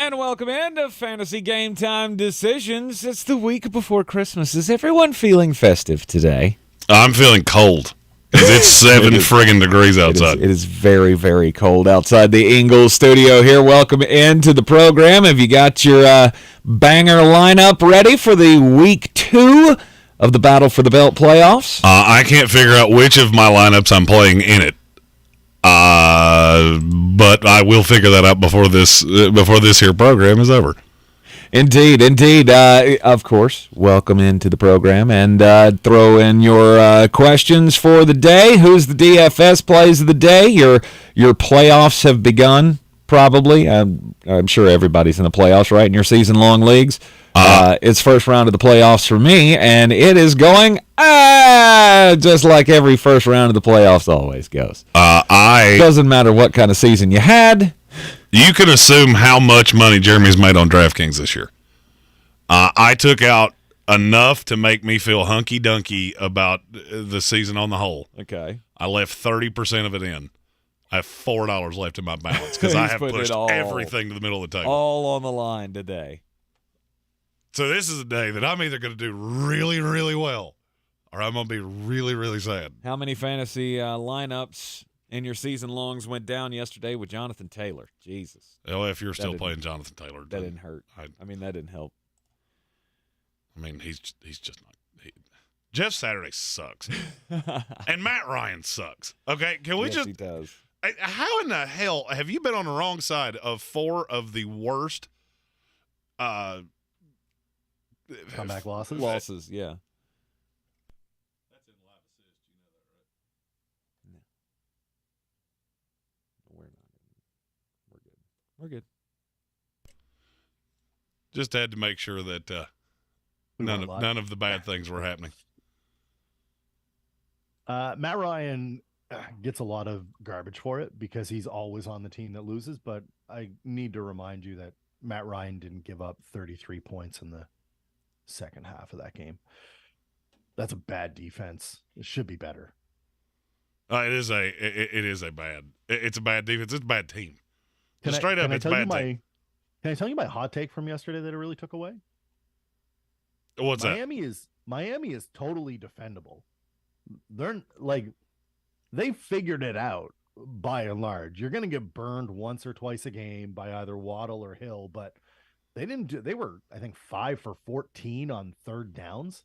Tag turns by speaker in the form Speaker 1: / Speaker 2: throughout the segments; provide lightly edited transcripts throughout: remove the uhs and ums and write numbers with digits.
Speaker 1: And welcome into Fantasy Game Time Decisions. It's the week before Christmas. Is everyone feeling festive today?
Speaker 2: I'm feeling cold. It's 7 friggin' degrees outside.
Speaker 1: It is very, very cold outside the Ingles Studio here. Welcome into the program. Have you got your banger lineup ready for the week 2 of the Battle for the Belt playoffs?
Speaker 2: I can't figure out which of my lineups I'm playing in it. But I will figure that out before this here program is over.
Speaker 1: Indeed. Of course, welcome into the program and throw in your questions for the day. Who's the DFS plays of the day? Your playoffs have begun, probably. I'm sure everybody's in the playoffs, right, in your season-long leagues. It's first round of the playoffs for me, and it is going just like every first round of the playoffs always goes. Doesn't matter what kind of season you had.
Speaker 2: You can assume how much money Jeremy's made on Draftkings this year. I took out enough to make me feel hunky-dunky about the season on the whole.
Speaker 1: Okay.
Speaker 2: I left 30% of it in. I have $4 left in my balance because I have pushed everything to the middle of the table.
Speaker 1: All on the line today.
Speaker 2: So this is a day that I'm either going to do really, really well or I'm going to be really, really sad.
Speaker 1: How many fantasy lineups in your season longs went down yesterday with Jonathan Taylor? Jesus.
Speaker 2: Well, if you're still playing Jonathan Taylor.
Speaker 1: That didn't hurt. I mean, that didn't help.
Speaker 2: I mean, he's just not. Jeff Saturday sucks. And Matt Ryan sucks. Okay, can we
Speaker 1: He does.
Speaker 2: How in the hell have you been on the wrong side of 4 of the worst
Speaker 3: comeback losses?
Speaker 1: Losses, yeah.
Speaker 2: That's in live assist. You know that, right?
Speaker 1: No. We're good.
Speaker 2: Just had to make sure that none of the bad things were happening.
Speaker 3: Matt Ryan gets a lot of garbage for it because he's always on the team that loses, but I need to remind you that Matt Ryan didn't give up 33 points in the second half of that game. That's a bad defense. It should be better.
Speaker 2: It's a bad defense. It's a bad team. It's a bad team.
Speaker 3: Can I tell you my hot take from yesterday that it really took away?
Speaker 2: What's
Speaker 3: Miami is totally defendable. They're like, they figured it out by and large. You're going to get burned once or twice a game by either Waddle or Hill, but they were, I think, 5 for 14 on third downs.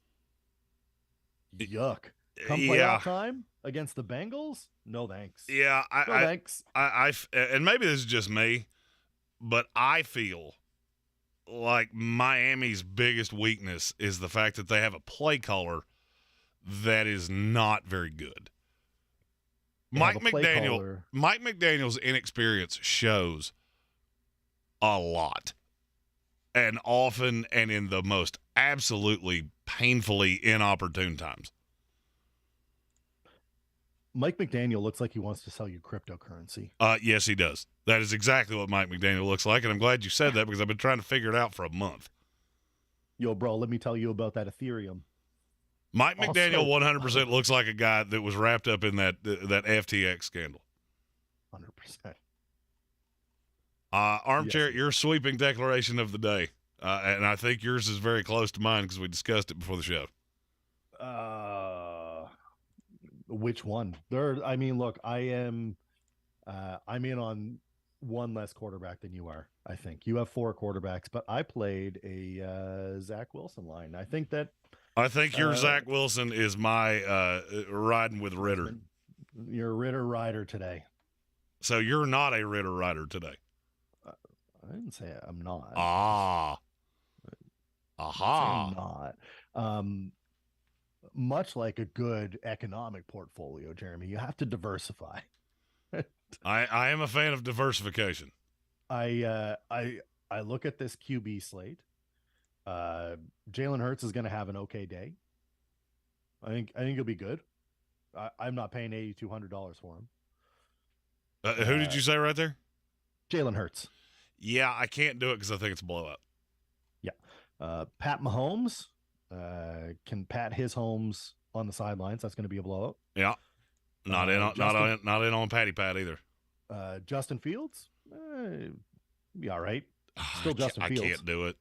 Speaker 3: Yuck. Come playoff time against the Bengals? No thanks.
Speaker 2: Yeah,
Speaker 3: thanks.
Speaker 2: And maybe this is just me, but I feel like Miami's biggest weakness is the fact that they have a play caller that is not very good. Mike McDaniel's inexperience shows a lot, and often, and in the most absolutely painfully inopportune times.
Speaker 3: Mike McDaniel looks like he wants to sell you cryptocurrency.
Speaker 2: Yes, he does. That is exactly what Mike McDaniel looks like, and I'm glad you said that because I've been trying to figure it out for a month.
Speaker 3: Yo, bro, let me tell you about that Ethereum.
Speaker 2: Mike McDaniel 100% looks like a guy that was wrapped up in that FTX scandal.
Speaker 3: 100%.
Speaker 2: Armchair,
Speaker 3: yes.
Speaker 2: Your sweeping declaration of the day, and I think yours is very close to mine because we discussed it before the show.
Speaker 3: Which one? Look, I'm in on one less quarterback than you are. I think you have 4 quarterbacks, but I played a Zach Wilson line. I think your Zach Wilson is my riding with Ritter. You're a Ritter rider today.
Speaker 2: So you're not a Ritter rider today.
Speaker 3: I didn't say I'm not.
Speaker 2: Aha.
Speaker 3: I'm not. Much like a good economic portfolio, Jeremy, you have to diversify.
Speaker 2: I am a fan of diversification.
Speaker 3: I look at this QB slate. Jalen Hurts is going to have an okay day. I think he'll be good. I'm not paying $8,200 for him.
Speaker 2: Who did you say right there?
Speaker 3: Jalen Hurts.
Speaker 2: Yeah, I can't do it because I think it's a blowout.
Speaker 3: Yeah. Pat Mahomes can pat his homes on the sidelines. That's going to be a blowout.
Speaker 2: Yeah. Not in on Patty Pat either.
Speaker 3: Justin Fields, be all right. Still Justin Fields.
Speaker 2: I can't do it.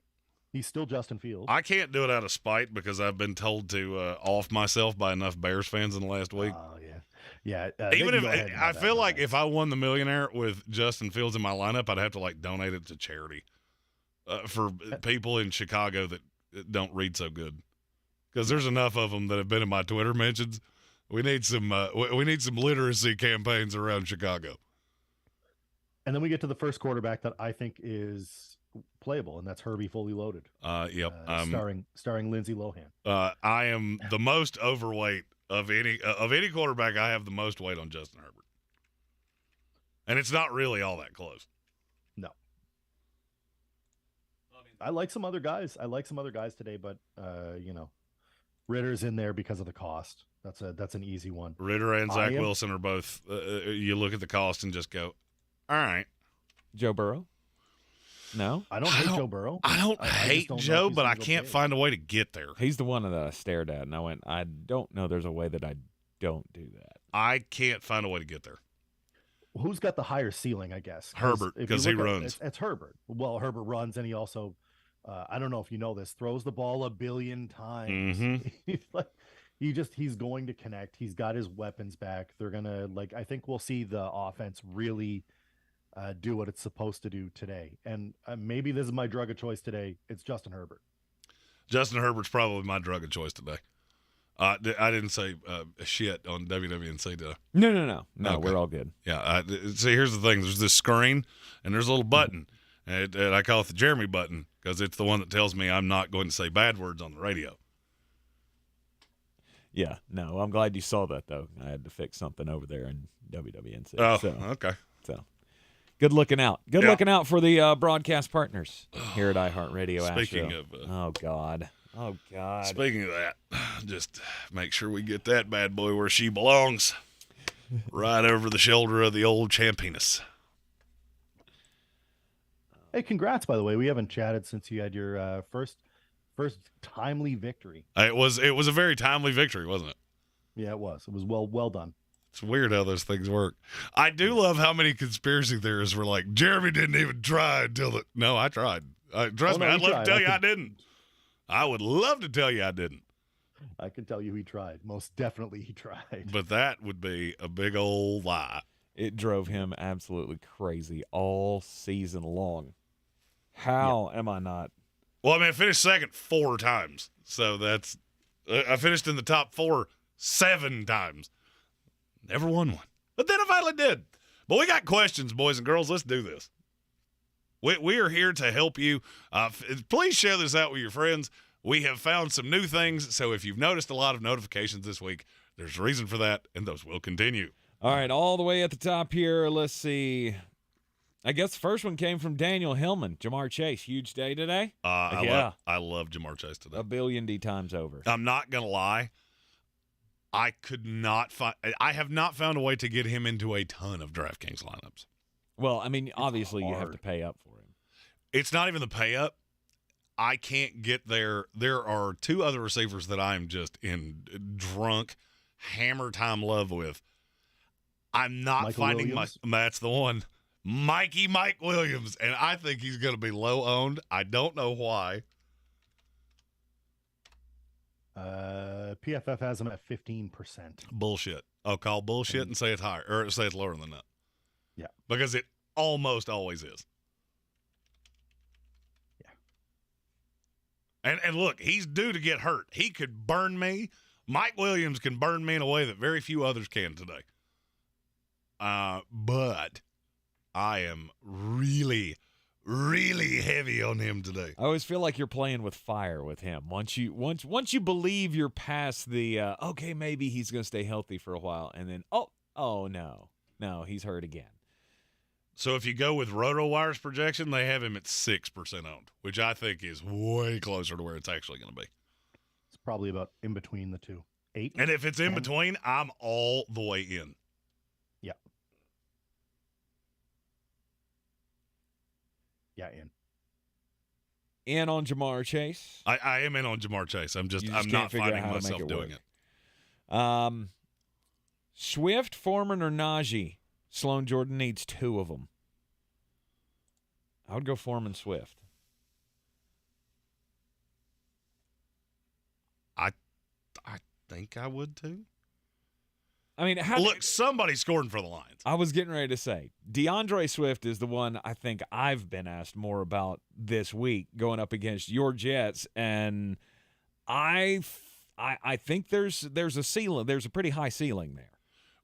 Speaker 3: He's still Justin Fields.
Speaker 2: I can't do it out of spite because I've been told to off myself by enough Bears fans in the last week.
Speaker 3: Oh, yeah.
Speaker 2: Even if I feel like if I won the millionaire with Justin Fields in my lineup, I'd have to like donate it to charity for people in Chicago that don't read so good. Because there's enough of them that have been in my Twitter mentions. We need some literacy campaigns around Chicago.
Speaker 3: And then we get to the first quarterback that I think is playable, and that's Herbie Fully Loaded.
Speaker 2: Yep.
Speaker 3: Starring Lindsay Lohan.
Speaker 2: I am the most overweight of any quarterback. I have the most weight on Justin Herbert, and it's not really all that close.
Speaker 3: No. I like some other guys. Today, but Ritter's in there because of the cost. That's an easy one.
Speaker 2: Ritter and Zach Wilson are both. You look at the cost and just go, all right.
Speaker 1: Joe Burrow? No,
Speaker 3: I don't hate Joe Burrow.
Speaker 2: I don't hate Joe, but I can't find a way to get there.
Speaker 1: He's the one that I stared at, and I went, I don't know there's a way that I don't do that.
Speaker 2: I can't find a way to get there.
Speaker 3: Who's got the higher ceiling, I guess?
Speaker 2: Herbert, because he runs.
Speaker 3: It's Herbert. Well, Herbert runs, and he also, I don't know if you know this, throws the ball 1 billion times.
Speaker 2: Mm-hmm.
Speaker 3: He's going to connect. He's got his weapons back. They're going to, I think we'll see the offense really do what it's supposed to do today. And maybe this is my drug of choice today. It's Justin Herbert.
Speaker 2: Justin Herbert's probably my drug of choice today. I didn't say shit on WWNC, did I?
Speaker 1: No.
Speaker 2: Okay.
Speaker 1: We're all good.
Speaker 2: Yeah. See, here's the thing. There's this screen, and there's a little button. And I call it the Jeremy button because it's the one that tells me I'm not going to say bad words on the radio.
Speaker 1: Yeah, no, I'm glad you saw that, though. I had to fix something over there in WWNC.
Speaker 2: Oh, okay.
Speaker 1: So, good looking out. Good looking out for the broadcast partners here at iHeartRadio Asheville.
Speaker 2: Speaking of...
Speaker 1: Oh, God.
Speaker 2: Speaking of that, just make sure we get that bad boy where she belongs. Right over the shoulder of the old championess.
Speaker 3: Hey, congrats, by the way. We haven't chatted since you had your first timely victory.
Speaker 2: It was a very timely victory, wasn't it?
Speaker 3: Yeah, it was. It was well done.
Speaker 2: It's weird how those things work. I do love how many conspiracy theorists were like, Jeremy didn't even try until the... No, I tried. Trust me, I'd love to tell you I didn't. I would love to tell you I didn't.
Speaker 3: I can tell you he tried. Most definitely he tried.
Speaker 2: But that would be a big old lie.
Speaker 1: It drove him absolutely crazy all season long. How am I not?
Speaker 2: Well, I mean, I finished second 4 times. So that's... I finished in the top 4 7 times. Never won one. But then I finally did. But we got questions, boys and girls. Let's do this. We are here to help you. Please share this out with your friends. We have found some new things, so if you've noticed a lot of notifications this week, there's a reason for that, and those will continue.
Speaker 1: All right, all the way at the top here, let's see. I guess the first one came from Daniel Hillman. Jamar Chase, huge day today.
Speaker 2: I love Jamar Chase today.
Speaker 1: 1 billion times over.
Speaker 2: I'm not going to lie. I have not found a way to get him into a ton of DraftKings lineups.
Speaker 1: Well, I mean, obviously you have to pay up for him.
Speaker 2: It's not even the pay up. I can't get there. There are 2 other receivers that I'm just in drunk hammer time love with. I'm not
Speaker 3: Michael
Speaker 2: finding
Speaker 3: Williams?
Speaker 2: that's the one. Mike Williams, and I think he's going to be low owned. I don't know why.
Speaker 3: PFF has him at 15%.
Speaker 2: Bullshit. I'll call bullshit and say it's higher or say it's lower than that.
Speaker 3: Yeah.
Speaker 2: Because it almost always is.
Speaker 3: Yeah.
Speaker 2: And look, he's due to get hurt. He could burn me. Mike Williams can burn me in a way that very few others can today. But I am really, really heavy on him today.
Speaker 1: I always feel like you're playing with fire with him. Once you believe you're past the okay, maybe he's going to stay healthy for a while, and then oh no, he's hurt again.
Speaker 2: So if you go with RotoWire's projection, they have him at 6% owned, which I think is way closer to where it's actually going to be.
Speaker 3: It's probably about in between the two. 8.
Speaker 2: And if it's in between, I'm all the way in.
Speaker 3: Yeah. Yeah,
Speaker 1: in on Jamar Chase.
Speaker 2: I am in on Jamar Chase. I'm not finding myself doing it.
Speaker 1: Swift, Foreman, or Najee? Sloan Jordan needs 2 of them. I would go Foreman Swift.
Speaker 2: I think I would too.
Speaker 1: I mean,
Speaker 2: look, somebody's scoring for the Lions.
Speaker 1: I was getting ready to say, DeAndre Swift is the one I think I've been asked more about this week going up against your Jets, and I think there's a ceiling. There's a pretty high ceiling there.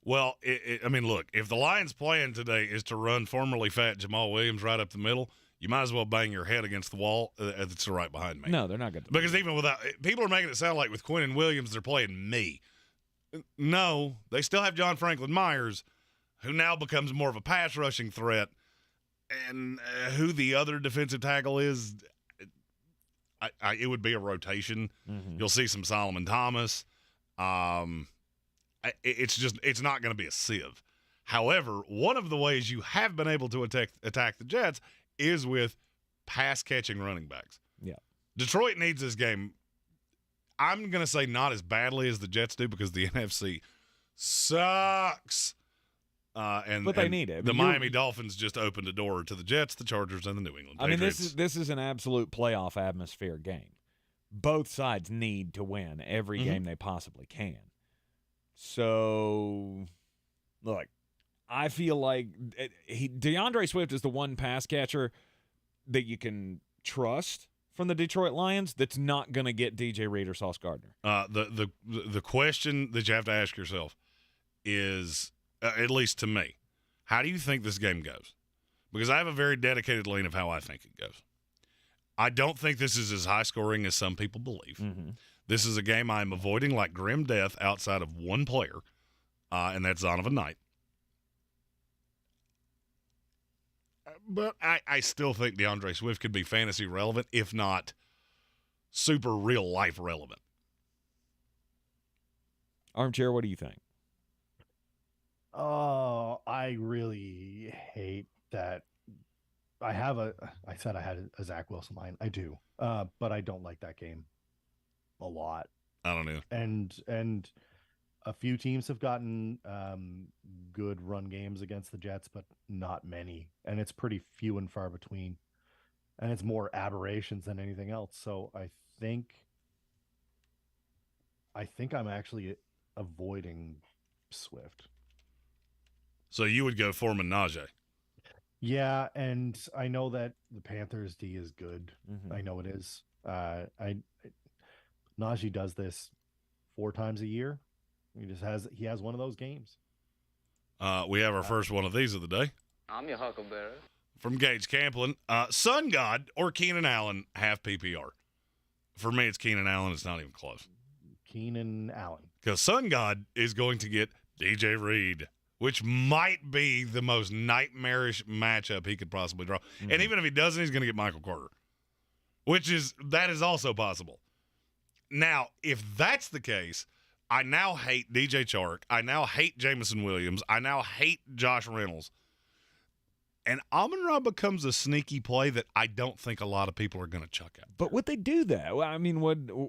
Speaker 2: Well, I mean, look, if the Lions' plan today is to run formerly fat Jamal Williams right up the middle, you might as well bang your head against the wall that's right behind me.
Speaker 1: No, they're not going to.
Speaker 2: Because even without – people are making it sound like with Quinnen Williams they're playing me. No, they still have John Franklin Myers, who now becomes more of a pass-rushing threat. And who the other defensive tackle is, it would be a rotation.
Speaker 1: Mm-hmm.
Speaker 2: You'll see some Solomon Thomas. It's not going to be a sieve. However, one of the ways you have been able to attack the Jets is with pass-catching running backs.
Speaker 1: Yeah.
Speaker 2: Detroit needs this game. I'm going to say not as badly as the Jets do because the NFC sucks. But
Speaker 1: they need it.
Speaker 2: The Miami Dolphins just opened a door to the Jets, the Chargers, and the New England Patriots.
Speaker 1: I mean, this is an absolute playoff atmosphere game. Both sides need to win every game they possibly can. So, look, I feel like DeAndre Swift is the one pass catcher that you can trust from the Detroit Lions that's not going to get DJ Reed or Sauce Gardner.
Speaker 2: The question that you have to ask yourself is, at least to me, how do you think this game goes? Because I have a very dedicated lean of how I think it goes. I don't think this is as high scoring as some people believe.
Speaker 1: Mm-hmm.
Speaker 2: This is a game I'm avoiding like grim death outside of one player, and that's Zonovan Knight. But I still think DeAndre Swift could be fantasy relevant, if not super real-life relevant.
Speaker 1: Armchair, what do you think?
Speaker 3: Oh, I really hate that. I said I had a Zach Wilson line. I do. But I don't like that game a lot.
Speaker 2: I don't know.
Speaker 3: And a few teams have gotten good run games against the Jets, but not many. And it's pretty few and far between. And it's more aberrations than anything else. So I think I'm actually avoiding Swift.
Speaker 2: So you would go Foreman Najee.
Speaker 3: Yeah, and I know that the Panthers D is good.
Speaker 1: Mm-hmm.
Speaker 3: I know it is. Najee does this 4 times a year. He has one of those games.
Speaker 2: We have our first one of these of the day.
Speaker 4: I'm your huckleberry.
Speaker 2: From Gage Camplin. Sun God or Keenan Allen have PPR. For me, it's Keenan Allen. It's not even close.
Speaker 3: Keenan Allen.
Speaker 2: Because Sun God is going to get DJ Reed, which might be the most nightmarish matchup he could possibly draw. Mm-hmm. And even if he doesn't, he's going to get Michael Carter, that is also possible. Now, if that's the case, I now hate DJ Chark. I now hate Jameson Williams. I now hate Josh Reynolds. And Amon-Ra becomes a sneaky play that I don't think a lot of people are going to chuck at.
Speaker 1: But would they do that? I mean, would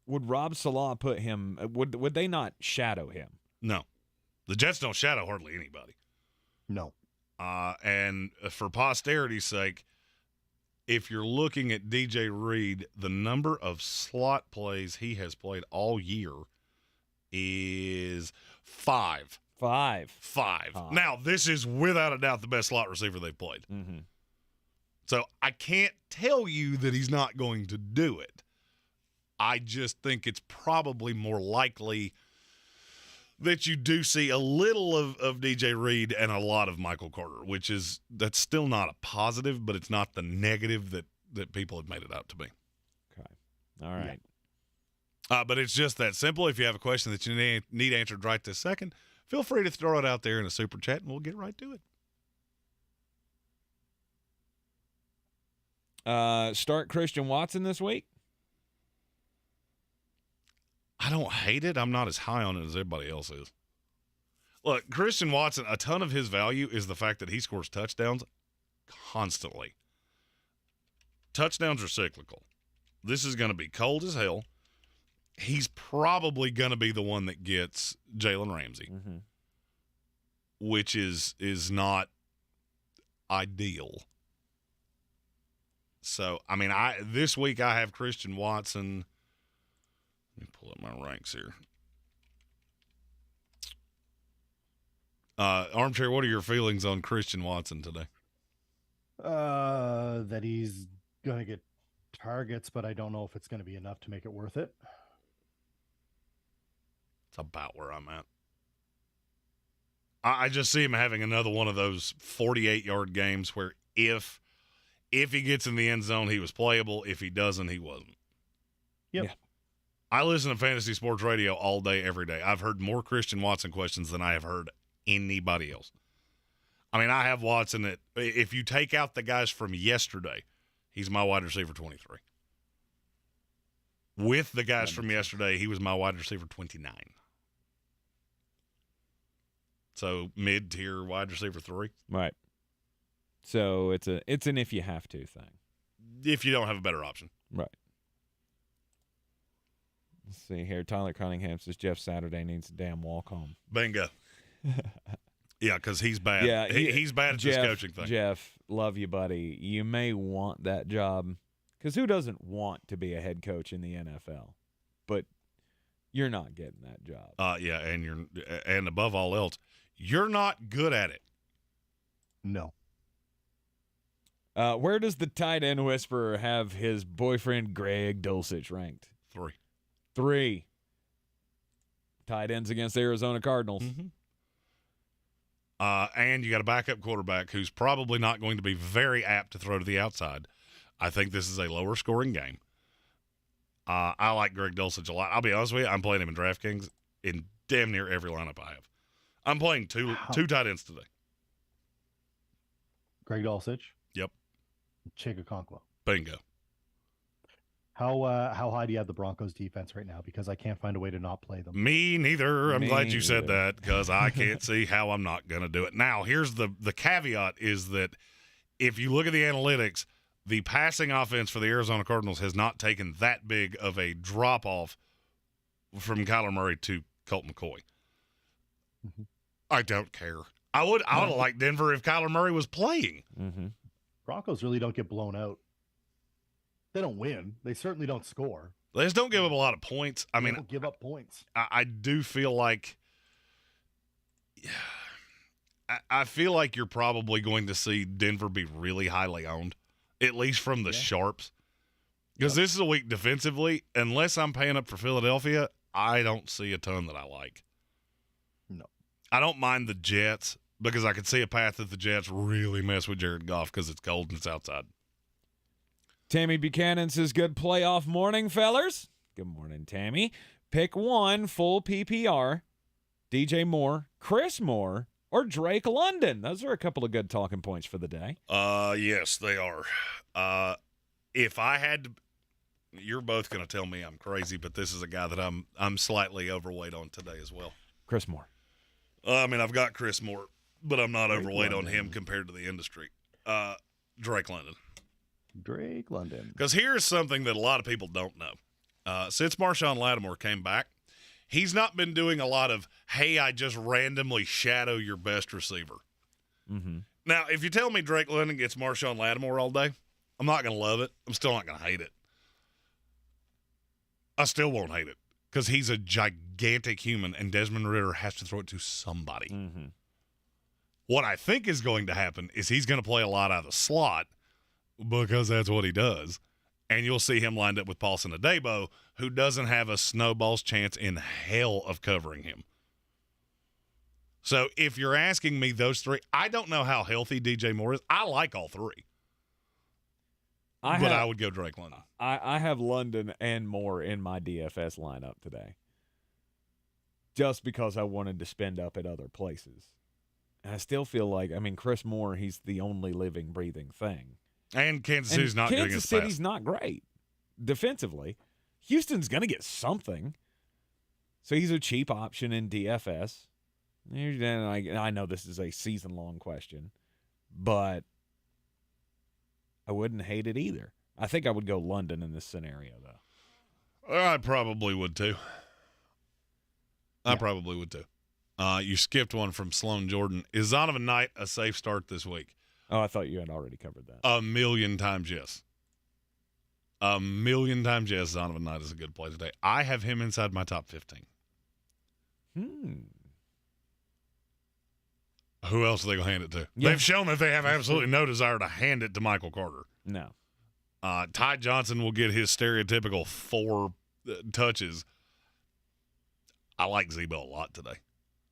Speaker 1: Rob Salah put him? Would they not shadow him?
Speaker 2: No, the Jets don't shadow hardly anybody.
Speaker 3: No.
Speaker 2: And for posterity's sake, if you're looking at DJ Reed, the number of slot plays he has played all year is 5.
Speaker 1: 5.
Speaker 2: Now, this is without a doubt the best slot receiver they've played.
Speaker 1: Mm-hmm.
Speaker 2: So I can't tell you that he's not going to do it. I just think it's probably more likely that you do see a little of DJ Reed and a lot of Michael Carter, that's still not a positive, but it's not the negative that people have made it out to be.
Speaker 1: Okay. All right.
Speaker 2: Yeah. But it's just that simple. If you have a question that you need answered right this second, feel free to throw it out there in a super chat, and we'll get right to
Speaker 1: it. Start Christian Watson this week?
Speaker 2: I don't hate it. I'm not as high on it as everybody else is. Look, Christian Watson, a ton of his value is the fact that he scores touchdowns constantly. Touchdowns are cyclical. This is going to be cold as hell. He's probably going to be the one that gets Jalen Ramsey, which is not ideal. So, I mean, this week I have Christian Watson. Let me pull up my ranks here. Armchair, what are your feelings on Christian Watson today?
Speaker 3: That he's going to get targets, but I don't know if it's going to be enough to make it worth it.
Speaker 2: It's about where I'm at. I just see him having another one of those 48-yard games where if he gets in the end zone, he was playable. If he doesn't, he wasn't.
Speaker 3: Yep.
Speaker 1: Yeah.
Speaker 2: I listen to Fantasy Sports Radio all day, every day. I've heard more Christian Watson questions than I have heard anybody else. I mean, I have Watson that if you take out the guys from yesterday, he's my wide receiver 23. With the guys from yesterday, he was my wide receiver 29. So mid-tier wide receiver 3.
Speaker 1: Right. So it's an if you have to thing.
Speaker 2: If you don't have a better option.
Speaker 1: Right. Let's see here. Tyler Cunningham says Jeff Saturday needs a damn walk home.
Speaker 2: Bingo. Yeah, because he's bad.
Speaker 1: Yeah,
Speaker 2: he's bad at this coaching thing.
Speaker 1: Jeff, love you, buddy. You may want that job because who doesn't want to be a head coach in the NFL? But you're not getting that job.
Speaker 2: Yeah, and above all else, you're not good at it.
Speaker 3: No.
Speaker 1: Where does the tight end whisperer have his boyfriend Greg Dulcich ranked? 3. Tight ends against the Arizona Cardinals.
Speaker 2: Mm-hmm. And you got a backup quarterback who's probably not going to be very apt to throw to the outside. I think this is a lower scoring game. I like Greg Dulcich a lot. I'll be honest with you, I'm playing him in DraftKings in damn near every lineup I have. I'm playing two tight ends today.
Speaker 3: Greg Dulcich.
Speaker 2: Yep.
Speaker 3: Chigakonkwo.
Speaker 2: Bingo.
Speaker 3: How high do you have the Broncos defense right now? Because I can't find a way to not play them.
Speaker 2: Me neither. I'm
Speaker 1: Me
Speaker 2: glad you said
Speaker 1: neither.
Speaker 2: that because I can't see how I'm not going to do it. Now, here's the caveat is that if you look at the analytics, the passing offense for the Arizona Cardinals has not taken that big of a drop-off from Kyler Murray to Colt McCoy.
Speaker 3: Mm-hmm.
Speaker 2: I don't care. I would have liked Denver if Kyler Murray was playing.
Speaker 1: Mm-hmm.
Speaker 3: Broncos really don't get blown out. They don't win. They certainly don't score.
Speaker 2: They just don't give up a lot of points. I
Speaker 3: They
Speaker 2: mean,
Speaker 3: don't give up points.
Speaker 2: I do feel like I feel like you're probably going to see Denver be really highly owned, at least from the sharps. Because this is a week defensively. Unless I'm paying up for Philadelphia, I don't see a ton that I like.
Speaker 3: No.
Speaker 2: I don't mind the Jets because I could see a path that the Jets really mess with Jared Goff because it's cold and it's outside.
Speaker 1: Tammy Buchanan says, good playoff morning, fellers. Good morning, Tammy. Pick one full PPR, DJ Moore, Chris Moore, or Drake London. Those are a couple of good talking points for the day.
Speaker 2: Yes, they are. If I had to, you're both going to tell me I'm crazy, but this is a guy that I'm slightly overweight on today as well.
Speaker 1: Chris Moore.
Speaker 2: I mean, I've got Chris Moore, but I'm not
Speaker 3: Drake
Speaker 2: overweight
Speaker 3: London.
Speaker 2: on him compared to the industry. Drake London.
Speaker 3: Drake London.
Speaker 2: Because here's something that a lot of people don't know. Since Marshawn Lattimore came back, he's not been doing a lot of, hey, I just randomly shadow your best receiver.
Speaker 1: Mm-hmm.
Speaker 2: Now, if you tell me Drake London gets Marshawn Lattimore all day, I'm not going to love it. I'm still not going to hate it. I still won't hate it because he's a gigantic human, and Desmond Ridder has to throw it to somebody.
Speaker 1: Mm-hmm.
Speaker 2: What I think is going to happen is he's going to play a lot out of the slot because that's what he does. And you'll see him lined up with Paulson Adebo, who doesn't have a snowball's chance in hell of covering him. So if you're asking me those three, I don't know how healthy DJ Moore is. I like all three. I would go Drake London.
Speaker 1: I have London and Moore in my DFS lineup today. Just because I wanted to spend up at other places. And I still feel like, I mean, Chris Moore, he's the only living, breathing thing.
Speaker 2: And Kansas City's not good against
Speaker 1: Kansas
Speaker 2: the pass.
Speaker 1: City's not great defensively. Houston's going to get something. So he's a cheap option in DFS. And I know this is a season-long question, but I wouldn't hate it either. I think I would go London in this scenario, though.
Speaker 2: I probably would, too. I probably would, too. You skipped one from Sloan Jordan. Is Zonovan Knight a safe start this week?
Speaker 1: Oh, I thought you had already covered that.
Speaker 2: 1,000,000 times yes. A million times yes, Zonovan Knight is a good play today. I have him inside my top 15. Who else are they going to hand it to?
Speaker 1: Yeah.
Speaker 2: They've shown that they have absolutely no desire to hand it to Michael Carter.
Speaker 1: No.
Speaker 2: Ty Johnson will get his stereotypical 4 touches. I like Zebo a lot today.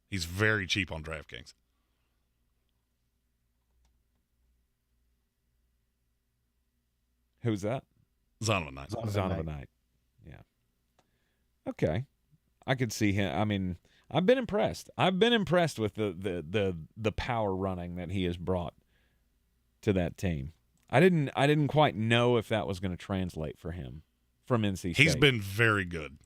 Speaker 2: He's very cheap on DraftKings.
Speaker 1: Who's that?
Speaker 2: Zonovan Knight.
Speaker 1: Zonovan Knight. Yeah. Okay. I could see him. I mean, I've been impressed. I've been impressed with the power running that he has brought to that team. I didn't quite know if that was going to translate for him from NC State.
Speaker 2: He's been very good.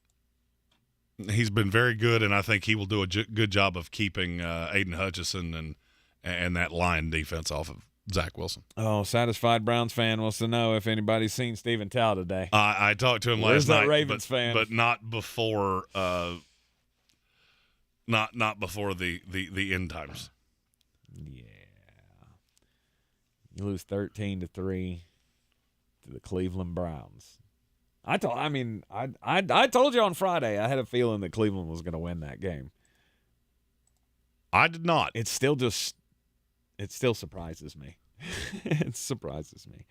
Speaker 2: He's been very good, and I think he will do a good job of keeping Aiden Hutchison and that line defense off of Zach Wilson.
Speaker 1: Oh, satisfied Browns fan wants to know if anybody's seen Stephen Tao today.
Speaker 2: I talked to him
Speaker 1: Where's
Speaker 2: last
Speaker 1: that
Speaker 2: night,
Speaker 1: Ravens fan?
Speaker 2: but not before not before the end times.
Speaker 1: Yeah, you lose 13-3 to the Cleveland Browns. I told you on Friday I had a feeling that Cleveland was going to win that game.
Speaker 2: I did not.
Speaker 1: It still surprises me. It surprises me.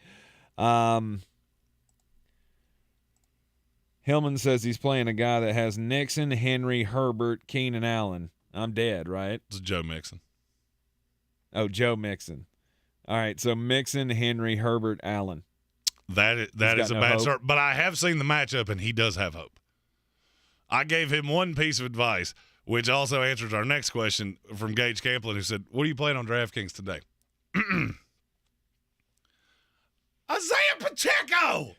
Speaker 1: Hillman says he's playing a guy that has Nixon, Henry, Herbert, Keenan Allen. I'm dead, right?
Speaker 2: It's Joe Mixon.
Speaker 1: Oh, Joe Mixon. All right, so Mixon, Henry, Herbert, Allen.
Speaker 2: That is a
Speaker 1: no
Speaker 2: bad
Speaker 1: hope.
Speaker 2: start, but I have seen the matchup, and he does have hope. I gave him one piece of advice, which also answers our next question from Gage Camplin, who said, what are you playing on DraftKings today? Isaiah Pacheco!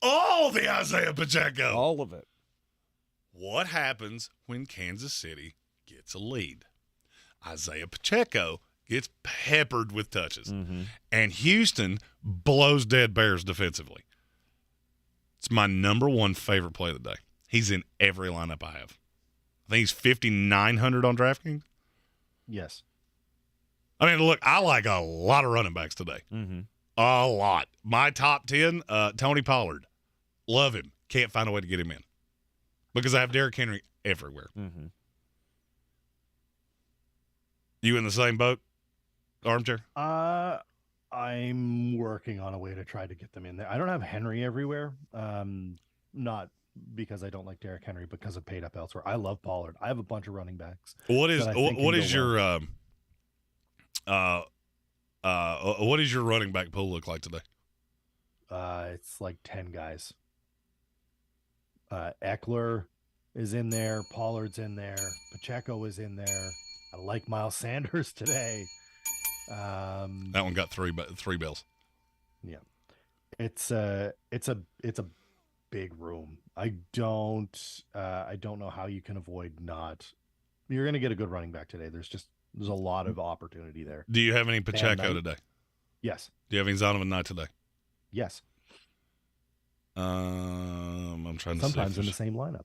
Speaker 2: All the Isaiah Pacheco!
Speaker 1: All of it.
Speaker 2: What happens when Kansas City gets a lead? Isaiah Pacheco gets peppered with touches.
Speaker 1: Mm-hmm.
Speaker 2: And Houston blows dead Bears defensively. It's my number one favorite play of the day. He's in every lineup I have. I think he's 5,900 on DraftKings.
Speaker 3: Yes.
Speaker 2: I mean, look, I like a lot of running backs today.
Speaker 1: Mm-hmm.
Speaker 2: A lot. My top 10, Tony Pollard. Love him. Can't find a way to get him in. Because I have Derrick Henry everywhere.
Speaker 1: Mm-hmm.
Speaker 2: You in the same boat, Armchair?
Speaker 3: I'm working on a way to try to get them in there. I don't have Henry everywhere. Not because I don't like Derrick Henry, because of paid up elsewhere. I love Pollard. I have a bunch of running backs.
Speaker 2: What is your running back pool look like today?
Speaker 3: It's like 10 guys. Eckler is in there. Pollard's in there. Pacheco is in there. I like Miles Sanders today.
Speaker 2: That one got three bills.
Speaker 3: Yeah, it's a big room. I don't know how you can avoid not. You're going to get a good running back today. There's a lot of opportunity there.
Speaker 2: Do you have any Pacheco today?
Speaker 3: Yes.
Speaker 2: Do you have any Zonovan Knight today?
Speaker 3: Yes.
Speaker 2: I'm trying to
Speaker 3: sometimes in the same lineup.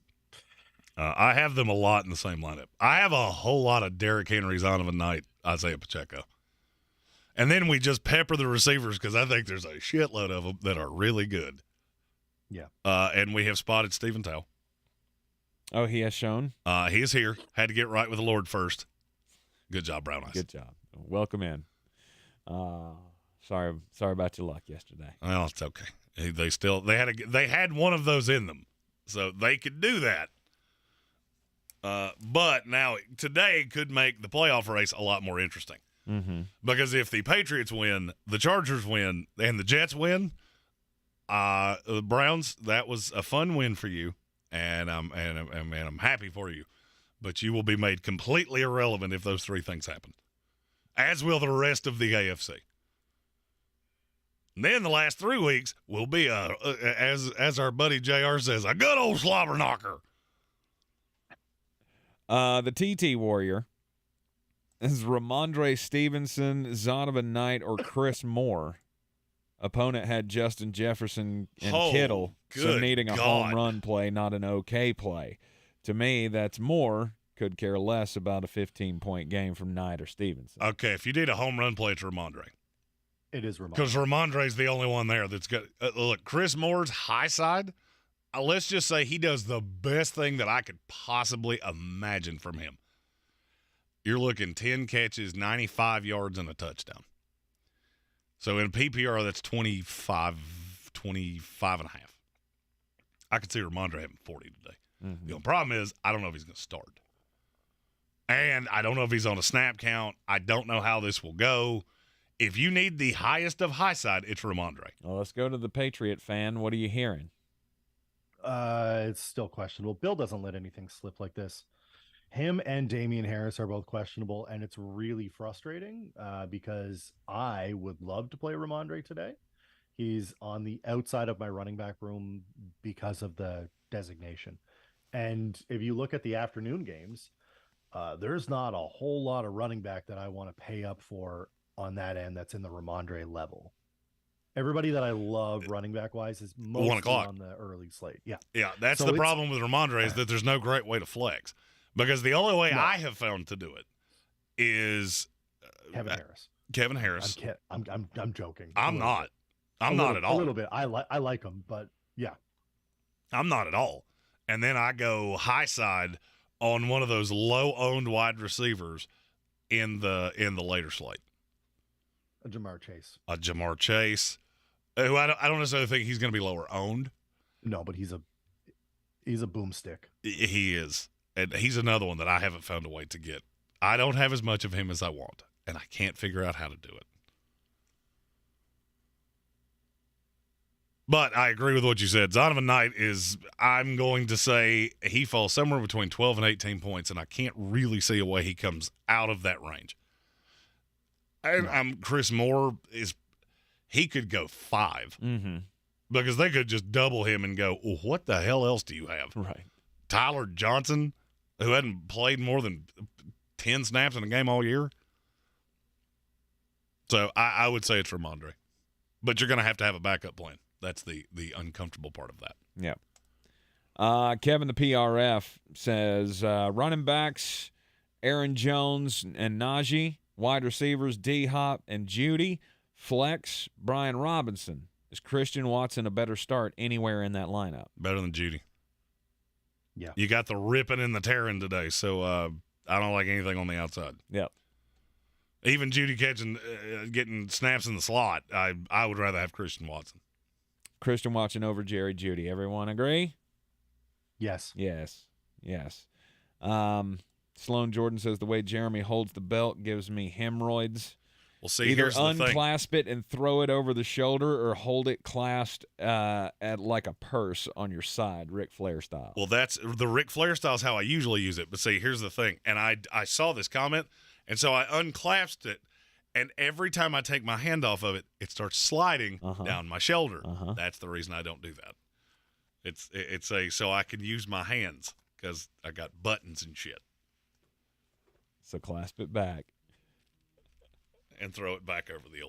Speaker 2: I have them a lot in the same lineup. I have a whole lot of Derrick Henry, Zonovan Knight, Isaiah Pacheco. And then we just pepper the receivers because I think there's a shitload of them that are really good.
Speaker 3: Yeah.
Speaker 2: And we have spotted Stephen Tao.
Speaker 1: Oh, he has shown?
Speaker 2: He is here. Had to get right with the Lord first. Good job, Brown Eyes.
Speaker 1: Good job. Welcome in. Sorry about your luck yesterday.
Speaker 2: Well, it's okay. They had one of those in them, so they could do that. But now today could make the playoff race a lot more interesting.
Speaker 1: Mm-hmm.
Speaker 2: Because if the Patriots win, the Chargers win, and the Jets win, the Browns, that was a fun win for you, and I'm happy for you. But you will be made completely irrelevant if those three things happen, as will the rest of the AFC. And then the last 3 weeks will be as our buddy JR says, a good old slobber knocker.
Speaker 1: The TT Warrior is Ramondre Stevenson, Zonovan Knight, or Chris Moore. Opponent had Justin Jefferson and Kittle, so needing a home run play, not an okay play. To me, that's Moore. Could care less about a 15-point game from Knight or Stevenson.
Speaker 2: Okay, if you need a home run play, it's Ramondre.
Speaker 3: It is
Speaker 2: Because Ramondre's the only one there that's got look, Chris Moore's high side, let's just say he does the best thing that I could possibly imagine from him. You're looking 10 catches, 95 yards, and a touchdown. So in PPR, that's 25 and a half. I could see Ramondre having 40 today.
Speaker 1: Mm-hmm.
Speaker 2: The only problem is I don't know if he's going to start. And I don't know if he's on a snap count. I don't know how this will go. If you need the highest of high side, it's Ramondre.
Speaker 1: Well, let's go to the Patriot fan. What are you hearing?
Speaker 3: It's still questionable. Bill doesn't let anything slip like this. Him and Damian Harris are both questionable, and it's really frustrating because I would love to play Ramondre today. He's on the outside of my running back room because of the designation. And if you look at the afternoon games, there's not a whole lot of running back that I want to pay up for on that end that's in the Ramondre level. Everybody that I love running back wise is mostly
Speaker 2: 1 o'clock
Speaker 3: on the early slate. Yeah.
Speaker 2: Yeah, that's the problem with Ramondre is that there's no great way to flex. Because the only way I have found to do it is
Speaker 3: Kevin Harris.
Speaker 2: Kevin Harris.
Speaker 3: I'm joking.
Speaker 2: I'm not. I'm not at all.
Speaker 3: A little bit. I like him, but yeah.
Speaker 2: I'm not at all. And then I go high side on one of those low owned wide receivers in the later slate.
Speaker 3: A Jamar Chase.
Speaker 2: Jamar Chase, who I don't necessarily think he's going to be lower owned.
Speaker 3: No, but he's a boomstick.
Speaker 2: He is. And he's another one that I haven't found a way to get. I don't have as much of him as I want, and I can't figure out how to do it. But I agree with what you said. Zonovan Knight is, I'm going to say he falls somewhere between 12 and 18 points, and I can't really see a way he comes out of that range. And Chris Moore he could go 5 because they could just double him and go, well, what the hell else do you have?
Speaker 1: Right.
Speaker 2: Tyler Johnson, who hadn't played more than 10 snaps in a game all year. So I would say it's Ramondre. But you're going to have a backup plan. That's the uncomfortable part of that.
Speaker 1: Yeah. Kevin the PRF says running backs, Aaron Jones and Najee. Wide receivers, D-Hop and Judy. Flex, Brian Robinson. Is Christian Watson a better start anywhere in that lineup?
Speaker 2: Better than Judy.
Speaker 3: Yeah.
Speaker 2: You got the ripping and the tearing today, so I don't like anything on the outside.
Speaker 1: Yep.
Speaker 2: Even Judy getting snaps in the slot, I would rather have Christian Watson.
Speaker 1: Christian Watson over Jerry Judy. Everyone agree?
Speaker 3: Yes.
Speaker 1: Sloan Jordan says the way Jeremy holds the belt gives me hemorrhoids.
Speaker 2: Well, see,
Speaker 1: either
Speaker 2: here's the thing.
Speaker 1: unclasp it and throw it over the shoulder or hold it clasped at like a purse on your side, Ric Flair style.
Speaker 2: Well, that's the Ric Flair style is how I usually use it. But see, here's the thing. And I saw this comment, and so I unclasped it, and every time I take my hand off of it, it starts sliding down my shoulder. That's the reason I don't do that. It's so I can use my hands because I got buttons and shit.
Speaker 1: So clasp it back.
Speaker 2: And throw it back over the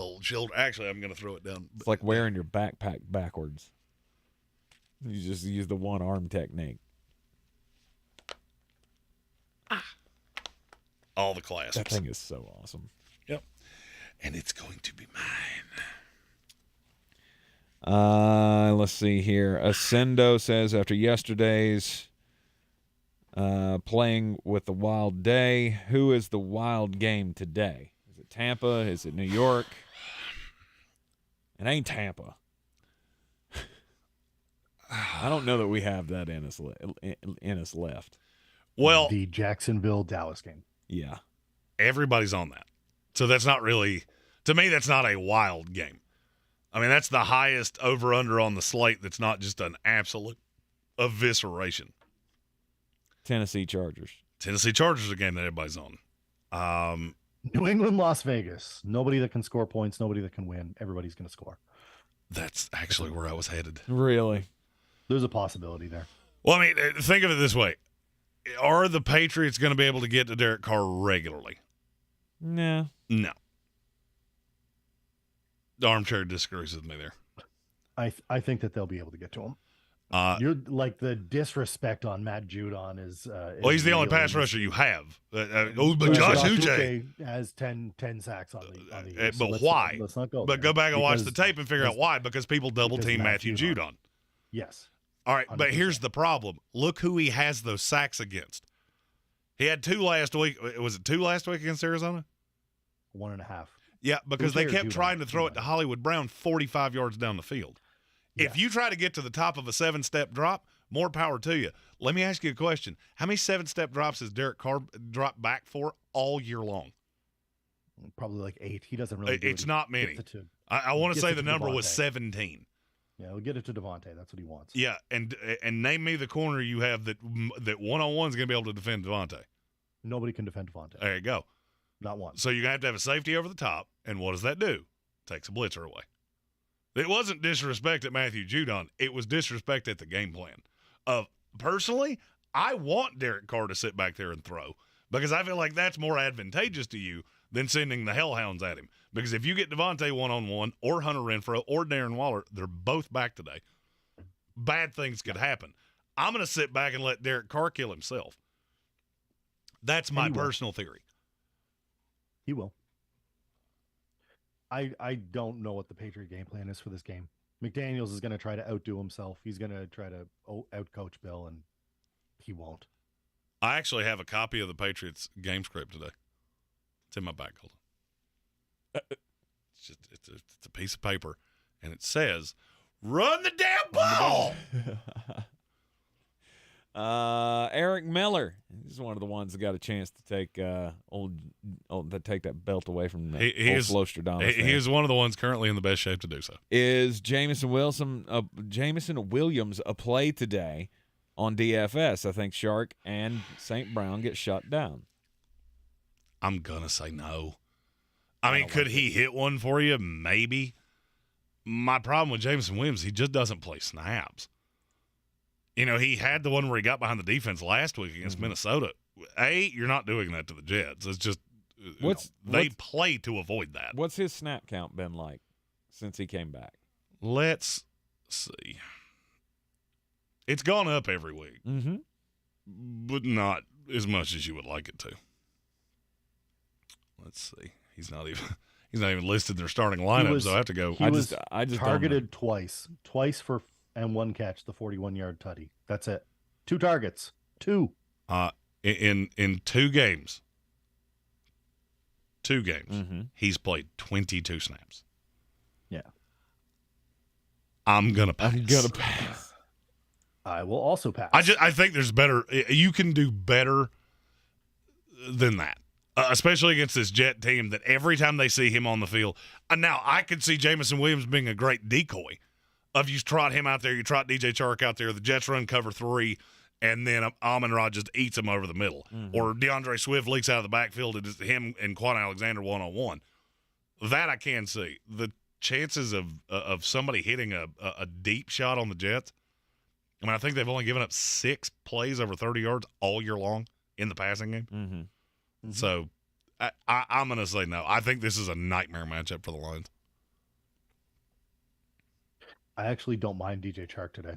Speaker 2: old shoulder. Actually, I'm going to throw it down.
Speaker 1: It's like wearing your backpack backwards. You just use the one arm technique.
Speaker 2: All the clasps.
Speaker 1: That thing is so awesome.
Speaker 2: Yep. And it's going to be
Speaker 1: mine. Let's see here. Ascendo says after yesterday's playing with the Wild Day, who is the Wild game today? Is it Tampa? Is it New York? It ain't Tampa. I don't know that we have that in us left.
Speaker 2: Well,
Speaker 3: the Jacksonville-Dallas game.
Speaker 1: Yeah.
Speaker 2: Everybody's on that. So that's not really, to me, that's not a wild game. I mean, that's the highest over-under on the slate that's not just an absolute evisceration.
Speaker 1: Tennessee Chargers.
Speaker 2: Tennessee Chargers is a game that everybody's on.
Speaker 3: New England, Las Vegas. Nobody that can score points, nobody that can win. Everybody's going to score.
Speaker 2: That's actually where I was headed.
Speaker 1: Really?
Speaker 3: There's a possibility there.
Speaker 2: Well, I mean, think of it this way. Are the Patriots going to be able to get to Derek Carr regularly?
Speaker 1: No.
Speaker 2: No. The Armchair disagrees with me there.
Speaker 3: I think that they'll be able to get to him. You're like the disrespect on Matt Judon is.
Speaker 2: Well, he's the only pass rusher you have. But Josh Uche
Speaker 3: has 10 sacks on the year.
Speaker 2: But why?
Speaker 3: Let's not go.
Speaker 2: But
Speaker 3: there.
Speaker 2: go back and watch the tape and figure out why. Because people double team Matthew Judon.
Speaker 3: Yes.
Speaker 2: All right,
Speaker 3: 100%.
Speaker 2: but here's the problem. Look who he has those sacks against. He had 2 last week. Was it 2 last week against Arizona?
Speaker 3: 1.5.
Speaker 2: Yeah, because they kept trying to throw it to Hollywood Brown 45 yards down the field. Yeah. If you try to get to the top of a 7-step drop, more power to you. Let me ask you a question. How many 7-step drops has Derek Carr dropped back for all year long?
Speaker 3: Probably like 8. He doesn't really do
Speaker 2: It's not many. I want to say the number was 17.
Speaker 3: Yeah, we'll get it to Devontae. That's what he wants.
Speaker 2: Yeah, and name me the corner you have that one-on-one is going to be able to defend Devontae.
Speaker 3: Nobody can defend Devontae.
Speaker 2: There you go.
Speaker 3: Not one.
Speaker 2: So you're going to have a safety over the top, and what does that do? Takes a blitzer away. It wasn't disrespect at Matthew Judon. It was disrespect at the game plan. Personally, I want Derek Carr to sit back there and throw because I feel like that's more advantageous to you than sending the hellhounds at him. Because if you get Devontae one-on-one or Hunter Renfrow or Darren Waller, they're both back today. Bad things could happen. I'm going to sit back and let Derek Carr kill himself. That's my personal theory.
Speaker 3: He will. I don't know what the Patriot game plan is for this game. McDaniels is going to try to outdo himself. He's going to try to outcoach Bill, and he won't.
Speaker 2: I actually have a copy of the Patriots game script today. It's in my bag. Hold on. It's a piece of paper, and it says, "Run the damn ball."
Speaker 1: Eric Miller. He's one of the ones that got a chance to take take that belt away from old Flostradamus.
Speaker 2: He is one of the ones currently in the best shape to do so.
Speaker 1: Is Jameson Williams a play today on DFS? I think Shark and St. Brown get shut down.
Speaker 2: I'm gonna say no. I mean, could he hit one for you? Maybe. My problem with Jameson Williams, he just doesn't play snaps. You know, he had the one where he got behind the defense last week against Minnesota. You're not doing that to the Jets. It's just they play to avoid that.
Speaker 1: What's his snap count been like since he came back?
Speaker 2: Let's see. It's gone up every week, but not as much as you would like it to. Let's see. He's not even listed in their starting lineup, so I have to go.
Speaker 3: I just targeted twice for and 1 catch, the 41-yard tutty. That's it. 2 targets. 2.
Speaker 2: In 2 games. 2 games. He's played 22 snaps.
Speaker 3: Yeah.
Speaker 2: I'm gonna pass.
Speaker 3: I will also pass.
Speaker 2: I think there's better. You can do better than that. Especially against this Jet team that every time they see him on the field. Now, I could see Jameson Williams being a great decoy. Of you trot him out there, you trot DJ Chark out there, the Jets run cover 3, and then Amon-Ra just eats him over the middle. Or DeAndre Swift leaks out of the backfield, and it's him and Quan Alexander one-on-one. That I can see. The chances of somebody hitting a deep shot on the Jets, I mean, I think they've only given up 6 plays over 30 yards all year long in the passing game. So I'm going to say no. I think this is a nightmare matchup for the Lions.
Speaker 3: I actually don't mind DJ Chark today.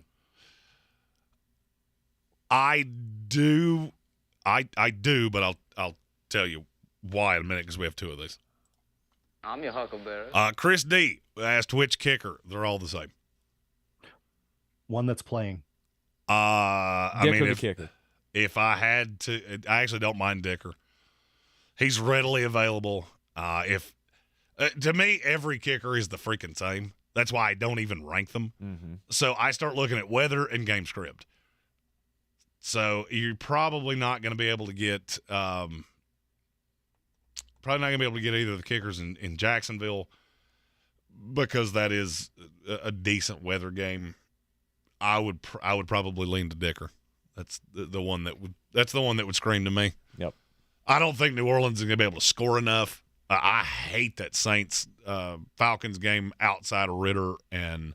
Speaker 2: I do, but I'll tell you why in a minute because we have 2 of these.
Speaker 4: I'm your huckleberry.
Speaker 2: Chris D asked which kicker. They're all the same.
Speaker 3: One that's playing.
Speaker 1: Kicker.
Speaker 2: If I had to, I actually don't mind Dicker. He's readily available. To me, every kicker is the freaking same. That's why I don't even rank them. So I start looking at weather and game script. So you're probably not going to be able to get either of the kickers in Jacksonville because that is a decent weather game. I would probably lean to Dicker. That's the one that would scream to me.
Speaker 1: Yep.
Speaker 2: I don't think New Orleans is going to be able to score enough. I hate that Saints Falcons game outside of Ritter and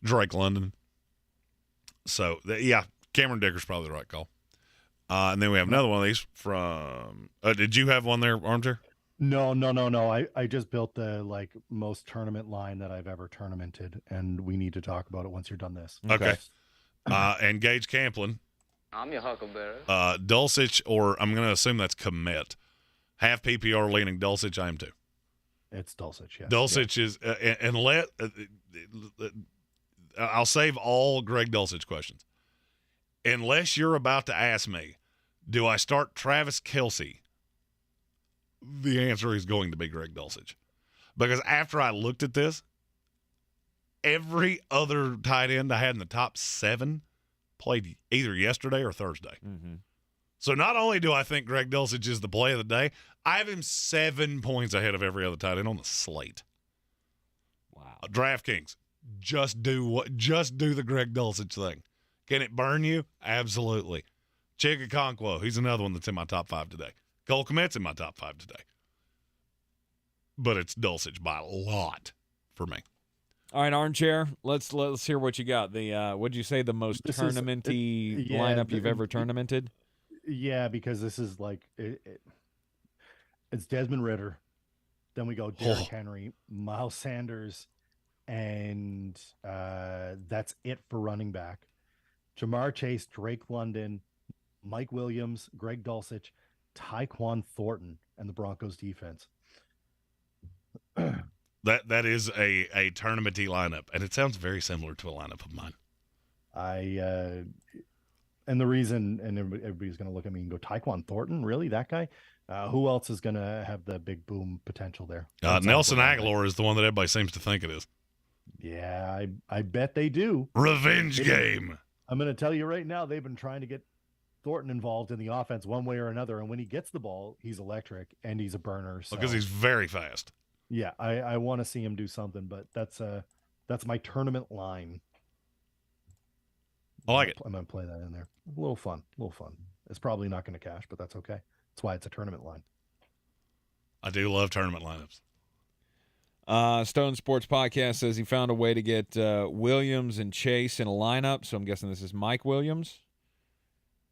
Speaker 2: Drake London. So, Cameron Dicker's probably the right call. And then we have another one of these from did you have one there, Armchair?
Speaker 3: No. I just built the most tournament line that I've ever tournamented, and we need to talk about it once you're done this.
Speaker 2: Okay. And Gage Camplin.
Speaker 4: I'm your huckleberry.
Speaker 2: Dulcich, or I'm going to assume that's Komet. Half PPR leaning Dulcich, I am too.
Speaker 3: It's Dulcich, yes.
Speaker 2: Dulcich is, I'll save all Greg Dulcich questions. Unless you're about to ask me, do I start Travis Kelce? The answer is going to be Greg Dulcich. Because after I looked at this, every other tight end I had in the top 7 played either yesterday or Thursday.
Speaker 1: Mm-hmm.
Speaker 2: So not only do I think Greg Dulcich is the play of the day, I have him 7 points ahead of every other tight end on the slate.
Speaker 1: Wow.
Speaker 2: DraftKings, just do the Greg Dulcich thing. Can it burn you? Absolutely. Chigakonkwo, he's another one that's in my top 5 today. Cole Kmet's in my top 5 today. But it's Dulcich by a lot for me.
Speaker 1: All right, Armchair, let's hear what you got. What'd you say, the most tournament-y lineup you've ever tournamented?
Speaker 3: Yeah, because this is it's Desmond Ridder. Then we go Derrick Henry, Miles Sanders, and that's it for running back. Jamar Chase, Drake London, Mike Williams, Greg Dulcich, Tyquan Thornton, and the Broncos defense.
Speaker 2: That is a tournament-y lineup, and it sounds very similar to a lineup of mine.
Speaker 3: And the reason, and everybody's going to look at me and go, Tyquan Thornton, really, that guy? Who else is going to have the big boom potential there?
Speaker 2: Nelson Aguilar is the one that everybody seems to think it is.
Speaker 3: Yeah, I bet they do.
Speaker 2: Revenge game.
Speaker 3: I'm going to tell you right now, they've been trying to get Thornton involved in the offense one way or another, and when he gets the ball, he's electric and he's a burner.
Speaker 2: Because he's very fast.
Speaker 3: Yeah, I want to see him do something, but that's my tournament line.
Speaker 2: I like it.
Speaker 3: I'm going to play that in there. A little fun. It's probably not going to cash, but that's okay. That's why it's a tournament line.
Speaker 2: I do love tournament lineups.
Speaker 1: Stone Sports Podcast says he found a way to get Williams and Chase in a lineup, so I'm guessing this is Mike Williams.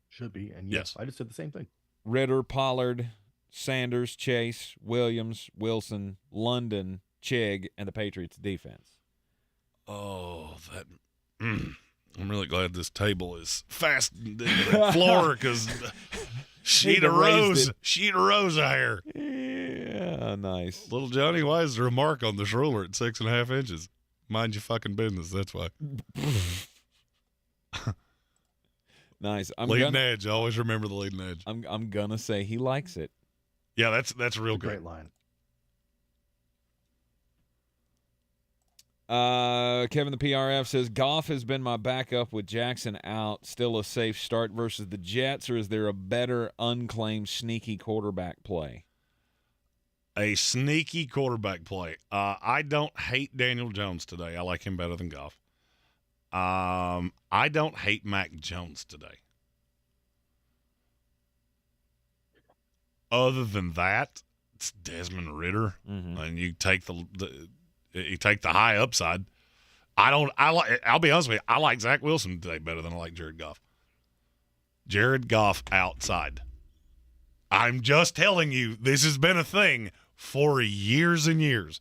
Speaker 3: Should be, and yes. I just did the same thing.
Speaker 1: Ridder, Pollard, Sanders, Chase, Williams, Wilson, London, Chig, and the Patriots defense.
Speaker 2: Oh, that... I'm really glad this table is fast to the floor because sheet of rows of hair.
Speaker 1: Yeah, nice.
Speaker 2: Little Johnny, why is there a mark on this ruler at 6.5 inches? Mind your fucking business. That's why.
Speaker 1: Nice.
Speaker 2: Leading edge. Always remember the leading edge.
Speaker 1: I'm gonna say he likes it.
Speaker 2: Yeah, that's real good.
Speaker 3: Great line.
Speaker 1: Kevin the PRF says Goff has been my backup with Jackson out. Still a safe start versus the Jets, or is there a better unclaimed sneaky quarterback play?
Speaker 2: A sneaky quarterback play. I don't hate Daniel Jones today. I like him better than Goff. I don't hate Mac Jones today. Other than that, it's Desmond Ridder, and you take you take the high upside. I'll be honest with you. I like Zach Wilson today better than I like Jared Goff. Jared Goff outside. I'm just telling you, this has been a thing for years and years.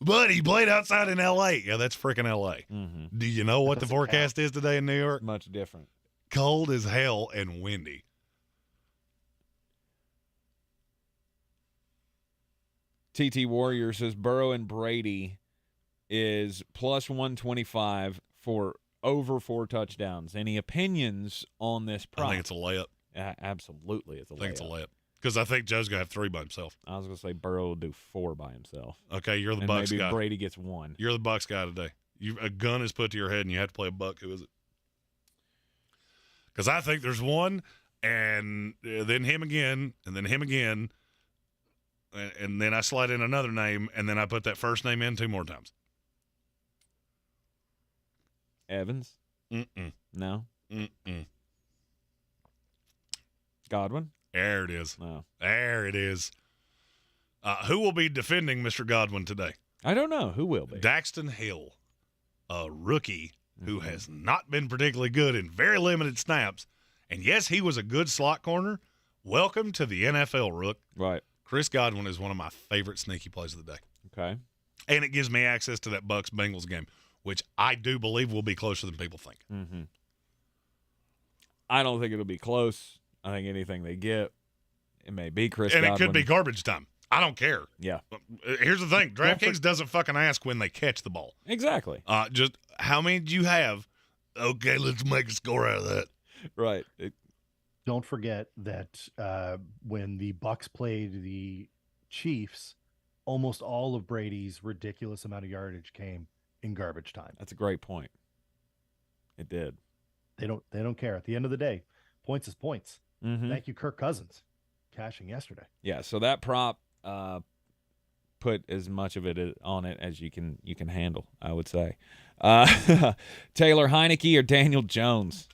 Speaker 2: But he played outside in L.A. Yeah, that's freaking L.A.
Speaker 1: Mm-hmm.
Speaker 2: Do you know what the forecast is today in New York?
Speaker 1: Much different.
Speaker 2: Cold as hell and windy.
Speaker 1: TT Warrior says Burrow and Brady is plus 125 for over 4 touchdowns. Any opinions on this prop?
Speaker 2: I think it's a layup.
Speaker 1: Absolutely, it's a layup.
Speaker 2: I think it's a layup. Because I think Joe's going to have 3 by himself.
Speaker 1: I was going to say Burrow will do 4 by himself.
Speaker 2: Okay, you're the
Speaker 1: and
Speaker 2: Bucks
Speaker 1: maybe
Speaker 2: guy.
Speaker 1: Brady gets 1.
Speaker 2: You're the Bucks guy today. A gun is put to your head, and you have to play a buck. Who is it? Because I think there's one, and then him again, and then him again, and then I slide in another name, and then I put that first name in 2 more times.
Speaker 1: Evans?
Speaker 2: Mm-mm.
Speaker 1: No?
Speaker 2: Mm-mm.
Speaker 1: Godwin?
Speaker 2: There it is.
Speaker 1: No.
Speaker 2: There it is. Who will be defending Mr. Godwin today?
Speaker 1: I don't know. Who will be?
Speaker 2: Daxton Hill, a rookie who has not been particularly good in very limited snaps. And, yes, he was a good slot corner. Welcome to the NFL, Rook.
Speaker 1: Right.
Speaker 2: Chris Godwin is one of my favorite sneaky plays of the day.
Speaker 1: Okay.
Speaker 2: And it gives me access to that Bucs-Bengals game, which I do believe will be closer than people think.
Speaker 1: Mm-hmm. I don't think it'll be close. I think anything they get, it may be Chris Godwin.
Speaker 2: And it could be garbage time. I don't care.
Speaker 1: Yeah.
Speaker 2: Here's the thing. DraftKings doesn't fucking ask when they catch the ball.
Speaker 1: Exactly.
Speaker 2: Just how many do you have? Okay, let's make a score out of that.
Speaker 1: Right.
Speaker 3: Don't forget that when the Bucs played the Chiefs, almost all of Brady's ridiculous amount of yardage came in garbage time.
Speaker 1: That's a great point. It did.
Speaker 3: They don't care. At the end of the day, points is points.
Speaker 1: Mm-hmm.
Speaker 3: Thank you, Kirk Cousins, cashing yesterday.
Speaker 1: Yeah, so that prop put as much of it on it as you can handle, I would say. Taylor Heineke or Daniel Jones?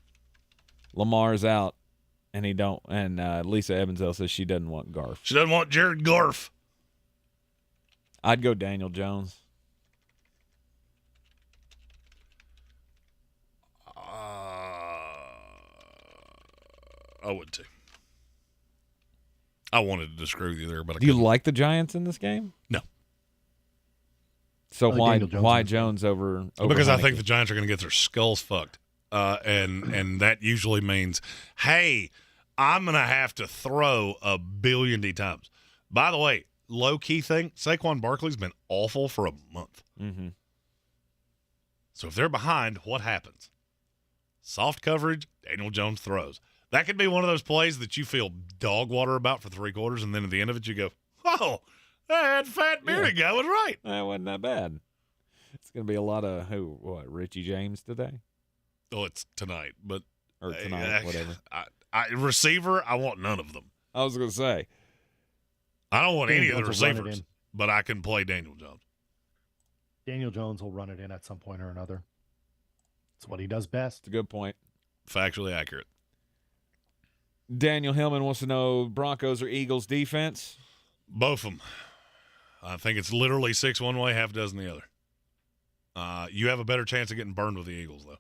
Speaker 1: Lamar's out, and Lisa Evansdale says she doesn't want Garf.
Speaker 2: She doesn't want Jared Garf.
Speaker 1: I'd go Daniel Jones.
Speaker 2: I would too. I wanted to screw you there, but
Speaker 1: Do you like the Giants in this game?
Speaker 2: No.
Speaker 1: So why
Speaker 3: Daniel
Speaker 1: Jones over
Speaker 2: because
Speaker 1: Heineke?
Speaker 2: I think the Giants are going to get their skulls fucked, and that usually means, hey, I'm going to have to throw a billion times. By the way, low key thing, Saquon Barkley's been awful for a month.
Speaker 1: Mm-hmm.
Speaker 2: So if they're behind, what happens? Soft coverage, Daniel Jones throws. That could be one of those plays that you feel dog water about for 3 quarters, and then at the end of it you go, oh, that fat bearded guy was right.
Speaker 1: That wasn't that bad. It's going to be a lot of Richie James today?
Speaker 2: Oh, it's tonight, but
Speaker 1: Or tonight, whatever.
Speaker 2: Receiver, I want none of them.
Speaker 1: I was going to say.
Speaker 2: I don't want any of the
Speaker 3: Jones will run it
Speaker 2: receivers,
Speaker 3: in.
Speaker 2: but I can play Daniel Jones.
Speaker 3: Daniel Jones will run it in at some point or another. It's what he does best.
Speaker 1: It's a good point.
Speaker 2: Factually accurate.
Speaker 1: Daniel Hillman wants to know Broncos or Eagles defense?
Speaker 2: Both of them. I think it's literally 6 one way, half dozen the other. You have a better chance of getting burned with the Eagles, though.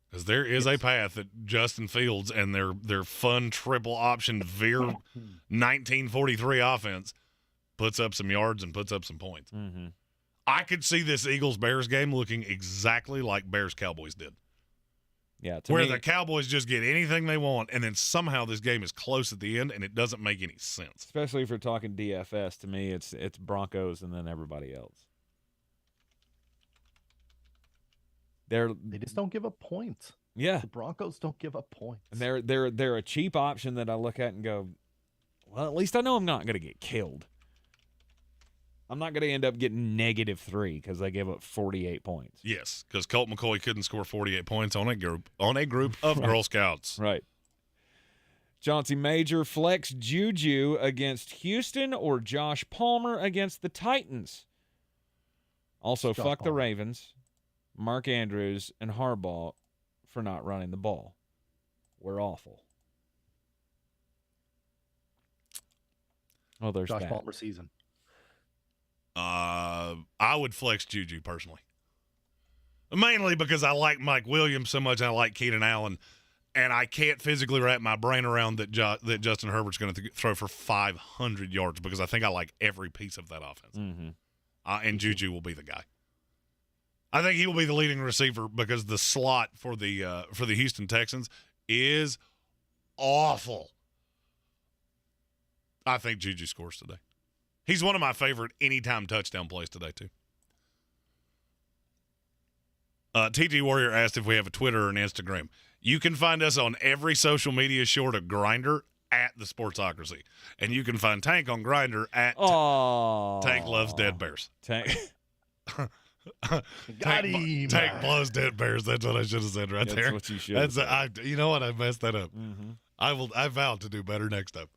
Speaker 2: Because there is a path that Justin Fields and their fun triple option veer 1943 offense puts up some yards and puts up some points.
Speaker 1: Mm-hmm.
Speaker 2: I could see this Eagles-Bears game looking exactly like Bears-Cowboys did.
Speaker 1: Yeah,
Speaker 2: Where the Cowboys just get anything they want, and then somehow this game is close at the end, and it doesn't make any sense.
Speaker 1: especially if you're talking DFS, to me, it's Broncos and then everybody else.
Speaker 3: They just don't give up points.
Speaker 1: Yeah,
Speaker 3: The Broncos don't give up points.
Speaker 1: and they're a cheap option that I look at and go, well, at least I know I'm not going to get killed. I'm not going to end up getting -3 because they gave up 48 points.
Speaker 2: Yes, because Colt McCoy couldn't score 48 points on a group of Girl Scouts.
Speaker 1: Right. Chauncey Major, flex Juju against Houston or Josh Palmer against the Titans? Also,
Speaker 3: Josh
Speaker 1: fuck the
Speaker 3: Palmer.
Speaker 1: Ravens, Mark Andrews, and Harbaugh for not running the ball. We're awful. Oh, there's
Speaker 3: Josh
Speaker 1: that.
Speaker 3: Palmer season.
Speaker 2: I would flex Juju personally. Mainly because I like Mike Williams so much and I like Keenan Allen, and I can't physically wrap my brain around that Justin Herbert's going to throw for 500 yards because I think I like every piece of that offense.
Speaker 1: Mm-hmm.
Speaker 2: And Juju will be the guy. I think he will be the leading receiver because the slot for the Houston Texans is awful. I think Juju scores today. He's one of my favorite anytime touchdown plays today, too. TG Warrior asked if we have a Twitter or an Instagram. You can find us on every social media short of Grindr at the Sportsocracy. And you can find Tank on Grindr at Tank Loves Dead Bears.
Speaker 1: Tank.
Speaker 3: Got him.
Speaker 2: Tank loves dead bears. That's what I should have said right there.
Speaker 1: That's what you should have said.
Speaker 2: You know what? I messed that up.
Speaker 1: Mm-hmm.
Speaker 2: I vow to do better next time.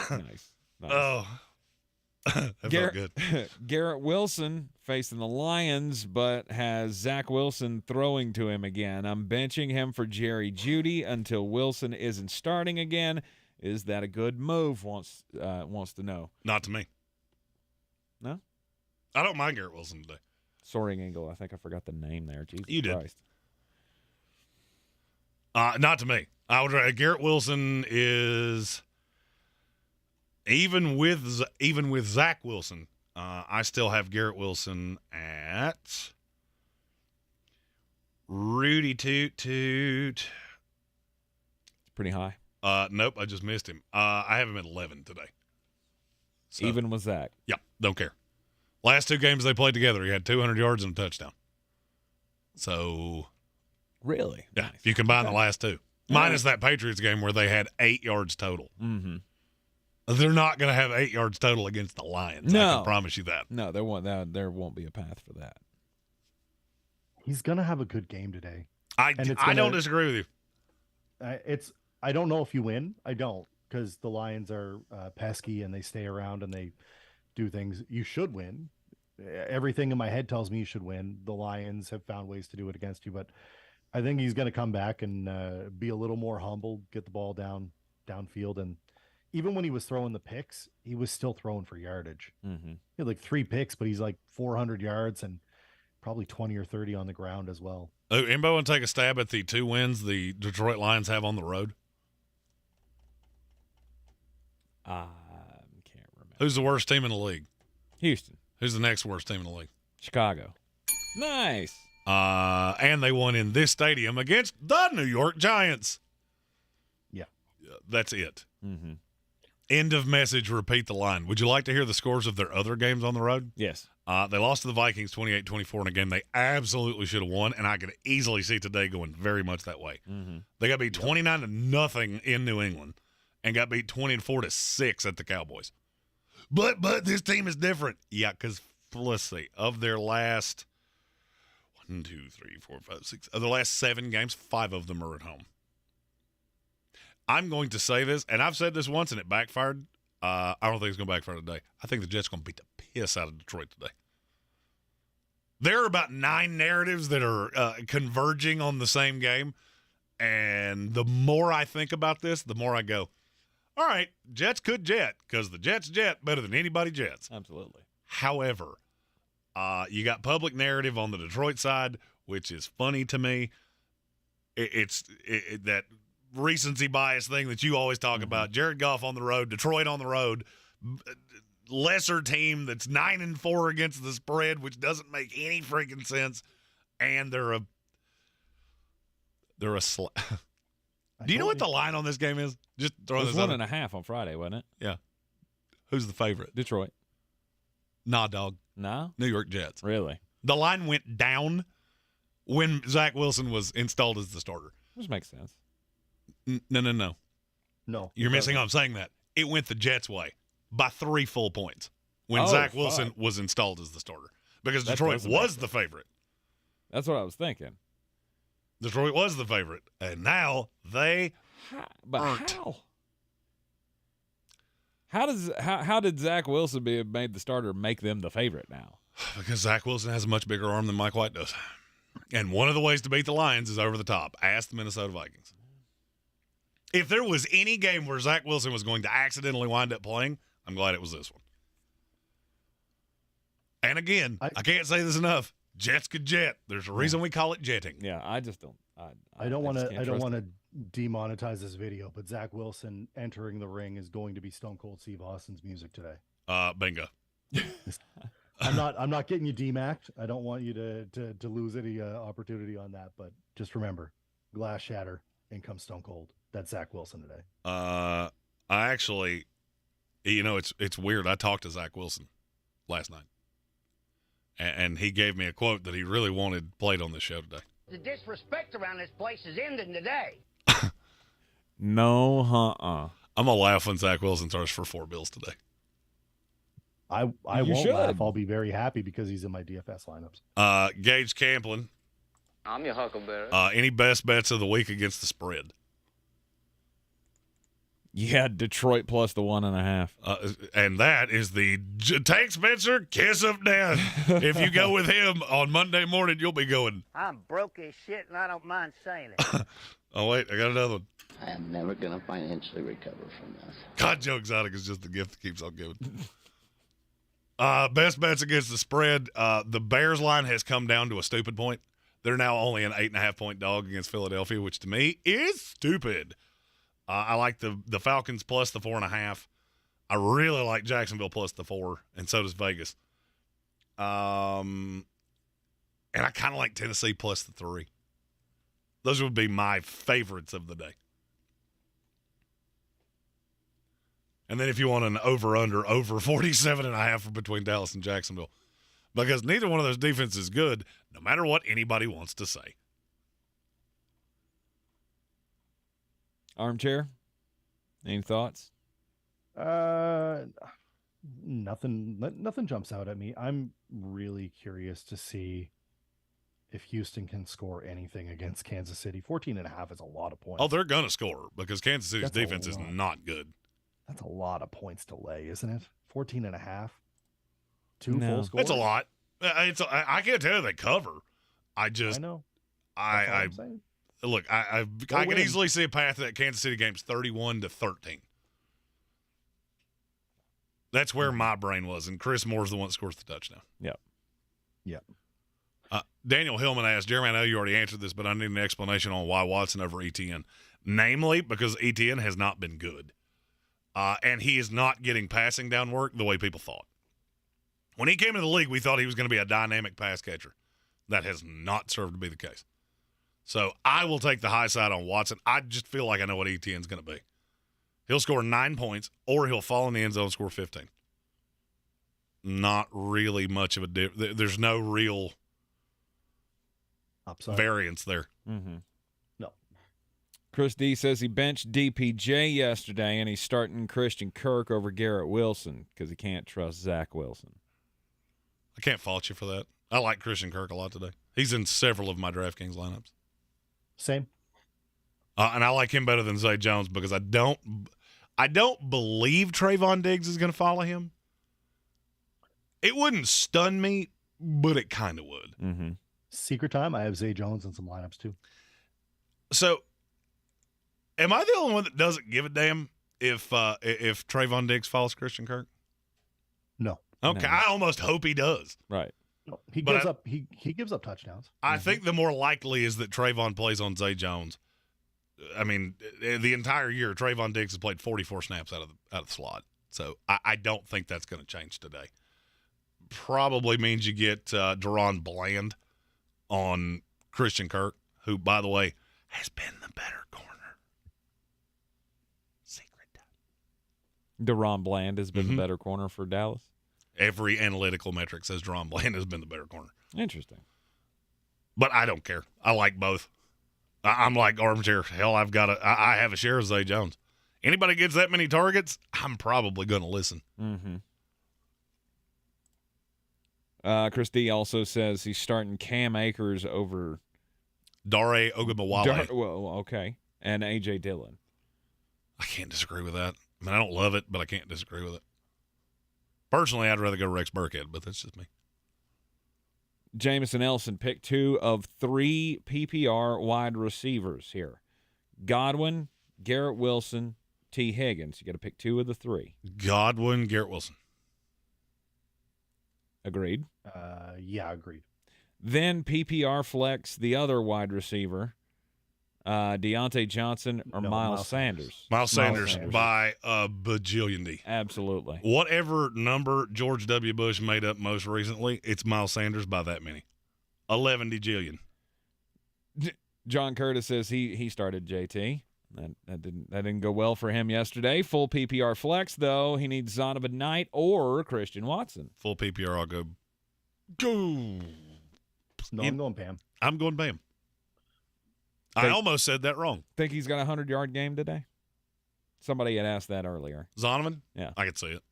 Speaker 1: Nice.
Speaker 2: Oh, that felt good.
Speaker 1: Garrett Wilson facing the Lions, but has Zach Wilson throwing to him again. I'm benching him for Jerry Jeudy until Wilson isn't starting again. Is that a good move? Wants to know.
Speaker 2: Not to me.
Speaker 1: No?
Speaker 2: I don't mind Garrett Wilson today.
Speaker 1: Soaring Eagle. I think I forgot the name there. Jesus
Speaker 2: You did.
Speaker 1: Christ.
Speaker 2: Not to me. I would. Garrett Wilson is even with Zach Wilson. I still have Garrett Wilson at Rudy Toot Toot.
Speaker 1: Pretty high.
Speaker 2: Nope, I just missed him. I have him at 11 today. So,
Speaker 1: Even with Zach.
Speaker 2: Yep, don't care. Last 2 games they played together, he had 200 yards and a touchdown. So,
Speaker 1: Really?
Speaker 2: yeah,
Speaker 1: Nice.
Speaker 2: if you combine the last 2. Minus that Patriots game where they had 8 yards total.
Speaker 1: Mm-hmm.
Speaker 2: They're not going to have 8 yards total against the Lions.
Speaker 1: No.
Speaker 2: I can promise you that.
Speaker 1: No, there won't be a path for that.
Speaker 3: He's gonna have a good game today.
Speaker 2: I don't disagree with you.
Speaker 3: I don't know if you win. I don't, because the Lions are pesky and they stay around and they do things. You should win. Everything in my head tells me you should win. The Lions have found ways to do it against you, but I think he's going to come back and be a little more humble, get the ball downfield. And even when he was throwing the picks, he was still throwing for yardage.
Speaker 1: Mm-hmm.
Speaker 3: He had like 3 picks, but he's like 400 yards and probably 20 or 30 on the ground as well.
Speaker 2: Anybody want to take a stab at the 2 wins the Detroit Lions have on the road?
Speaker 1: I can't remember.
Speaker 2: Who's the worst team in the league?
Speaker 1: Houston.
Speaker 2: Who's the next worst team in the league?
Speaker 1: Chicago. Nice.
Speaker 2: And they won in this stadium against the New York Giants.
Speaker 3: Yeah.
Speaker 2: That's it.
Speaker 1: Mm-hmm.
Speaker 2: End of message. Repeat the line. Would you like to hear the scores of their other games on the road?
Speaker 1: Yes.
Speaker 2: They lost to the Vikings 28-24 in a game they absolutely should have won, and I could easily see today going very much that way.
Speaker 1: Mm-hmm.
Speaker 2: They got beat 29-0 in New England and got beat 24-6 at the Cowboys. But this team is different. Yeah, because let's see, of their last 1, 2, 3, 4, 5, 6, of the last 7 games, 5 of them are at home. I'm going to say this, and I've said this once and it backfired. I don't think it's going to backfire today. I think the Jets are going to beat the piss out of Detroit today. There are about 9 narratives that are converging on the same game, and the more I think about this, the more I go, all right, Jets could jet, because the Jets jet better than anybody jets.
Speaker 1: Absolutely.
Speaker 2: However, you got public narrative on the Detroit side, which is funny to me. It's that recency bias thing that you always talk about. Jared Goff on the road, Detroit on the road, lesser team that's 9-4 against the spread, which doesn't make any freaking sense, and they're a Do you know what the line on this game is? Just throw
Speaker 1: It was
Speaker 2: this out.
Speaker 1: 1.5 on Friday, wasn't it?
Speaker 2: Yeah. Who's the favorite?
Speaker 1: Detroit.
Speaker 2: Nah, dog.
Speaker 1: No?
Speaker 2: New York Jets.
Speaker 1: Really?
Speaker 2: The line went down when Zach Wilson was installed as the starter.
Speaker 1: Which makes sense.
Speaker 2: No.
Speaker 3: No.
Speaker 2: You're missing. I'm saying that. It went the Jets' way by 3 full points when Zach Wilson was installed as the starter, because Detroit was the favorite.
Speaker 1: That's what I was thinking.
Speaker 2: Detroit was the favorite, and now they aren't.
Speaker 1: How did Zach Wilson being made the starter make them the favorite now?
Speaker 2: Because Zach Wilson has a much bigger arm than Mike White does. And one of the ways to beat the Lions is over the top. Ask the Minnesota Vikings. If there was any game where Zach Wilson was going to accidentally wind up playing, I'm glad it was this one. And again, I can't say this enough. Jets could jet. There's a reason we call it jetting.
Speaker 1: Yeah, I just don't.
Speaker 3: I don't want to demonetize this video, but Zach Wilson entering the ring is going to be Stone Cold Steve Austin's music today.
Speaker 2: Bingo.
Speaker 3: I'm not getting you DMAC'd. I don't want you to lose any opportunity on that, but just remember, glass shatter, in comes Stone Cold. That's Zach Wilson today.
Speaker 2: I actually, it's weird. I talked to Zach Wilson last night, and he gave me a quote that he really wanted played on this show today.
Speaker 5: The disrespect around this place is ending today.
Speaker 1: No,
Speaker 2: I'm going to laugh when Zach Wilson throws for 4 bills today.
Speaker 3: I won't laugh. I'll be very happy because he's in my DFS lineups.
Speaker 2: Gage Camplin.
Speaker 4: I'm your huckleberry.
Speaker 2: Any best bets of the week against the spread?
Speaker 1: Yeah, Detroit plus the 1.5.
Speaker 2: And that is the Tank Spencer kiss of death. If you go with him on Monday morning, you'll be going,
Speaker 5: I'm broke as shit, and I don't mind saying it.
Speaker 2: Oh, wait, I got another one.
Speaker 6: I am never going to financially recover from this.
Speaker 2: God, Joe Exotic is just the gift that keeps on giving. Best bets against the spread. The Bears line has come down to a stupid point. They're now only an 8.5-point dog against Philadelphia, which to me is stupid. I like the Falcons plus the 4.5. I really like Jacksonville plus the 4, and so does Vegas. And I kind of like Tennessee plus the 3. Those would be my favorites of the day. And then if you want an over 47.5 between Dallas and Jacksonville. Because neither one of those defenses is good, no matter what anybody wants to say.
Speaker 1: Armchair, any thoughts?
Speaker 3: Nothing jumps out at me. I'm really curious to see if Houston can score anything against Kansas City. 14.5 is a lot of points.
Speaker 2: Oh, they're going to score because Kansas City's defense is not good.
Speaker 3: That's a lot of points to lay, isn't it? 14.5. Full scores.
Speaker 2: It's a lot. I can't tell you they cover. I know. I look. I can easily see a path to that Kansas City game's 31-13. That's where my brain was, and Chris Moore's the one that scores the touchdown.
Speaker 1: Yep.
Speaker 2: Daniel Hillman asked, Jeremy, I know you already answered this, but I need an explanation on why Watson over ETN. Namely, because ETN has not been good. And he is not getting passing down work the way people thought. When he came into the league, we thought he was going to be a dynamic pass catcher. That has not served to be the case. So I will take the high side on Watson. I just feel like I know what ETN's going to be. He'll score 9 points, or he'll fall in the end zone and score 15. Not really much of a difference. There's no real
Speaker 3: upside
Speaker 2: variance there.
Speaker 1: Mm-hmm.
Speaker 3: No.
Speaker 1: Chris D says he benched DPJ yesterday, and he's starting Christian Kirk over Garrett Wilson because he can't trust Zach Wilson.
Speaker 2: I can't fault you for that. I like Christian Kirk a lot today. He's in several of my DraftKings lineups.
Speaker 3: Same.
Speaker 2: And I like him better than Zay Jones because I don't believe Trayvon Diggs is going to follow him. It wouldn't stun me, but it kind of would.
Speaker 1: Mm-hmm.
Speaker 3: Secret time, I have Zay Jones in some lineups too.
Speaker 2: So, am I the only one that doesn't give a damn if Trayvon Diggs follows Christian Kirk?
Speaker 3: No.
Speaker 2: Okay,
Speaker 1: No.
Speaker 2: I almost hope he does.
Speaker 1: Right.
Speaker 3: No, he gives up. He gives up touchdowns.
Speaker 2: I think the more likely is that Trayvon plays on Zay Jones. I mean, the entire year, Trayvon Diggs has played 44 snaps out of the slot. So I don't think that's going to change today. Probably means you get Deron Bland on Christian Kirk, who, by the way, has been the better corner. Secret.
Speaker 1: Deron Bland has been the better corner for Dallas.
Speaker 2: Every analytical metric says Deron Bland has been the better corner.
Speaker 1: Interesting.
Speaker 2: But I don't care. I like both. I'm like Armchair. Hell, I have a share of Zay Jones. Anybody gets that many targets, I'm probably going to listen.
Speaker 1: Mm-hmm. Chris D also says he's starting Cam Akers over
Speaker 2: Dare Ogunbowale.
Speaker 1: Well, okay, and A.J. Dillon.
Speaker 2: I can't disagree with that. I mean, I don't love it, but I can't disagree with it. Personally, I'd rather go Rex Burkhead, but that's just me.
Speaker 1: Jamison Elson picked 2 of 3 PPR wide receivers here. Godwin, Garrett Wilson, T. Higgins. You got to pick 2 of the 3.
Speaker 2: Godwin, Garrett Wilson.
Speaker 1: Agreed.
Speaker 3: Yeah, agreed.
Speaker 1: Then PPR flex the other wide receiver, Deontay Johnson or Miles Sanders.
Speaker 2: Miles Sanders by a bajillion D.
Speaker 1: Absolutely.
Speaker 2: Whatever number George W. Bush made up most recently, it's Miles Sanders by that many. 11 djillion.
Speaker 1: John Curtis says he started JT. That didn't go well for him yesterday. Full PPR flex, though. He needs Zonovan Knight or Christian Watson.
Speaker 2: Full PPR, I'll go.
Speaker 3: No, I'm going Bam.
Speaker 2: I'm going Bam. I almost said that wrong.
Speaker 1: Think he's got a 100-yard game today? Somebody had asked that earlier.
Speaker 2: Zonovan?
Speaker 1: Yeah.
Speaker 2: I could see it.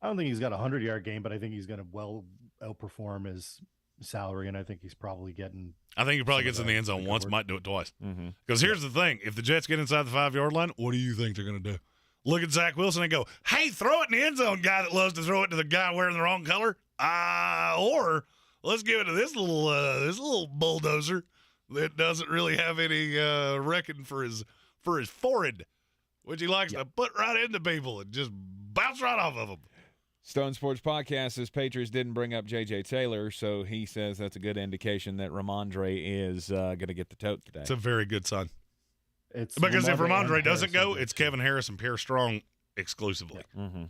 Speaker 3: I don't think he's got a 100-yard game, but I think he's going to well outperform his salary, and I think he's probably getting.
Speaker 2: I think he probably gets in the end zone once, might do it twice. Because here's the thing: if the Jets get inside the 5-yard line, what do you think they're going to do? Look at Zach Wilson and go, "Hey, throw it in the end zone, guy that loves to throw it to the guy wearing the wrong color." Or let's give it to this little bulldozer that doesn't really have any reckon for his forehead, which he likes to put right into people and just bounce right off of them.
Speaker 1: Stone Sports Podcast says Patriots didn't bring up J.J. Taylor, so he says that's a good indication that Ramondre is going to get the tote today.
Speaker 2: It's a very good sign.
Speaker 3: It's
Speaker 2: Because if Ramondre
Speaker 3: and
Speaker 2: doesn't go,
Speaker 3: Harrison
Speaker 2: it's Kevin Harris and Pierre Strong exclusively.
Speaker 1: Mm-hmm.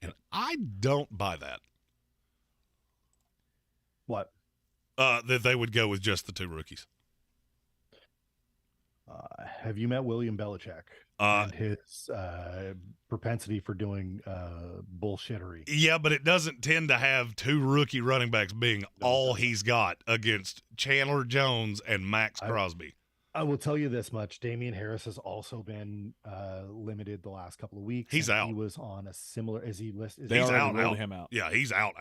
Speaker 2: And I don't buy that.
Speaker 3: What?
Speaker 2: That they would go with just the two rookies.
Speaker 3: Have you met William Belichick and his propensity for doing bullshittery?
Speaker 2: Yeah, but it doesn't tend to have two rookie running backs being all he's got against Chandler Jones and Max Crosby.
Speaker 3: I will tell you this much. Damian Harris has also been limited the last couple of weeks.
Speaker 2: He's out.
Speaker 3: He was on a similar – is he listed?
Speaker 1: They
Speaker 2: He's
Speaker 1: already
Speaker 2: out.
Speaker 1: ruled him out.
Speaker 2: Yeah, he's out.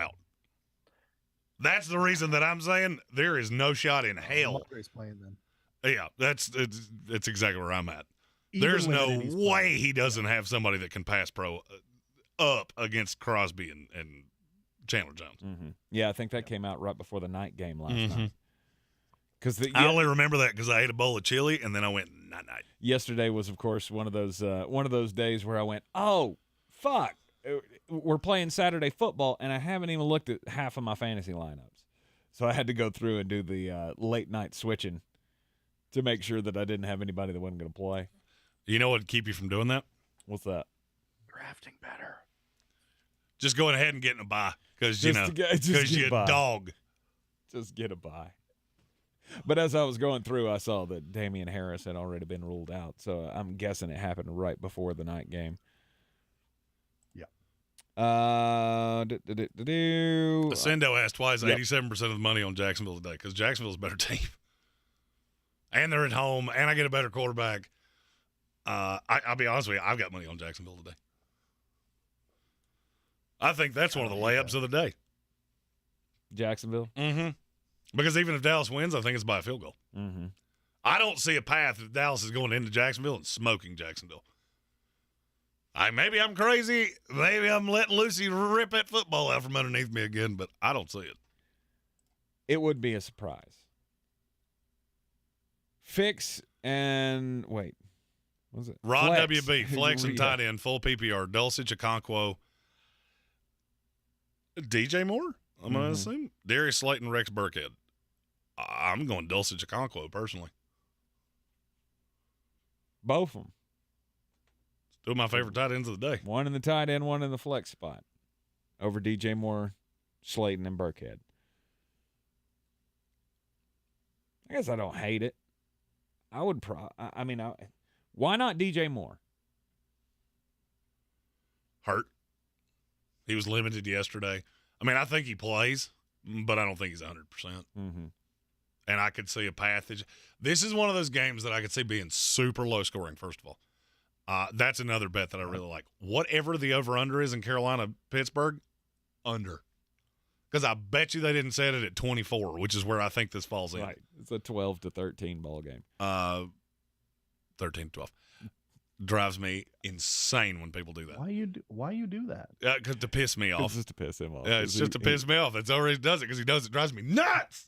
Speaker 2: That's the reason that I'm saying there is no shot in hell.
Speaker 3: Ramondre's playing then.
Speaker 2: Yeah, that's exactly where I'm at.
Speaker 3: Even
Speaker 2: There's no
Speaker 3: limited, he's
Speaker 2: way
Speaker 3: playing.
Speaker 2: he doesn't have somebody that can pass pro up against Crosby and Chandler Jones.
Speaker 1: Mm-hmm. Yeah, I think that came out right before the night game last night. Because
Speaker 2: I only remember that because I ate a bowl of chili and then I went night.
Speaker 1: yesterday was, of course, one of those days where I went, oh, fuck, we're playing Saturday football, and I haven't even looked at half of my fantasy lineups. So I had to go through and do the late night switching to make sure that I didn't have anybody that wasn't going to play.
Speaker 2: You know what would keep you from doing that?
Speaker 1: What's that?
Speaker 3: Drafting better.
Speaker 2: Just going ahead and getting a bye because you're a
Speaker 1: by.
Speaker 2: dog.
Speaker 1: Just get a bye. But as I was going through, I saw that Damian Harris had already been ruled out, so I'm guessing it happened right before the night game.
Speaker 3: Yeah.
Speaker 2: Ascendo asked why is 87% of the money on Jacksonville today? Because Jacksonville's a better team. And they're at home, and I get a better quarterback. I'll be honest with you, I've got money on Jacksonville today. I think that's one of the layups of the day.
Speaker 1: Jacksonville?
Speaker 2: Mm-hmm. Because even if Dallas wins, I think it's by a field goal.
Speaker 1: Mm-hmm.
Speaker 2: I don't see a path that Dallas is going into Jacksonville and smoking Jacksonville. Maybe I'm crazy. Maybe I'm letting Lucy rip that football out from underneath me again, but I don't see it.
Speaker 1: It would be a surprise. Fix and wait, what was it?
Speaker 2: Rod
Speaker 1: Flex.
Speaker 2: WB, flex and tight end, full PPR, Dulcich, Okonkwo, DJ Moore, I'm going to assume. Darius Slayton, Rex Burkhead. I'm going Dulcich, Okonkwo, personally.
Speaker 1: Both of them.
Speaker 2: Two of my favorite tight ends of the day.
Speaker 1: One in the tight end, one in the flex spot. Over DJ Moore, Slayton, and Burkhead. I guess I don't hate it. I would why not DJ Moore?
Speaker 2: Hurt. He was limited yesterday. I think he plays, but I don't think he's 100%.
Speaker 1: Mm-hmm.
Speaker 2: And I could see a path. This is one of those games that I could see being super low scoring, first of all. That's another bet that I really like. Whatever the over-under is in Carolina-Pittsburgh, under. Because I bet you they didn't set it at 24, which is where I think this falls in.
Speaker 1: Right. It's a 12-13 ball game.
Speaker 2: 13-12. Drives me insane when people do that.
Speaker 3: Why you do that?
Speaker 2: Because to piss me off.
Speaker 1: It's just to piss him off.
Speaker 2: Yeah, it's just to piss me off. That's already does it because he does it. Drives me nuts.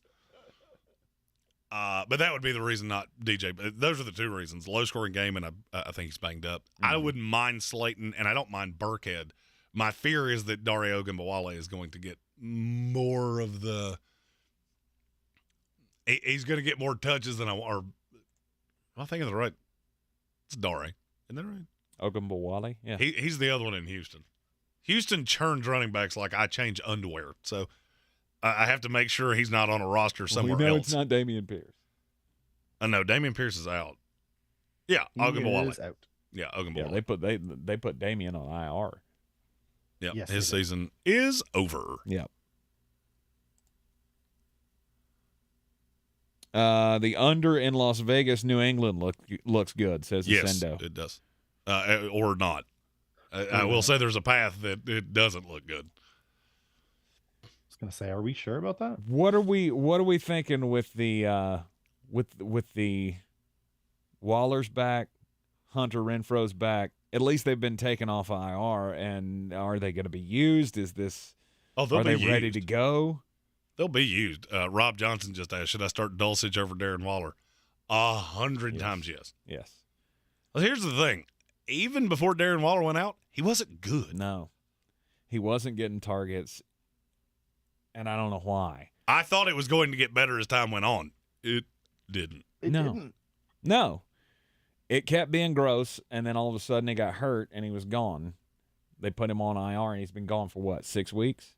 Speaker 2: But that would be the reason, not DJ. But those are the two reasons. Low scoring game, and I think he's banged up. I wouldn't mind Slayton, and I don't mind Burkhead. My fear is that Dario Ogunbowale is going to get more of the. He's going to get more touches than am I thinking of the right? It's Dare. Isn't that right?
Speaker 1: Ogunbowale? Yeah.
Speaker 2: He's the other one in Houston. Houston churns running backs like I change underwear. So I have to make sure he's not on a roster somewhere
Speaker 1: we know
Speaker 2: else.
Speaker 1: It's not Dameon Pierce.
Speaker 2: No, Dameon Pierce is out. Yeah, Ogunbowale.
Speaker 3: Is out.
Speaker 2: Yeah, Ogunbowale.
Speaker 1: Yeah, they put Dameon on IR.
Speaker 2: Yeah,
Speaker 3: Yes,
Speaker 2: his
Speaker 3: they did.
Speaker 2: season is over.
Speaker 1: Yeah. The under in Las Vegas, New England looks good, says
Speaker 2: Yes,
Speaker 1: Ascendo.
Speaker 2: it does. Or not. I will say there's a path that it doesn't look good.
Speaker 3: I was gonna say, are we sure about that?
Speaker 1: What are we thinking with the with the Waller's back, Hunter Renfro's back? At least they've been taken off IR, and are they going to be used? Are they ready to go?
Speaker 2: They'll be used. Rob Johnson just asked, should I start Dulcich over Darren Waller? 100 times yes.
Speaker 1: Yes.
Speaker 2: Well, here's the thing. Even before Darren Waller went out, he wasn't good.
Speaker 1: No. He wasn't getting targets, and I don't know why.
Speaker 2: I thought it was going to get better as time went on. It didn't.
Speaker 3: It
Speaker 1: No.
Speaker 3: didn't.
Speaker 1: No. It kept being gross, and then all of a sudden he got hurt, and he was gone. They put him on IR, and he's been gone for, 6 weeks?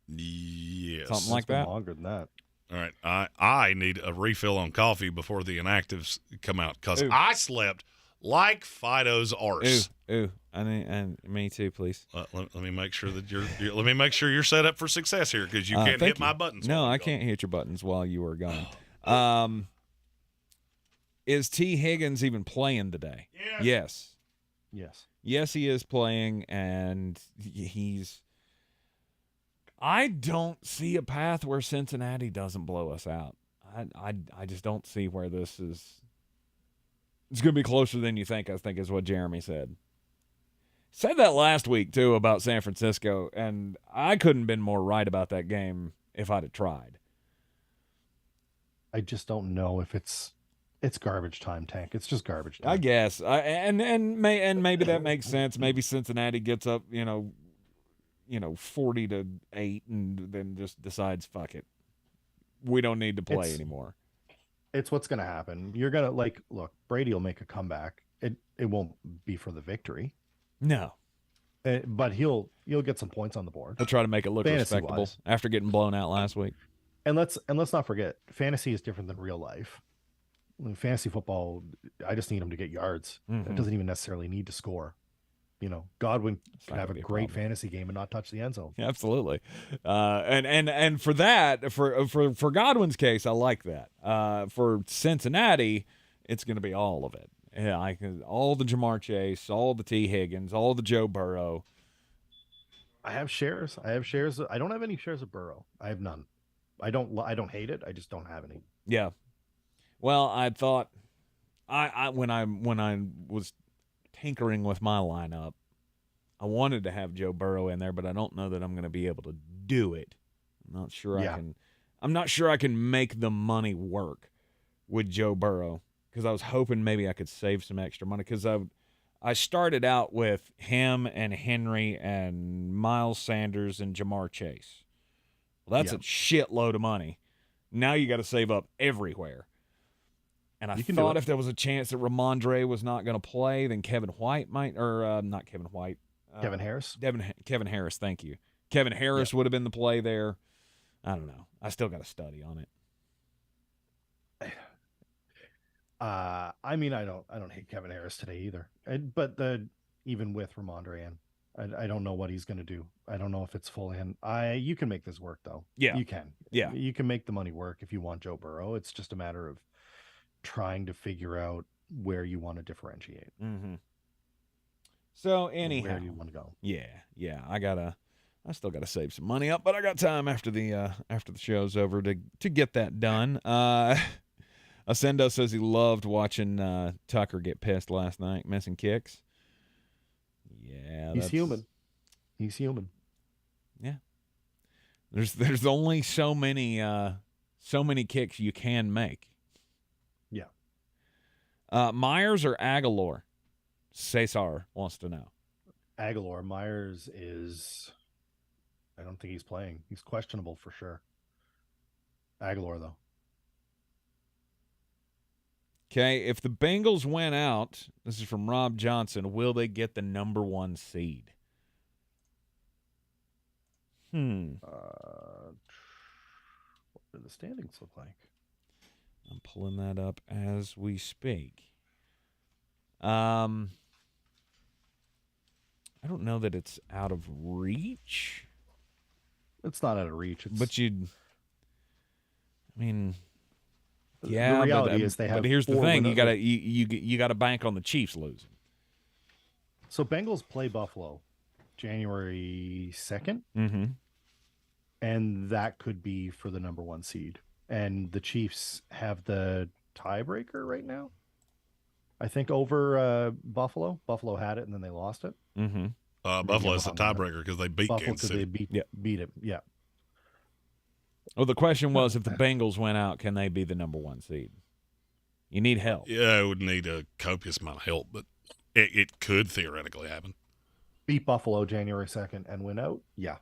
Speaker 2: Yes.
Speaker 1: Something like
Speaker 3: It's been
Speaker 1: that?
Speaker 3: longer than that.
Speaker 2: All right. I need a refill on coffee before the inactives come out because
Speaker 1: Ooh.
Speaker 2: I slept like Fido's arse.
Speaker 1: Ooh. And me too, please.
Speaker 2: Let me make sure that let me make sure you're set up for success here because you can't
Speaker 1: thank
Speaker 2: hit my buttons.
Speaker 1: No,
Speaker 2: while I'm
Speaker 1: I
Speaker 2: gone.
Speaker 1: can't hit your buttons while you are gone. Is T. Higgins even playing today?
Speaker 2: Yes.
Speaker 3: Yes.
Speaker 1: Yes, he is playing, and he's – I don't see a path where Cincinnati doesn't blow us out. I just don't see where this is – it's going to be closer than you think, I think is what Jeremy said. Said that last week, too, about San Francisco, and I couldn't have been more right about that game if I'd have tried.
Speaker 3: I just don't know if it's garbage time, Tank. It's just garbage time.
Speaker 1: I guess. And maybe that makes sense. Maybe Cincinnati gets up, 40-8 and then just decides, fuck it. We don't need to play anymore.
Speaker 3: It's what's going to happen. You're going to look, Brady will make a comeback. It won't be for the victory.
Speaker 1: No.
Speaker 3: But you'll get some points on the board.
Speaker 1: He'll try to make it look
Speaker 3: Fantasy-wise.
Speaker 1: respectable after getting blown out last week.
Speaker 3: And let's not forget, fantasy is different than real life. In fantasy football, I just need him to get yards.
Speaker 1: Mhm.
Speaker 3: It doesn't even necessarily need to score. Godwin could
Speaker 1: not
Speaker 3: have a
Speaker 1: gonna be a
Speaker 3: great
Speaker 1: problem.
Speaker 3: fantasy game and not touch the end zone.
Speaker 1: Yeah, absolutely. And for that, for Godwin's case, I like that. For Cincinnati, it's going to be all of it. Yeah, all the Jamar Chase, all the T. Higgins, all the Joe Burrow.
Speaker 3: I have shares. I don't have any shares of Burrow. I have none. I don't hate it. I just don't have any.
Speaker 1: Yeah. Well, I thought when I was tinkering with my lineup, I wanted to have Joe Burrow in there, but I don't know that I'm going to be able to do it. I'm not sure I can make the money work with Joe Burrow because I was hoping maybe I could save some extra money because I started out with him and Henry and Miles Sanders and Jamar Chase. Well, that's a shitload of money. Now you got to save up everywhere. And I thought if there was a chance that Ramondre was not going to play, then Kevin White might, or not Kevin White.
Speaker 3: Kevin Harris?
Speaker 1: Kevin Harris, thank you. Kevin Harris would have been the play there. I don't know. I still got to study on it.
Speaker 3: I don't hate Kevin Harris today either. But even with Ramondre in, I don't know what he's going to do. I don't know if it's full in. You can make this work though.
Speaker 1: Yeah,
Speaker 3: you can.
Speaker 1: Yeah,
Speaker 3: you can make the money work if you want Joe Burrow. It's just a matter of trying to figure out where you want to differentiate.
Speaker 1: Mm-hmm. So anyhow,
Speaker 3: where do you want to go?
Speaker 1: Yeah. I still gotta save some money up, but I got time after the show's over to get that done. Ascendo says he loved watching Tucker get pissed last night, missing kicks. Yeah,
Speaker 3: he's human. He's human.
Speaker 1: Yeah. There's only so many kicks you can make. Yeah. Myers or Aguilar? Cesar wants to know.
Speaker 3: Aguilar. Myers is. I don't think he's playing. He's questionable for sure. Aguilar though.
Speaker 1: Okay, if the Bengals win out, this is from Rob Johnson, will they get the number 1 seed? What
Speaker 3: do the standings look like?
Speaker 1: I'm pulling that up as we speak. I don't know that it's out of reach.
Speaker 3: It's not out of reach.
Speaker 1: Yeah,
Speaker 3: the reality is they have.
Speaker 1: But here's the
Speaker 3: 4
Speaker 1: thing:
Speaker 3: winners.
Speaker 1: you got to bank on the Chiefs losing.
Speaker 3: So Bengals play Buffalo January 2nd, and that could be for the number 1 seed. And the Chiefs have the tiebreaker right now, I think, over Buffalo. Buffalo had it, and then they lost it.
Speaker 2: Buffalo's the tiebreaker because they beat
Speaker 3: Buffalo
Speaker 2: Kansas City.
Speaker 3: they beat it. Yeah.
Speaker 1: Well, the question was, if the Bengals went out, can they be the number 1 seed? You need help.
Speaker 2: Yeah, it would need a copious amount of help, but it could theoretically happen.
Speaker 3: beat Buffalo January 2nd and win out? Yeah.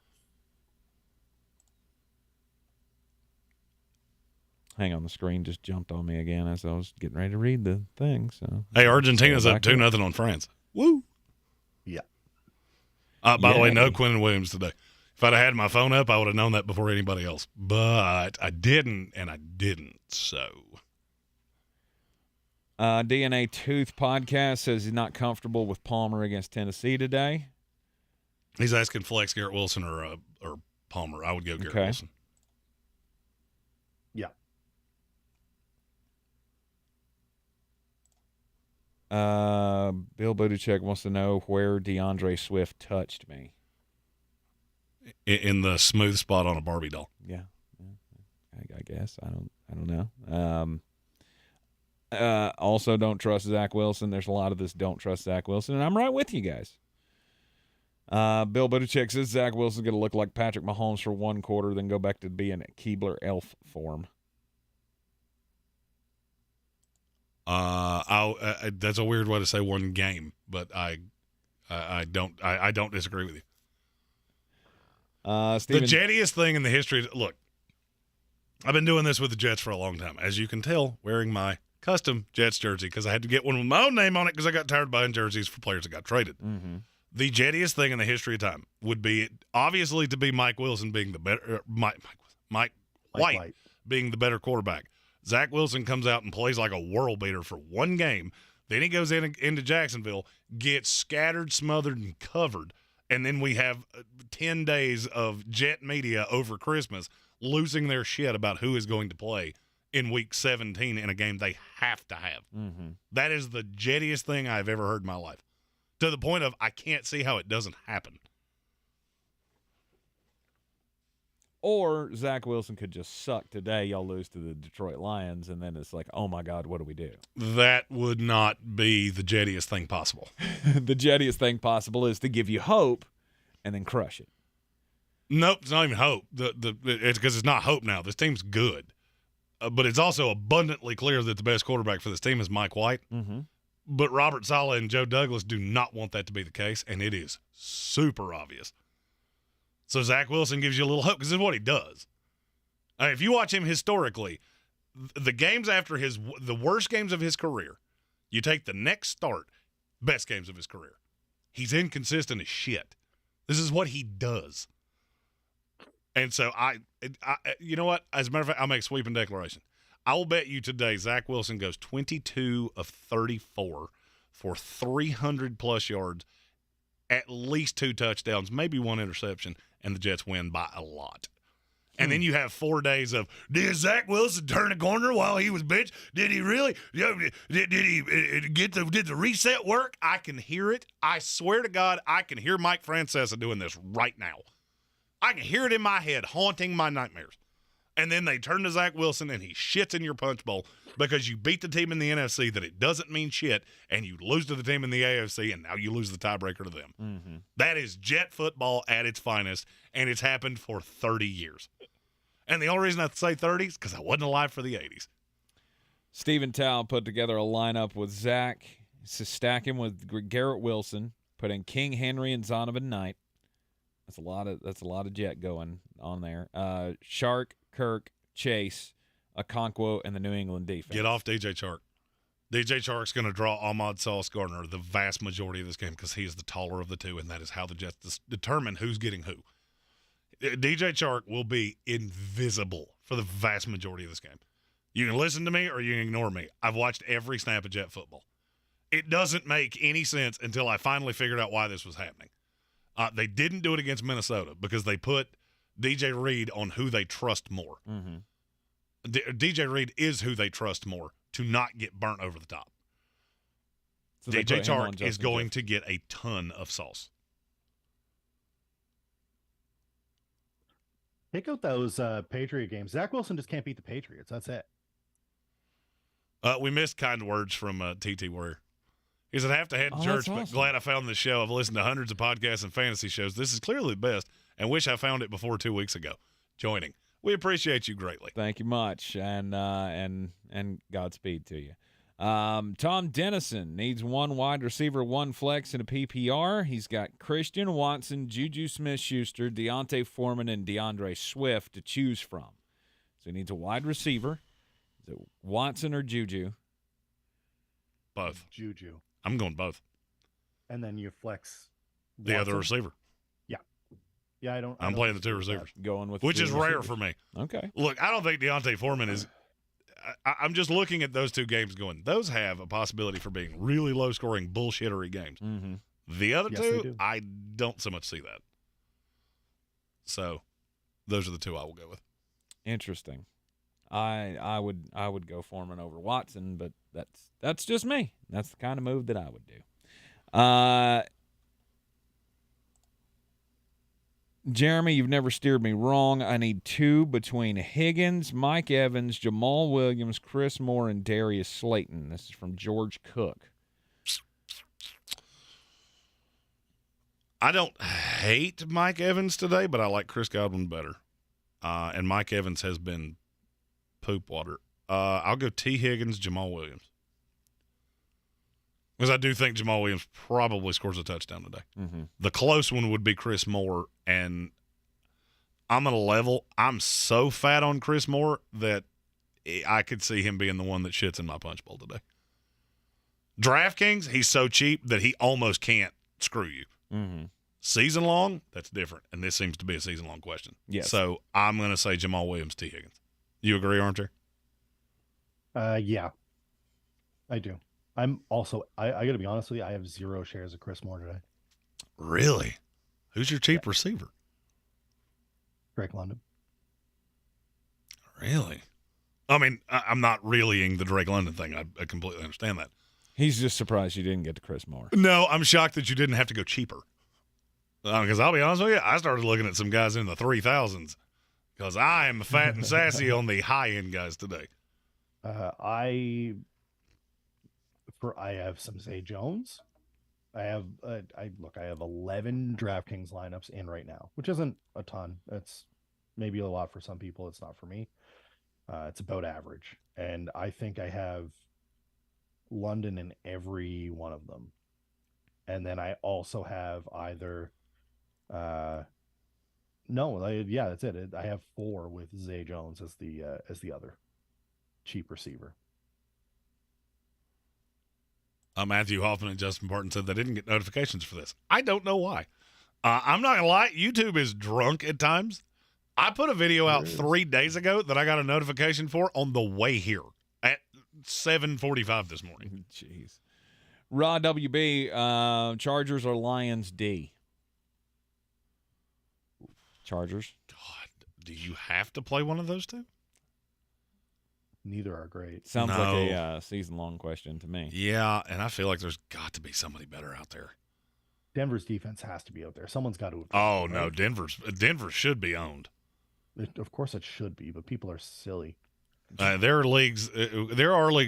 Speaker 1: Hang on, the screen just jumped on me again as I was getting ready to read the thing. So
Speaker 2: Hey, Argentina's up 2-0 on France. Woo!
Speaker 3: Yeah.
Speaker 2: By the way, no Quentin Williams today. If I'd have had my phone up, I would have known that before anybody else. But I didn't, and I didn't, so.
Speaker 1: DNA Tooth Podcast says he's not comfortable with Palmer against Tennessee today.
Speaker 2: He's asking flex Garrett Wilson or Palmer. I would go Garrett Wilson.
Speaker 3: Yeah.
Speaker 1: Bill Buttigieg wants to know where DeAndre Swift touched me.
Speaker 2: In the smooth spot on a Barbie doll.
Speaker 1: Yeah. I guess. I don't know. Also, don't trust Zach Wilson. There's a lot of this don't trust Zach Wilson, and I'm right with you guys. Bill Buttigieg says Zach Wilson's going to look like Patrick Mahomes for one quarter, then go back to being Keebler elf form.
Speaker 2: That's a weird way to say one game, but I don't disagree with you.
Speaker 1: Steven,
Speaker 2: the jettiest thing in the history. Look, I've been doing this with the Jets for a long time, as you can tell, wearing my custom Jets jersey because I had to get one with my own name on it because I got tired of buying jerseys for players that got traded.
Speaker 1: Mm-hmm.
Speaker 2: The jettiest thing in the history of time would be obviously to be Mike Wilson being the better Mike White being the better quarterback. Zach Wilson comes out and plays like a world beater for one game. Then he goes into Jacksonville, gets scattered, smothered, and covered. And then we have 10 days of Jet media over Christmas losing their shit about who is going to play in Week 17 in a game they have to have.
Speaker 1: Mm-hmm.
Speaker 2: That is the jettiest thing I've ever heard in my life. To the point of I can't see how it doesn't happen.
Speaker 1: Or Zach Wilson could just suck today. Y'all lose to the Detroit Lions, and then it's like, oh, my God, what do we do?
Speaker 2: That would not be the jettiest thing possible.
Speaker 1: The jettiest thing possible is to give you hope and then crush it.
Speaker 2: Nope, it's not even hope. It's because it's not hope now. This team's good. But it's also abundantly clear that the best quarterback for this team is Mike White.
Speaker 1: Mm-hmm.
Speaker 2: But Robert Saleh and Joe Douglas do not want that to be the case, and it is super obvious. So Zach Wilson gives you a little hope because this is what he does. If you watch him historically, the games after the worst games of his career, you take the next start, best games of his career. He's inconsistent as shit. This is what he does. And so I you know what? As a matter of fact, I'll make a sweeping declaration. I will bet you today Zach Wilson goes 22 of 34 for 300-plus yards, at least 2 touchdowns, maybe 1 interception, and the Jets win by a lot. And then you have 4 days of, did Zach Wilson turn a corner while he was benched? Did he really? Did he did the reset work? I can hear it. I swear to God, I can hear Mike Francesa doing this right now. I can hear it in my head, haunting my nightmares. And then they turn to Zach Wilson, and he shits in your punch bowl because you beat the team in the NFC that it doesn't mean shit, and you lose to the team in the AFC, and now you lose the tiebreaker to them.
Speaker 1: Mm-hmm.
Speaker 2: That is Jet football at its finest, and it's happened for 30 years. And the only reason I say 30 is because I wasn't alive for the 80s.
Speaker 1: Stephen Tao put together a lineup with Zach to stack him with Garrett Wilson, put in King, Henry, and Zonovan Knight. That's a lot of Jet going on there. Shark, Kirk, Chase, Okonkwo, and the New England defense.
Speaker 2: Get off DJ Chark. DJ Chark's going to draw Ahmad Sauce Gardner the vast majority of this game because he is the taller of the two, and that is how the Jets determine who's getting who. DJ Chark will be invisible for the vast majority of this game. You can listen to me or you can ignore me. I've watched every snap of Jet football. It doesn't make any sense until I finally figured out why this was happening. They didn't do it against Minnesota because they put DJ Reed on who they trust more.
Speaker 1: Mm-hmm.
Speaker 2: DJ Reed is who they trust more to not get burnt over the top.
Speaker 1: So
Speaker 2: DJ Chark is going to get a ton of sauce.
Speaker 3: Take out those Patriot games. Zach Wilson just can't beat the Patriots. That's it.
Speaker 2: We missed kind words from TT Warrior. He said, I have to head to church, but glad I found this show. I've listened to hundreds of podcasts and fantasy shows. This is clearly the best, and wish I found it before 2 weeks ago. Joining. We appreciate you greatly.
Speaker 1: Thank you much, and Godspeed to you. Tom Dennison needs one wide receiver, one flex, in a PPR. He's got Christian Watson, Juju Smith-Schuster, Deontay Foreman, and DeAndre Swift to choose from. So he needs a wide receiver. Is it Watson or Juju?
Speaker 2: Both.
Speaker 3: Juju.
Speaker 2: I'm going both.
Speaker 3: And then you flex
Speaker 2: The
Speaker 3: Watson.
Speaker 2: other receiver.
Speaker 3: Yeah,
Speaker 2: I'm playing the two receivers.
Speaker 1: Going with
Speaker 2: which
Speaker 1: the
Speaker 2: is rare
Speaker 1: receivers.
Speaker 2: for me.
Speaker 1: Okay.
Speaker 2: Look, I don't think Deontay Foreman is I'm just looking at those two games going, those have a possibility for being really low-scoring, bullshittery games.
Speaker 1: Mm-hmm.
Speaker 2: The other
Speaker 3: Yes, they
Speaker 2: two,
Speaker 3: do.
Speaker 2: I don't so much see that. So those are the two I will go with.
Speaker 1: Interesting. I would go Foreman over Watson, but that's just me. That's the kind of move that I would do. Jeremy, you've never steered me wrong. I need two between Higgins, Mike Evans, Jamal Williams, Chris Moore, and Darius Slayton. This is from George Cook.
Speaker 2: I don't hate Mike Evans today, but I like Chris Godwin better. And Mike Evans has been poop water. I'll go T. Higgins, Jamal Williams. Because I do think Jamal Williams probably scores a touchdown today.
Speaker 1: Mm-hmm.
Speaker 2: The close one would be Chris Moore, and I'm at a level. I'm so fat on Chris Moore that I could see him being the one that shits in my punch bowl today. DraftKings, he's so cheap that he almost can't screw you.
Speaker 1: Mm-hmm.
Speaker 2: Season long, that's different, and this seems to be a season long question.
Speaker 1: Yes.
Speaker 2: So I'm going to say Jamal Williams, T. Higgins. You agree, Armchair?
Speaker 3: Yeah, I do. I'm also, I got to be honest with you, I have 0 shares of Chris Moore today.
Speaker 2: Really? Who's your cheap receiver?
Speaker 3: Drake London.
Speaker 2: Really? I mean, I'm not reallying the Drake London thing. I completely understand that.
Speaker 1: He's just surprised you didn't get to Chris Moore.
Speaker 2: No, I'm shocked that you didn't have to go cheaper. Because I'll be honest with you, I started looking at some guys in the 3,000s because I am fat and sassy on the high-end guys today.
Speaker 3: I have some Zay Jones. I have 11 DraftKings lineups in right now, which isn't a ton. It's maybe a lot for some people. It's not for me. It's about average. And I think I have London in every one of them. And then I also have either that's it. I have 4 with Zay Jones as the other cheap receiver.
Speaker 2: Matthew Hoffman and Justin Barton said they didn't get notifications for this. I don't know why. I'm not going to lie. YouTube is drunk at times. I put a video out 3 days ago that I got a notification for on the way here at 7:45 this morning.
Speaker 1: Jeez. Raw WB, Chargers or Lions D? Chargers.
Speaker 2: God, do you have to play one of those two?
Speaker 3: Neither are great.
Speaker 1: Sounds
Speaker 2: No.
Speaker 1: like a season-long question to me.
Speaker 2: Yeah, and I feel like there's got to be somebody better out there.
Speaker 3: Denver's defense has to be out there. Someone's got to.
Speaker 2: Oh, no, Denver should be owned.
Speaker 3: Of course it should be, but people are silly.
Speaker 2: There are leagues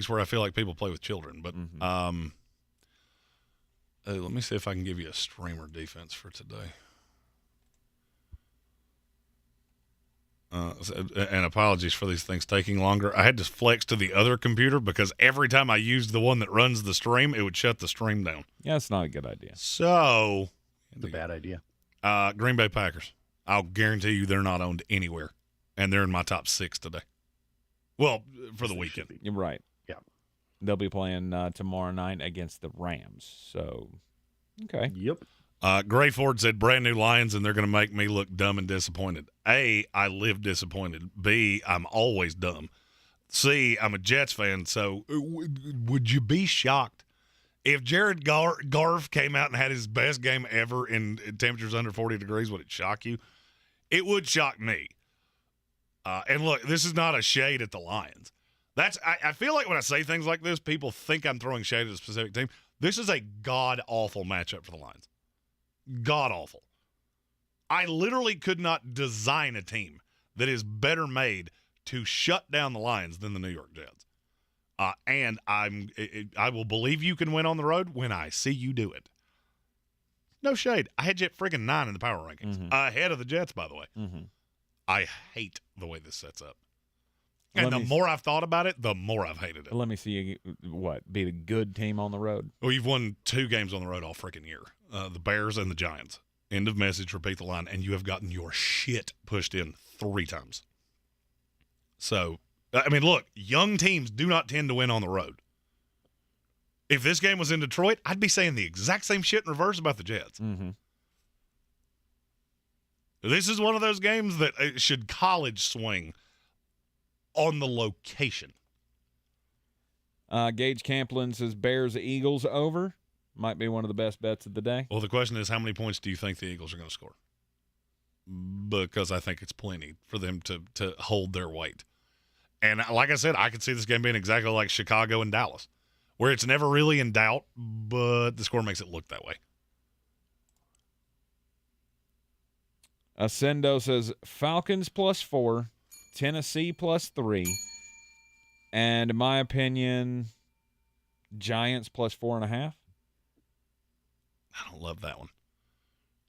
Speaker 2: where I feel like people play with children, but let me see if I can give you a streamer defense for today. And apologies for these things taking longer. I had to flex to the other computer because every time I used the one that runs the stream, it would shut the stream down.
Speaker 1: Yeah, it's not a good idea.
Speaker 2: So,
Speaker 3: It's a bad idea.
Speaker 2: Green Bay Packers. I'll guarantee you they're not owned anywhere, and they're in my top 6 today. Well, for the weekend.
Speaker 1: You're right.
Speaker 3: Yeah.
Speaker 1: They'll be playing tomorrow night against the Rams. So, okay.
Speaker 3: Yep.
Speaker 2: Gray Ford said brand new Lions, and they're going to make me look dumb and disappointed. A, I live disappointed. B, I'm always dumb. C, I'm a Jets fan, so would you be shocked if Jared Goff came out and had his best game ever in temperatures under 40 degrees? Would it shock you? It would shock me. And look, this is not a shade at the Lions. I feel like when I say things like this, people think I'm throwing shade at a specific team. This is a god-awful matchup for the Lions. God-awful. I literally could not design a team that is better made to shut down the Lions than the New York Jets. And I will believe you can win on the road when I see you do it. No shade. I had Jet friggin' 9 in the power rankings. Ahead of the Jets, by the way.
Speaker 1: Mm-hmm.
Speaker 2: I hate the way this sets up. And the more I've thought about it, the more I've hated it.
Speaker 1: Let me see you, beat a good team on the road?
Speaker 2: Well, you've won 2 games on the road all freaking year. The Bears and the Giants. End of message, repeat the line, and you have gotten your shit pushed in 3 times. So, I mean, look, young teams do not tend to win on the road. If this game was in Detroit, I'd be saying the exact same shit in reverse about the Jets.
Speaker 1: Mm-hmm.
Speaker 2: This is one of those games that should college swing on the location.
Speaker 1: Gage Camplin says Bears-Eagles over. Might be one of the best bets of the day.
Speaker 2: Well, the question is, how many points do you think the Eagles are going to score? Because I think it's plenty for them to hold their weight. And like I said, I could see this game being exactly like Chicago and Dallas, where it's never really in doubt, but the score makes it look that way.
Speaker 1: Ascendo says Falcons +4, Tennessee +3, and in my opinion, Giants +4.5.
Speaker 2: I don't love that one.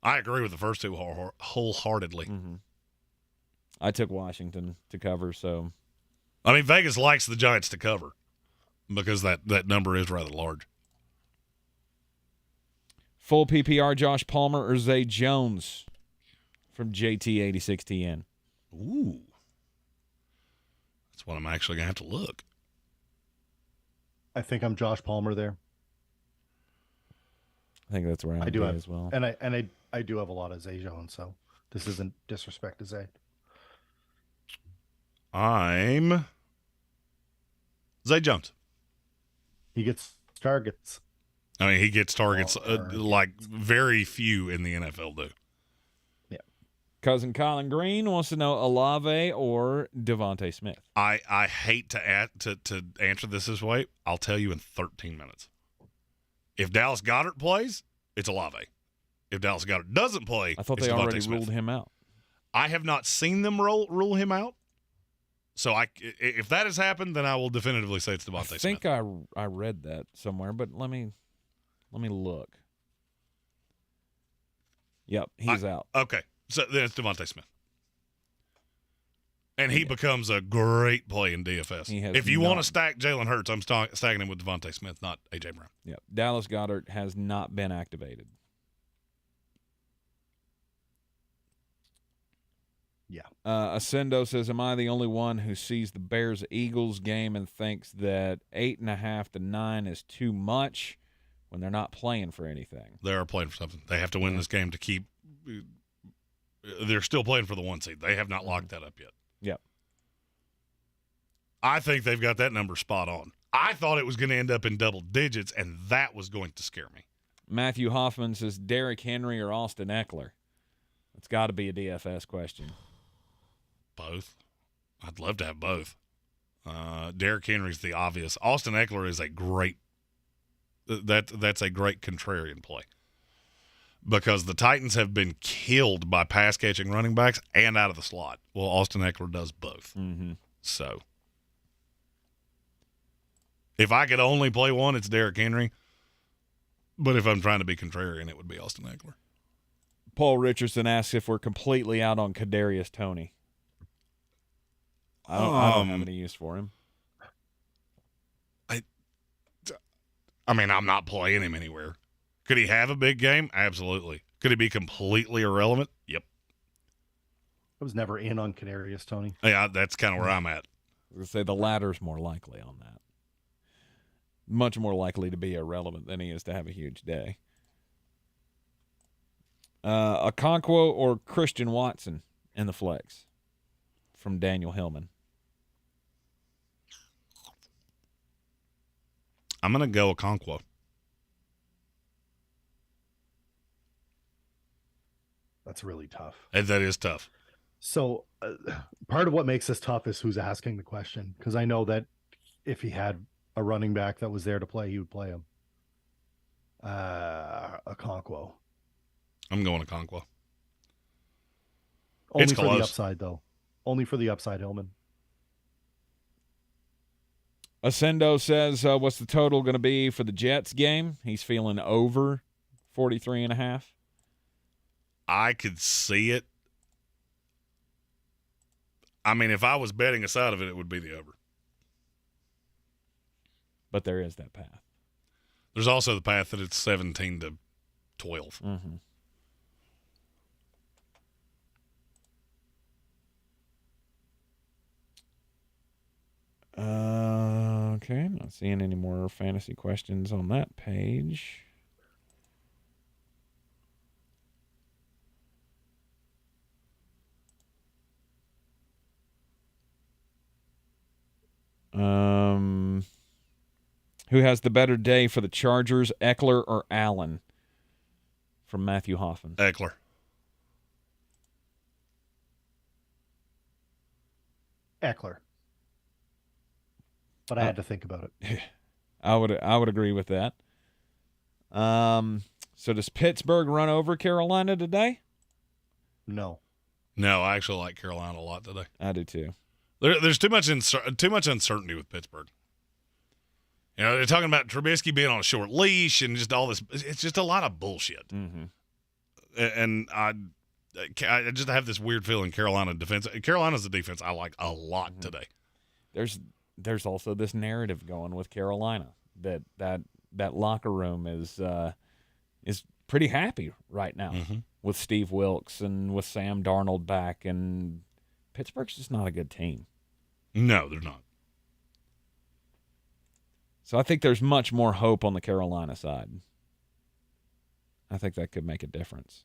Speaker 2: I agree with the first 2 wholeheartedly.
Speaker 1: Mm-hmm. I took Washington to cover, so.
Speaker 2: I mean, Vegas likes the Giants to cover because that number is rather large.
Speaker 1: Full PPR, Josh Palmer or Zay Jones from JT86TN.
Speaker 2: Ooh. That's what I'm actually going to have to look.
Speaker 3: I think I'm Josh Palmer there.
Speaker 1: I think that's where I'm
Speaker 3: I do have
Speaker 1: as well.
Speaker 3: And I do have a lot of Zay Jones, so this isn't disrespect to Zay.
Speaker 2: I'm Zay Jones.
Speaker 3: He gets targets.
Speaker 2: I mean, he gets targets like very few in the NFL do.
Speaker 3: Yeah.
Speaker 1: Cousin Colin Greene wants to know Olave or Devontae Smith.
Speaker 2: I hate to answer this way. I'll tell you in 13 minutes. If Dallas Goedert plays, it's Olave. If Dallas Goedert doesn't play,
Speaker 1: I thought
Speaker 2: it's
Speaker 1: they
Speaker 2: Devontae
Speaker 1: already
Speaker 2: Smith.
Speaker 1: ruled him out.
Speaker 2: I have not seen them rule him out. So if that has happened, then I will definitively say it's Devontae Smith.
Speaker 1: I think I read that somewhere, but let me look. Yep, he's out.
Speaker 2: Okay, so then it's Devontae Smith. And he becomes a great play in DFS. If you want to stack Jalen Hurts, I'm stacking him with Devontae Smith, not A.J. Brown.
Speaker 1: Yep, Dallas Goedert has not been activated.
Speaker 3: Yeah.
Speaker 1: Ascendo says, am I the only one who sees the Bears-Eagles game and thinks that 8.5 to 9 is too much when they're not playing for anything?
Speaker 2: They are playing for something. They have to win this game to keep – they're still playing for the 1 seed. They have not locked that up yet.
Speaker 1: Yep.
Speaker 2: I think they've got that number spot on. I thought it was going to end up in double digits, and that was going to scare me.
Speaker 1: Matthew Hoffman says, Derrick Henry or Austin Eckler? It's got to be a DFS question.
Speaker 2: Both. I'd love to have both. Derrick Henry's the obvious. Austin Eckler is a great that's a great contrarian play because the Titans have been killed by pass-catching running backs and out of the slot. Well, Austin Eckler does both.
Speaker 1: Mm-hmm.
Speaker 2: So if I could only play one, it's Derrick Henry. But if I'm trying to be contrarian, it would be Austin Eckler.
Speaker 1: Paul Richardson asks if we're completely out on Kadarius Toney. I don't have any use for him.
Speaker 2: I mean, I'm not playing him anywhere. Could he have a big game? Absolutely. Could he be completely irrelevant? Yep.
Speaker 3: I was never in on Kadarius Toney.
Speaker 2: Yeah, that's kind of where I'm at.
Speaker 1: I was going to say the latter's more likely on that. Much more likely to be irrelevant than he is to have a huge day. Okonkwo or Christian Watson in the flex from Daniel Hillman.
Speaker 2: I'm going to go Okonkwo.
Speaker 3: That's really tough.
Speaker 2: And that is tough.
Speaker 3: So part of what makes this tough is who's asking the question, because I know that if he had a running back that was there to play, he would play him. Okonkwo.
Speaker 2: I'm going Okonkwo.
Speaker 3: Only
Speaker 2: It's
Speaker 3: for
Speaker 2: close.
Speaker 3: the upside, though. Only for the upside, Hillman.
Speaker 1: Ascendo says, what's the total going to be for the Jets game? He's feeling over 43.5.
Speaker 2: I could see it. I mean, if I was betting a side of it, it would be the over.
Speaker 1: But there is that path.
Speaker 2: There's also the path that it's 17-12.
Speaker 1: Mm-hmm. Okay, not seeing any more fantasy questions on that page. Who has the better day for the Chargers, Eckler or Allen? From Matthew Hoffman.
Speaker 2: Eckler.
Speaker 3: Eckler. But I had to think about it.
Speaker 1: I would agree with that. So does Pittsburgh run over Carolina today?
Speaker 3: No.
Speaker 2: No, I actually like Carolina a lot today.
Speaker 1: I do too.
Speaker 2: There's too much uncertainty with Pittsburgh. You know, they're talking about Trubisky being on a short leash and just all this. It's just a lot of bullshit.
Speaker 1: Mm-hmm.
Speaker 2: And I just have this weird feeling Carolina's the defense I like a lot today.
Speaker 1: There's also this narrative going with Carolina that locker room is pretty happy right now with Steve Wilkes and with Sam Darnold back, and Pittsburgh's just not a good team.
Speaker 2: No, they're not.
Speaker 1: So I think there's much more hope on the Carolina side. I think that could make a difference.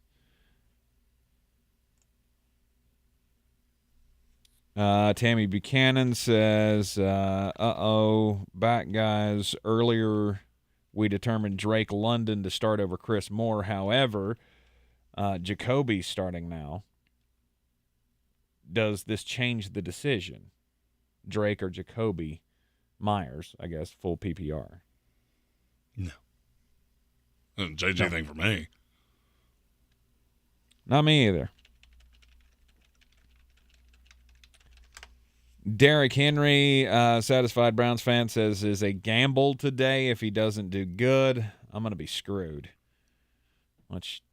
Speaker 1: Tammy Buchanan says, back guys, earlier we determined Drake London to start over Chris Moore. However, Jacoby's starting now. Does this change the decision? Drake or Jacoby? Myers, I guess, full PPR.
Speaker 2: No. JJ thing for me.
Speaker 1: Not me either. Derrick Henry, satisfied Browns fan, says, is a gamble today. If he doesn't do good, I'm going to be screwed. Which,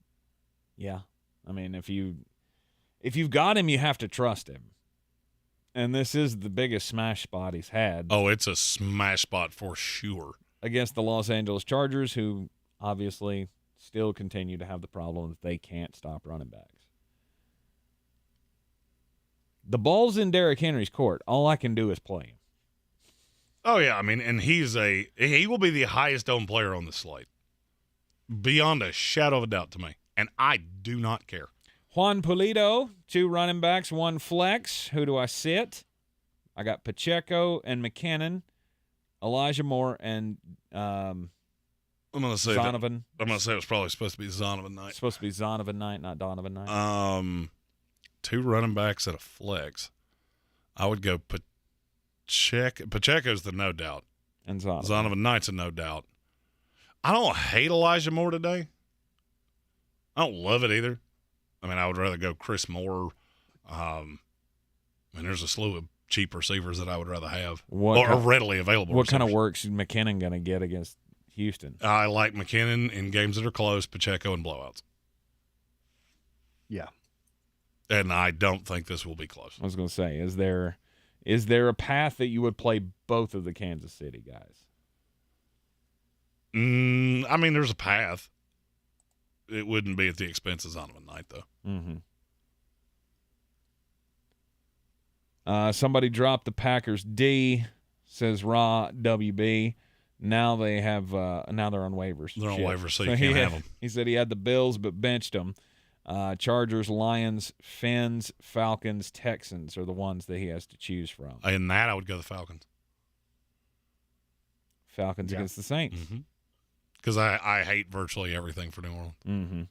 Speaker 1: yeah. I mean, if you've got him, you have to trust him. And this is the biggest smash spot he's had.
Speaker 2: Oh, it's a smash spot for sure.
Speaker 1: Against the Los Angeles Chargers, who obviously still continue to have the problem that they can't stop running backs. The ball's in Derrick Henry's court. All I can do is play him.
Speaker 2: Oh, yeah. I mean, and he will be the highest owned player on the slate. Beyond a shadow of a doubt to me. And I do not care.
Speaker 1: Juan Pulido, 2 running backs, 1 flex. Who do I sit? I got Pacheco and McKinnon, Elijah Moore, and
Speaker 2: I'm gonna say
Speaker 1: Zonovan.
Speaker 2: I'm going to say it was probably supposed to be Zonovan night.
Speaker 1: It's supposed to be Zonovan night, not Donovan night.
Speaker 2: 2 running backs at a flex. I would go Pacheco. Pacheco's the no doubt.
Speaker 1: And Zonovan.
Speaker 2: Zonovan night's a no doubt. I don't hate Elijah Moore today. I don't love it either. I mean, I would rather go Chris Moore. There's a slew of cheap receivers that I would rather have or readily available.
Speaker 1: What kind of work's McKinnon going to get against Houston?
Speaker 2: I like McKinnon in games that are close, Pacheco and blowouts.
Speaker 3: Yeah.
Speaker 2: And I don't think this will be close.
Speaker 1: I was going to say, is there a path that you would play both of the Kansas City guys?
Speaker 2: I mean, there's a path. It wouldn't be at the expense of Zonovan Knight, though.
Speaker 1: Mm-hmm. Somebody dropped the Packers D, says Raw WB. Now they have. Now they're on waivers.
Speaker 2: They're on waivers, so you can't have them.
Speaker 1: He said he had the Bills, but benched them. Chargers, Lions, Fins, Falcons, Texans are the ones that he has to choose from.
Speaker 2: In that, I would go the Falcons.
Speaker 1: Falcons against the Saints.
Speaker 2: Mm-hmm. Because I hate virtually everything for New Orleans.
Speaker 1: Mm-hmm.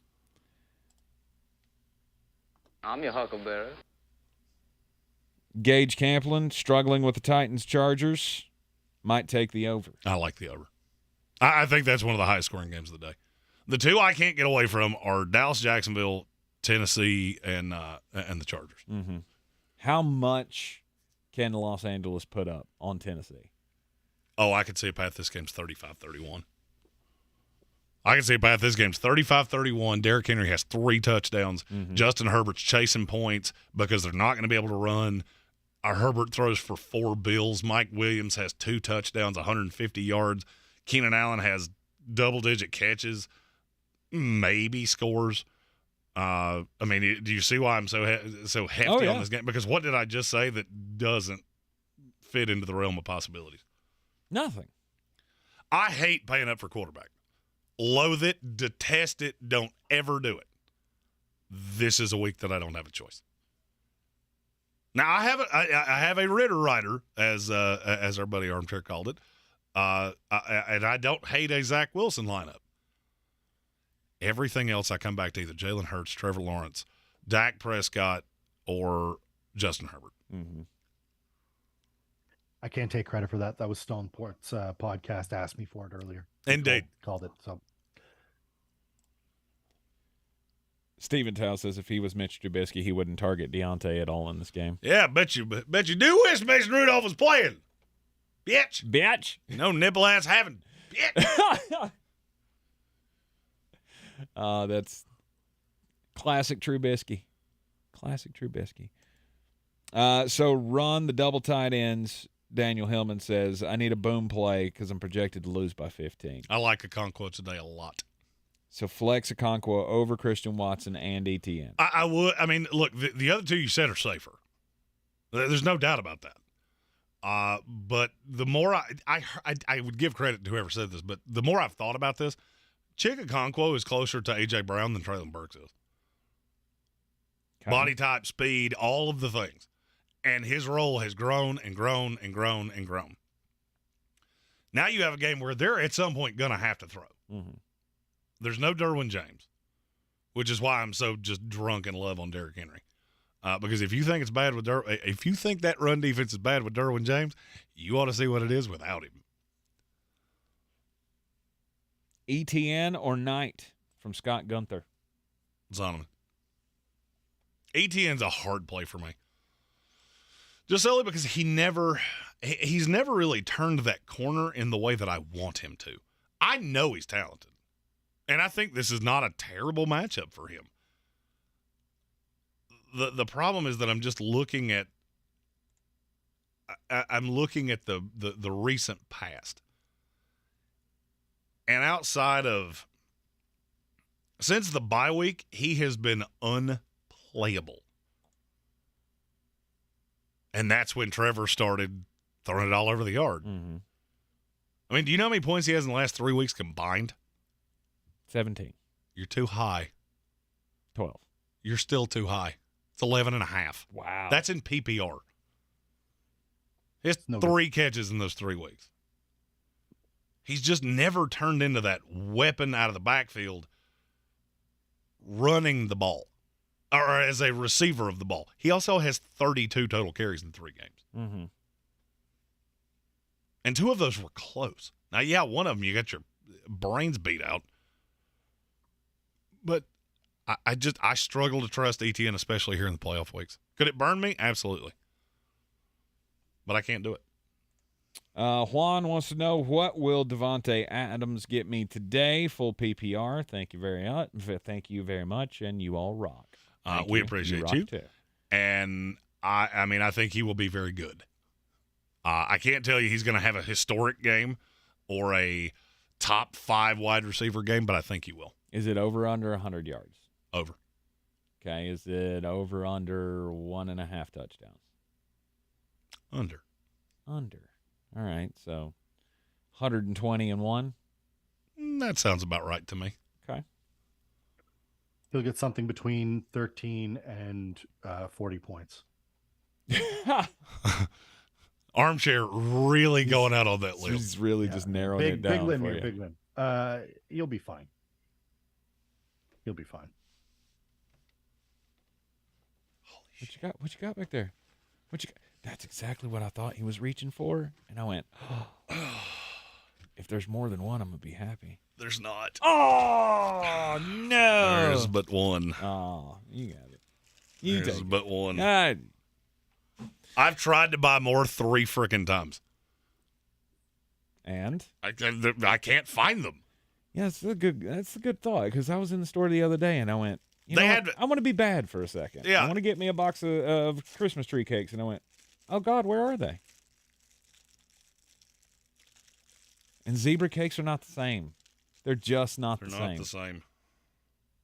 Speaker 4: I'm your huckleberry.
Speaker 1: Gage Camplin, struggling with the Titans Chargers, might take the over.
Speaker 2: I like the over. I think that's one of the highest scoring games of the day. The 2 I can't get away from are Dallas, Jacksonville, Tennessee, and the Chargers.
Speaker 1: Mm-hmm. How much can Los Angeles put up on Tennessee?
Speaker 2: Oh, I could see a path this game's 35-31. I can see a path this game's 35-31. Derrick Henry has 3 touchdowns. Mm-hmm. Justin Herbert's chasing points because they're not going to be able to run. Herbert throws for 4 bills. Mike Williams has 2 touchdowns, 150 yards. Keenan Allen has double-digit catches, maybe scores. I mean, do you see why I'm so hefty on this game? Because what did I just say that doesn't fit into the realm of possibilities?
Speaker 1: Nothing.
Speaker 2: I hate paying up for quarterback. Loathe it, detest it, don't ever do it. This is a week that I don't have a choice. Now I have a Ritter rider, as our buddy Armchair called it, and I don't hate a Zach Wilson lineup. Everything else, I come back to either Jalen Hurts, Trevor Lawrence, Dak Prescott, or Justin Herbert.
Speaker 1: Mm-hmm.
Speaker 3: I can't take credit for that. That was Stone Port's podcast asked me for it earlier.
Speaker 2: Indeed.
Speaker 3: Called it. So
Speaker 1: Steven Tao says if he was Mitch Trubisky, he wouldn't target Deontay at all in this game.
Speaker 2: Yeah, bet you do wish Mason Rudolph was playing. Bitch.
Speaker 1: Bitch.
Speaker 2: No nipple ass having. Bitch.
Speaker 1: That's classic Trubisky. Classic Trubisky. So run the double tight ends. Daniel Hillman says, I need a boom play because I'm projected to lose by 15.
Speaker 2: I like Okonkwo today a lot.
Speaker 1: So flex Okonkwo over Christian Watson and ETN.
Speaker 2: I would. I mean, look, the other two you said are safer. There's no doubt about that. But the more I would give credit to whoever said this, but the more I've thought about this, Chick Okonkwo is closer to A.J. Brown than Traylon Burks is.
Speaker 1: Okay.
Speaker 2: Body type, speed, all of the things. And his role has grown and grown and grown and grown. Now you have a game where they're at some point going to have to throw.
Speaker 1: Mm-hmm.
Speaker 2: There's no Derwin James, which is why I'm so just drunk in love on Derrick Henry. Because if you think it's bad with if you think that run defense is bad with Derwin James, you ought to see what it is without him.
Speaker 1: ETN or Knight from Scott Gunther.
Speaker 2: Zonovan. ETN's a hard play for me. Just solely because he's never really turned that corner in the way that I want him to. I know he's talented. And I think this is not a terrible matchup for him. The problem is that I'm just looking at the recent past. And outside of since the bye week, he has been unplayable. And that's when Trevor started throwing it all over the yard.
Speaker 1: Mm-hmm.
Speaker 2: I mean, do you know how many points he has in the last 3 weeks combined?
Speaker 1: 17.
Speaker 2: You're too high.
Speaker 1: 12.
Speaker 2: You're still too high. It's 11.5.
Speaker 1: Wow.
Speaker 2: That's in PPR. He has 3 catches in those 3 weeks. He's just never turned into that weapon out of the backfield running the ball. Or as a receiver of the ball. He also has 32 total carries in 3 games.
Speaker 1: Mm-hmm.
Speaker 2: And 2 of those were close. Now, yeah, one of them you got your brains beat out. But I struggle to trust ETN, especially here in the playoff weeks. Could it burn me? Absolutely. But I can't do it.
Speaker 1: Juan wants to know, what will Devontae Adams get me today? Full PPR. Thank you very much. Thank you very much, and you all rock.
Speaker 2: We appreciate you.
Speaker 1: Too.
Speaker 2: And I mean, I think he will be very good. I can't tell you he's going to have a historic game or a top 5 wide receiver game, but I think he will.
Speaker 1: Is it over under 100 yards?
Speaker 2: Over.
Speaker 1: Okay. Is it over under 1.5 touchdowns?
Speaker 2: Under.
Speaker 1: All right. So 120 and 1.
Speaker 2: That sounds about right to me.
Speaker 1: Okay.
Speaker 3: he'll get something between 13 and 40 points.
Speaker 2: Armchair really going out on that list.
Speaker 1: He's really just narrowing it down.
Speaker 3: Big limb
Speaker 1: for
Speaker 3: here,
Speaker 1: you.
Speaker 3: big limb. You'll be fine. You'll be fine.
Speaker 1: What you got back there? That's exactly what I thought he was reaching for. And I went, oh, if there's more than one, I'm going to be happy.
Speaker 2: There's not.
Speaker 1: Oh, no.
Speaker 2: There's but one.
Speaker 1: Oh, you got it.
Speaker 2: There's but one.
Speaker 1: I've
Speaker 2: tried to buy more 3 freaking times.
Speaker 1: And?
Speaker 2: I can't find them.
Speaker 1: Yeah, that's a good thought, because I was in the store the other day, and I went, I want to be bad for a second.
Speaker 2: Yeah.
Speaker 1: I want to get me a box of Christmas tree cakes. And I went, Oh, God, where are they? And zebra cakes are not the same. They're just not the
Speaker 2: They're
Speaker 1: same.
Speaker 2: not the same.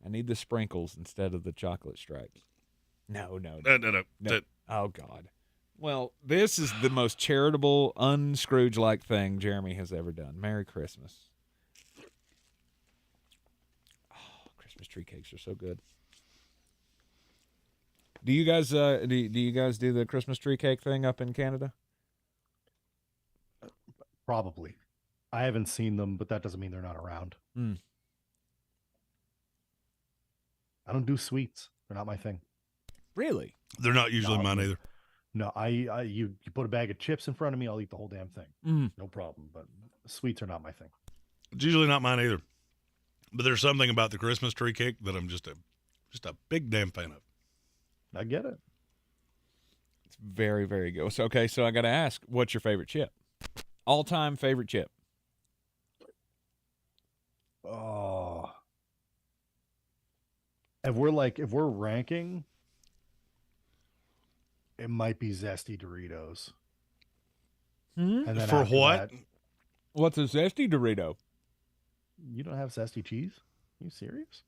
Speaker 1: I need the sprinkles instead of the chocolate stripes. No.
Speaker 2: No.
Speaker 1: Oh, God. Well, this is the most charitable, un-Scrooge-like thing Jeremy has ever done. Merry Christmas. Oh, Christmas tree cakes are so good. Do you guys do you guys do the Christmas tree cake thing up in Canada?
Speaker 3: Probably. I haven't seen them, but that doesn't mean they're not around. I don't do sweets. They're not my thing.
Speaker 1: Really?
Speaker 2: They're not usually mine either.
Speaker 3: No, you put a bag of chips in front of me, I'll eat the whole damn thing. No problem. But sweets are not my thing.
Speaker 2: It's usually not mine either. But there's something about the Christmas tree cake that I'm just a big damn fan of.
Speaker 3: I get it.
Speaker 1: It's very, very good. So, okay, so I got to ask, what's your favorite chip? All-time favorite chip?
Speaker 3: Oh. If we're ranking, it might be Zesty Doritos. And then
Speaker 2: For
Speaker 3: after
Speaker 2: what?
Speaker 3: that,
Speaker 1: What's a zesty Dorito?
Speaker 3: you don't have Zesty cheese? Are you serious?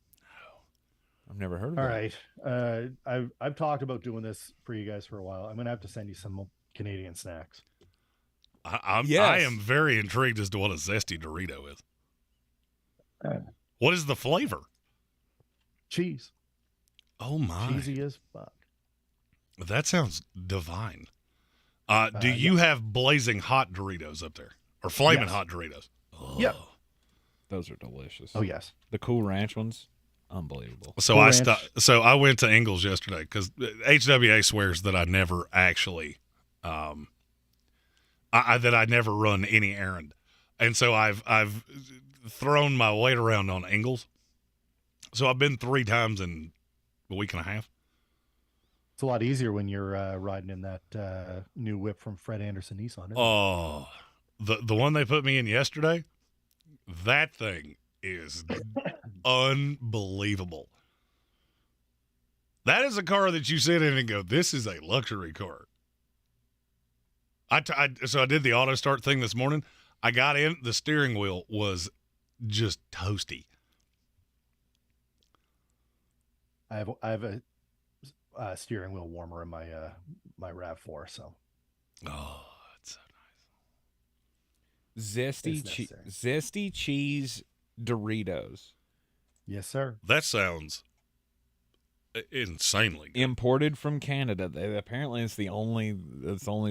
Speaker 1: I've never heard of
Speaker 3: All
Speaker 1: that.
Speaker 3: right. I've talked about doing this for you guys for a while. I'm gonna have to send you some Canadian snacks.
Speaker 2: I
Speaker 1: Yes.
Speaker 2: am very intrigued as to what a zesty Dorito is. What is the flavor?
Speaker 3: Cheese.
Speaker 2: Oh, my.
Speaker 3: Cheesy as fuck.
Speaker 2: That sounds divine. Do you have blazing hot Doritos up there? Or flaming
Speaker 3: Yes.
Speaker 2: hot Doritos? Oh.
Speaker 3: Yep.
Speaker 1: Those are delicious.
Speaker 3: Oh yes.
Speaker 1: The Cool Ranch ones, unbelievable.
Speaker 2: So
Speaker 3: Cool
Speaker 2: I
Speaker 3: Ranch.
Speaker 2: So I went to Ingles yesterday because HWA swears that I never actually, that I never run any errand, and so I've thrown my weight around on Ingles. So I've been 3 times in a week and a half.
Speaker 3: It's a lot easier when you're riding in that new whip from Fred Anderson Nissan. Isn't it?
Speaker 2: Oh, the one they put me in yesterday, that thing is unbelievable. That is a car that you sit in and go, this is a luxury car. So I did the auto start thing this morning. I got in, the steering wheel was just toasty.
Speaker 3: I have a steering wheel warmer in my my RAV4, so
Speaker 2: Oh, it's so
Speaker 1: Zesty,
Speaker 3: It's necessary.
Speaker 1: zesty cheese Doritos.
Speaker 3: yes, sir.
Speaker 2: that sounds insanely good.
Speaker 1: Imported from Canada. Apparently, it's the only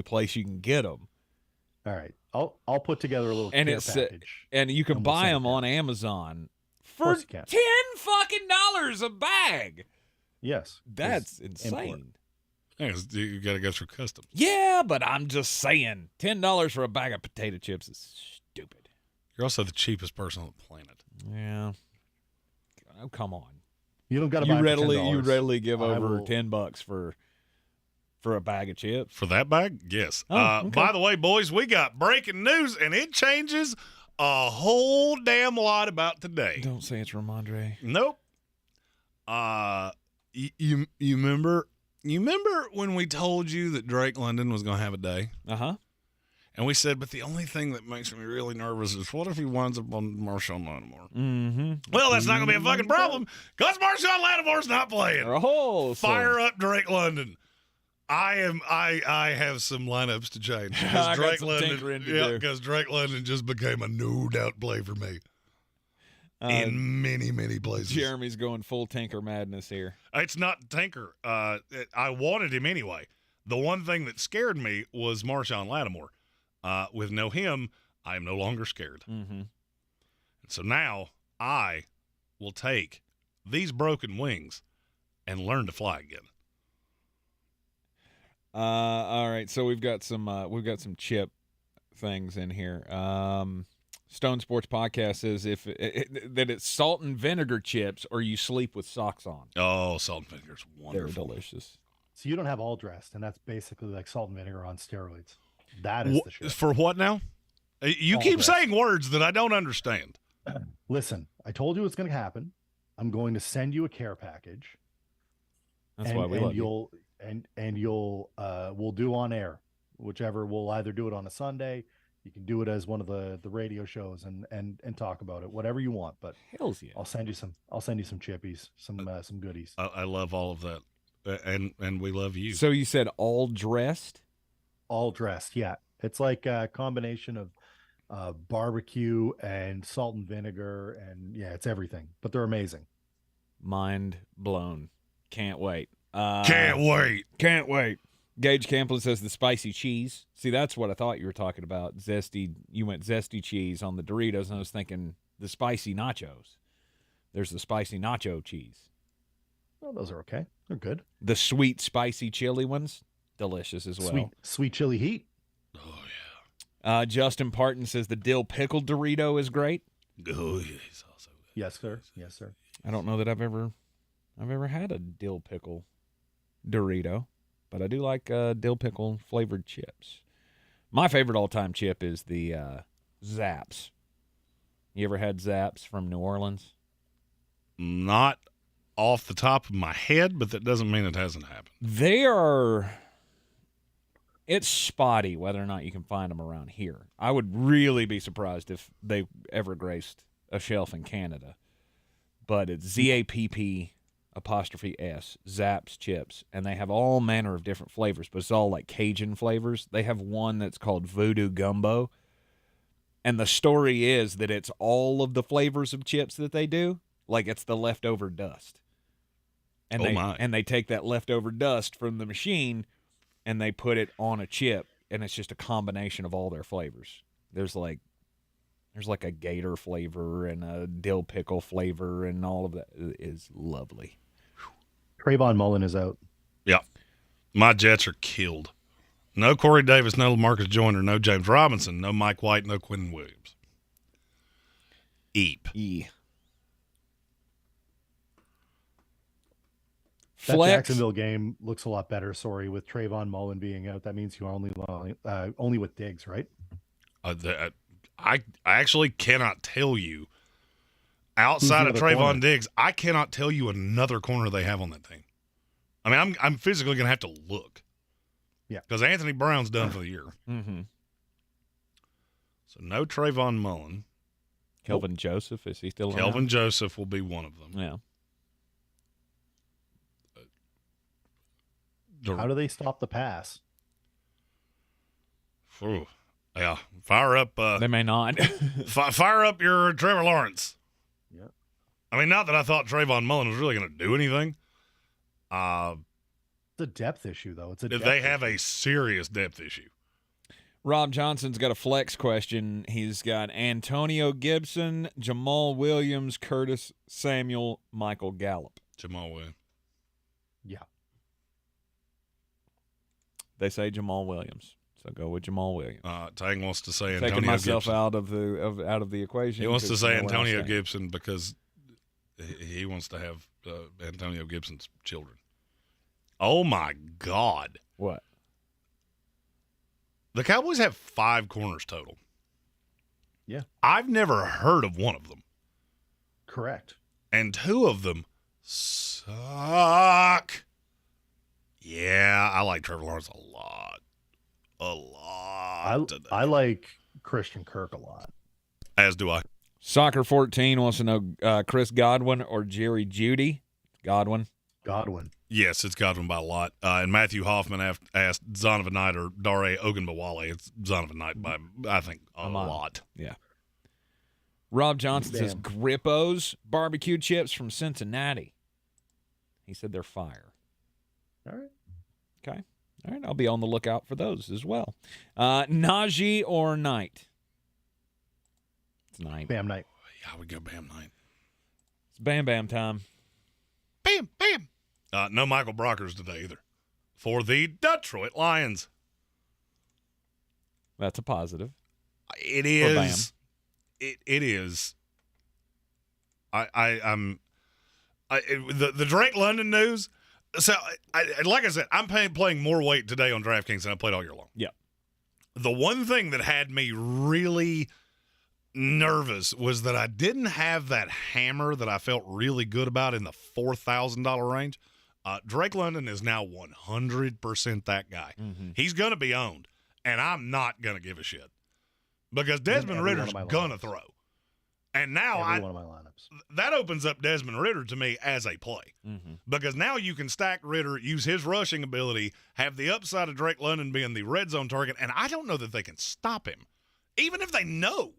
Speaker 1: place you can get them.
Speaker 3: All right, I'll put together a little
Speaker 1: And
Speaker 3: care
Speaker 1: it's
Speaker 3: package.
Speaker 1: and you can
Speaker 3: And we'll
Speaker 1: buy
Speaker 3: send it
Speaker 1: them
Speaker 3: down.
Speaker 1: on Amazon for
Speaker 3: course you can.
Speaker 1: $10 a bag.
Speaker 3: Yes,
Speaker 1: That's
Speaker 3: it's
Speaker 1: insane.
Speaker 3: import.
Speaker 2: Yeah, 'cause you got to go through customs.
Speaker 1: Yeah, but I'm just saying, $10 for a bag of potato chips is stupid.
Speaker 2: You're also the cheapest person on the planet.
Speaker 1: Yeah. Oh, come on.
Speaker 3: You don't got to
Speaker 1: You
Speaker 3: buy
Speaker 1: readily
Speaker 3: $10.
Speaker 1: give
Speaker 3: I
Speaker 1: over
Speaker 3: will-
Speaker 1: $10 for a bag of chips.
Speaker 2: For that bag? Yes.
Speaker 1: Oh, okay.
Speaker 2: By the way, boys, we got breaking news, and it changes a whole damn lot about today.
Speaker 1: Don't say it's Ramondre.
Speaker 2: Nope. You remember when we told you that Drake London was going to have a day?
Speaker 1: Uh-huh.
Speaker 2: And we said, but the only thing that makes me really nervous is what if he winds up on Marshawn Lattimore?
Speaker 1: Mm-hmm.
Speaker 2: Well, that's not going to be a fucking problem because Marshawn Lattimore's not playing.
Speaker 1: Oh,
Speaker 2: Fire up Drake London. I have some lineups to change
Speaker 1: I
Speaker 2: because
Speaker 1: got
Speaker 2: Drake
Speaker 1: some
Speaker 2: London,
Speaker 1: tinkering to do.
Speaker 2: because Drake London just became a no doubt play for me in many places.
Speaker 1: Jeremy's going full Tinker madness here.
Speaker 2: It's not Tinker. I wanted him anyway. The one thing that scared me was Marshawn Lattimore. With no him, I am no longer scared.
Speaker 1: Mm-hmm.
Speaker 2: So now I will take these broken wings and learn to fly again.
Speaker 1: All right, so we've got some chip things in here. Stone Sports Podcast says that it's salt and vinegar chips or you sleep with socks on.
Speaker 2: Oh, salt and vinegar's
Speaker 1: They're
Speaker 2: wonderful.
Speaker 1: delicious.
Speaker 3: So you don't have all dressed, and that's basically like salt and vinegar on steroids. That is the shit.
Speaker 2: For what now? You
Speaker 3: All
Speaker 2: keep
Speaker 3: dressed.
Speaker 2: saying words that I don't understand.
Speaker 3: Listen, I told you what's going to happen. I'm going to send you a care package.
Speaker 1: That's why we love you.
Speaker 3: you'll we'll do on air whichever. We'll either do it on a Sunday. You can do it as one of the radio shows and talk about it, whatever you want. But
Speaker 1: Hells yeah.
Speaker 3: I'll send you some chippies, some goodies.
Speaker 2: I love all of that, and we love you.
Speaker 1: So you said all dressed?
Speaker 3: All dressed, yeah. It's like a combination of barbecue and salt and vinegar, and yeah, it's everything. But they're amazing.
Speaker 1: Mind blown. Can't wait.
Speaker 2: Can't wait.
Speaker 1: Gage Camplin says the spicy cheese. See, that's what I thought you were talking about. Zesty. You went zesty cheese on the Doritos, and I was thinking the spicy nachos. There's the spicy nacho cheese.
Speaker 3: Well, those are okay. They're good.
Speaker 1: The sweet spicy chili ones, delicious as well.
Speaker 3: Sweet chili heat.
Speaker 2: Oh yeah.
Speaker 1: Justin Parton says the dill pickle Dorito is great.
Speaker 2: Oh yeah, he's also good.
Speaker 3: Yes, sir. Yes, sir.
Speaker 1: I don't know that I've ever had a dill pickle Dorito, but I do like dill pickle flavored chips. My favorite all-time chip is the Zaps. You ever had Zaps from New Orleans?
Speaker 2: Not off the top of my head, but that doesn't mean it hasn't happened.
Speaker 1: It's spotty whether or not you can find them around here. I would really be surprised if they ever graced a shelf in Canada. But it's ZAPP', Zaps chips, and they have all manner of different flavors, but it's all like Cajun flavors. They have one that's called Voodoo Gumbo, and the story is that it's all of the flavors of chips that they do, like it's the leftover dust. And they take that leftover dust from the machine and they put it on a chip, and it's just a combination of all their flavors. There's like a gator flavor and a dill pickle flavor, and all of that is lovely.
Speaker 3: Trayvon Mullen is out.
Speaker 2: Yeah. My Jets are killed. No Corey Davis, no LaMarcus Joyner, no James Robinson, no Mike White, no Quentin Williams. Eep.
Speaker 3: That
Speaker 1: Flex.
Speaker 3: Jacksonville game looks a lot better, with Trayvon Mullen being out. That means you're only with Diggs, right?
Speaker 2: I actually cannot tell you, outside of Trayvon Diggs, I cannot tell you another corner they have on that team. I mean, I'm physically going to have to look.
Speaker 3: Yeah.
Speaker 2: Because Anthony Brown's done for the year.
Speaker 1: Mm-hmm.
Speaker 2: So no Trayvon Mullen.
Speaker 1: Kelvin Joseph, is he still around?
Speaker 2: Kelvin Joseph will be one of them.
Speaker 1: Yeah.
Speaker 3: How do they stop the pass?
Speaker 2: Ooh, yeah, fire up.
Speaker 1: They may not.
Speaker 2: Fire up your Trevor Lawrence.
Speaker 3: Yeah.
Speaker 2: I mean, not that I thought Trayvon Mullen was really going to do anything.
Speaker 3: It's a depth issue, though.
Speaker 2: They have a serious depth issue.
Speaker 1: Rob Johnson's got a flex question. He's got Antonio Gibson, Jamal Williams, Curtis Samuel, Michael Gallup.
Speaker 2: Jamal Williams.
Speaker 3: Yeah.
Speaker 1: They say Jamal Williams, so go with Jamal Williams.
Speaker 2: Tang wants to say Antonio
Speaker 1: Taking myself
Speaker 2: Gibson.
Speaker 1: out of the equation.
Speaker 2: He wants to say Antonio Gibson because he wants to have Antonio Gibson's children. Oh my God!
Speaker 1: What?
Speaker 2: The Cowboys have 5 corners total.
Speaker 3: Yeah,
Speaker 2: I've never heard of one of them.
Speaker 3: Correct.
Speaker 2: And 2 of them suck. Yeah, I like Trevor Lawrence a lot.
Speaker 3: I like Christian Kirk a lot.
Speaker 2: As do I.
Speaker 1: Soccer 14 wants to know Chris Godwin or Jerry Jeudy. Godwin.
Speaker 2: Yes, it's Godwin by a lot. And Matthew Hoffman asked Zonovan Knight or Dare Ogunbowale. It's Zonovan Knight by, I think, a lot.
Speaker 1: Yeah. Rob Johnson says Grippo's barbecue chips from Cincinnati. He said they're fire.
Speaker 3: All right.
Speaker 1: Okay. All right. I'll be on the lookout for those as well. Najee or Knight? It's Knight.
Speaker 3: Bam Knight.
Speaker 2: Yeah, we go Bam Knight.
Speaker 1: It's Bam Bam time.
Speaker 2: Bam, bam. No Michael Brockers today either. For the Detroit Lions.
Speaker 1: That's a positive.
Speaker 2: It is. It is. The Drake London news. So, like I said, I'm playing more weight today on DraftKings than I played all year long.
Speaker 1: Yeah.
Speaker 2: The one thing that had me really nervous was that I didn't have that hammer that I felt really good about in the $4,000 range. Drake London is now 100% that guy.
Speaker 1: Mm-hmm.
Speaker 2: He's going to be owned. and I'm not going to give a shit because Desmond
Speaker 3: every
Speaker 2: Ritter's
Speaker 3: one of my
Speaker 2: going to
Speaker 3: lineups.
Speaker 2: throw. And now
Speaker 3: Every one of my lineups.
Speaker 2: that opens up Desmond Ridder to me as a play because now you can stack Ridder, use his rushing ability, have the upside of Drake London being the red zone target, and I don't know that they can stop him, even if they know.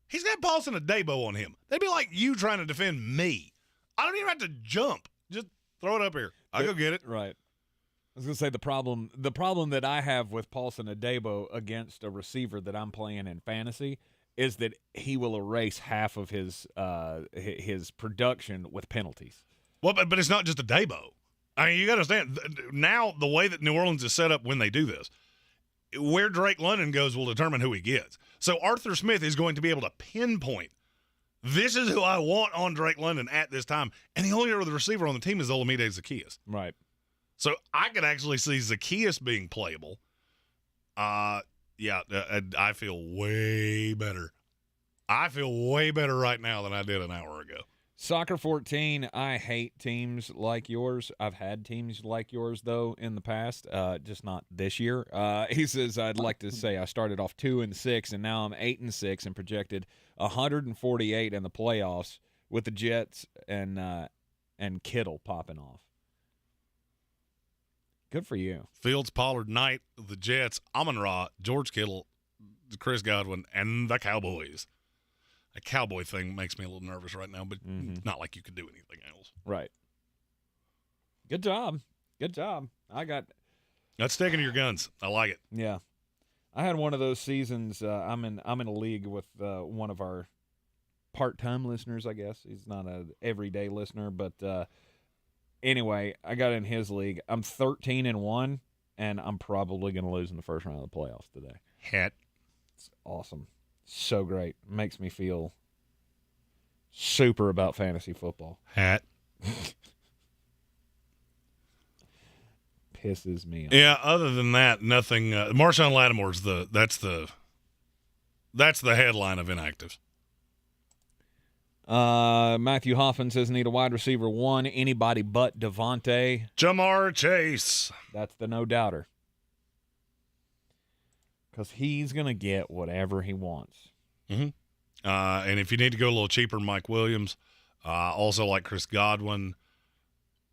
Speaker 2: He's got Paulson Adebo on him. They'd be like you trying to defend me. I don't even have to jump. Just throw it up here. I'll go get it.
Speaker 1: Right. I was going to say the problem that I have with Paulson Adebo against a receiver that I'm playing in fantasy is that he will erase half of his production with penalties.
Speaker 2: Well, but it's not just Adebo. I mean, you got to understand, now the way that New Orleans is set up when they do this, where Drake London goes will determine who he gets. So Arthur Smith is going to be able to pinpoint, this is who I want on Drake London at this time. And the only other receiver on the team is Olamide Zaccheaus.
Speaker 1: Right.
Speaker 2: So I could actually see Zaccheaus being playable. Yeah, I feel way better. I feel way better right now than I did an hour ago.
Speaker 1: Soccer 14, I hate teams like yours. I've had teams like yours, though, in the past, just not this year. He says, I'd like to say I started off 2-6, and now I'm 8-6 and projected 148 in the playoffs with the Jets and Kittle popping off. Good for you.
Speaker 2: Fields, Pollard, Knight, the Jets, Amon-Ra, George Kittle, Chris Godwin, and the Cowboys. A Cowboy thing makes me a little nervous right now, but not like you could do anything else.
Speaker 1: Right. Good job. Good job.
Speaker 2: That's sticking to your guns. I like it.
Speaker 1: Yeah. I had one of those seasons. I'm in a league with one of our part-time listeners, I guess. He's not an everyday listener, but anyway, I got in his league. I'm 13-1, and I'm probably going to lose in the first round of the playoffs today. It's awesome. So great. Makes me feel super about fantasy football. Pisses me off.
Speaker 2: Yeah, other than that, nothing. Marshawn Lattimore's that's the headline of inactives.
Speaker 1: Matthew Hoffman says need a wide receiver 1, anybody but Devontae.
Speaker 2: Jamar Chase.
Speaker 1: That's the no-doubter. Because he's going to get whatever he wants.
Speaker 2: Mm-hmm. And if you need to go a little cheaper, Mike Williams. Also like Chris Godwin.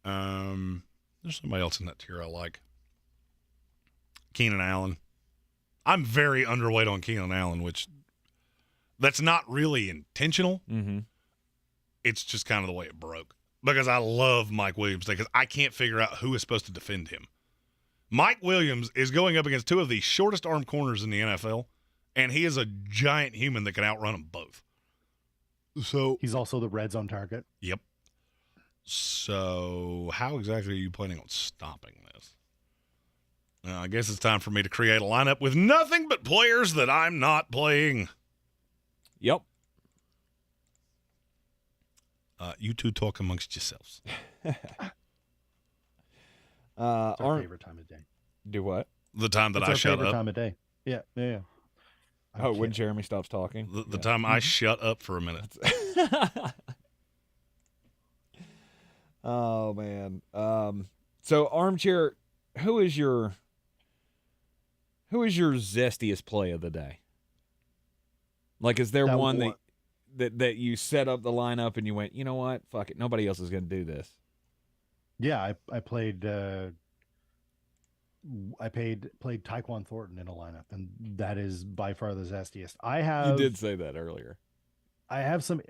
Speaker 2: There's somebody else in that tier I like. Keenan Allen. I'm very underweight on Keenan Allen, which that's not really intentional.
Speaker 1: Mm-hmm.
Speaker 2: It's just kind of the way it broke. Because I love Mike Williams because I can't figure out who is supposed to defend him. Mike Williams is going up against two of the shortest arm corners in the NFL, and he is a giant human that can outrun them both. So
Speaker 3: He's also the red zone target.
Speaker 2: Yep. So how exactly are you planning on stopping this? I guess it's time for me to create a lineup with nothing but players that I'm not playing.
Speaker 1: Yep.
Speaker 2: You two talk amongst yourselves.
Speaker 3: It's our favorite time of day.
Speaker 1: Do what?
Speaker 2: The time that
Speaker 3: It's
Speaker 2: I
Speaker 3: our
Speaker 2: shut
Speaker 3: favorite
Speaker 2: up.
Speaker 3: time of day. Yeah.
Speaker 1: Oh, when Jeremy stops talking?
Speaker 2: The time I shut up for a minute.
Speaker 1: Oh, man. So, Armchair, who is your zestiest play of the day? Like, is there one that you set up the lineup and you went, you know what? Fuck it. Nobody else is going to do this.
Speaker 3: Yeah, I played played Tyquan Thornton in a lineup, and that is by far the zestiest.
Speaker 1: You did say that earlier.
Speaker 3: I have some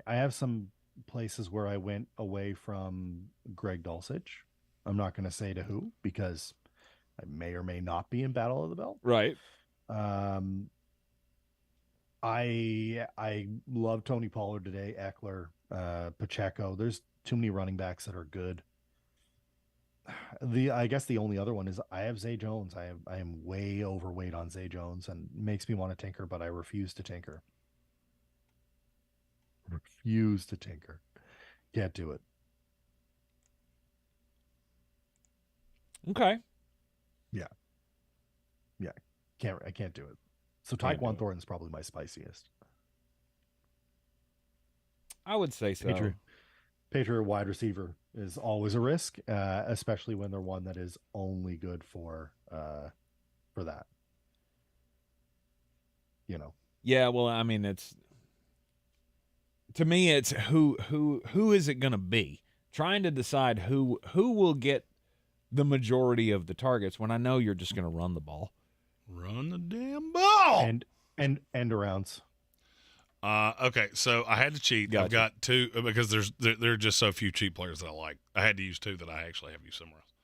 Speaker 3: places where I went away from Greg Dulcich. I'm not going to say to who because I may or may not be in Battle of the Belt.
Speaker 1: Right.
Speaker 3: I love Tony Pollard today, Eckler, Pacheco. There's too many running backs that are good. I guess the only other one is I have Zay Jones. I am way overweight on Zay Jones and it makes me want to tinker, but I refuse to tinker. Can't do it.
Speaker 1: Okay.
Speaker 3: Yeah. I can't do it. So Tyquan Thornton's probably my spiciest.
Speaker 1: I would say so.
Speaker 3: Patriot wide receiver is always a risk, especially when they're one that is only good for that.
Speaker 1: Yeah, well, I mean, to me, it's who is it going to be? Trying to decide who will get the majority of the targets when I know you're just going to run the ball.
Speaker 2: Run the damn ball.
Speaker 3: And arounds.
Speaker 2: Okay, so I had to cheat.
Speaker 1: Gotcha.
Speaker 2: I've got two because there are just so few cheap players that I like. I had to use two that I actually have used somewhere else.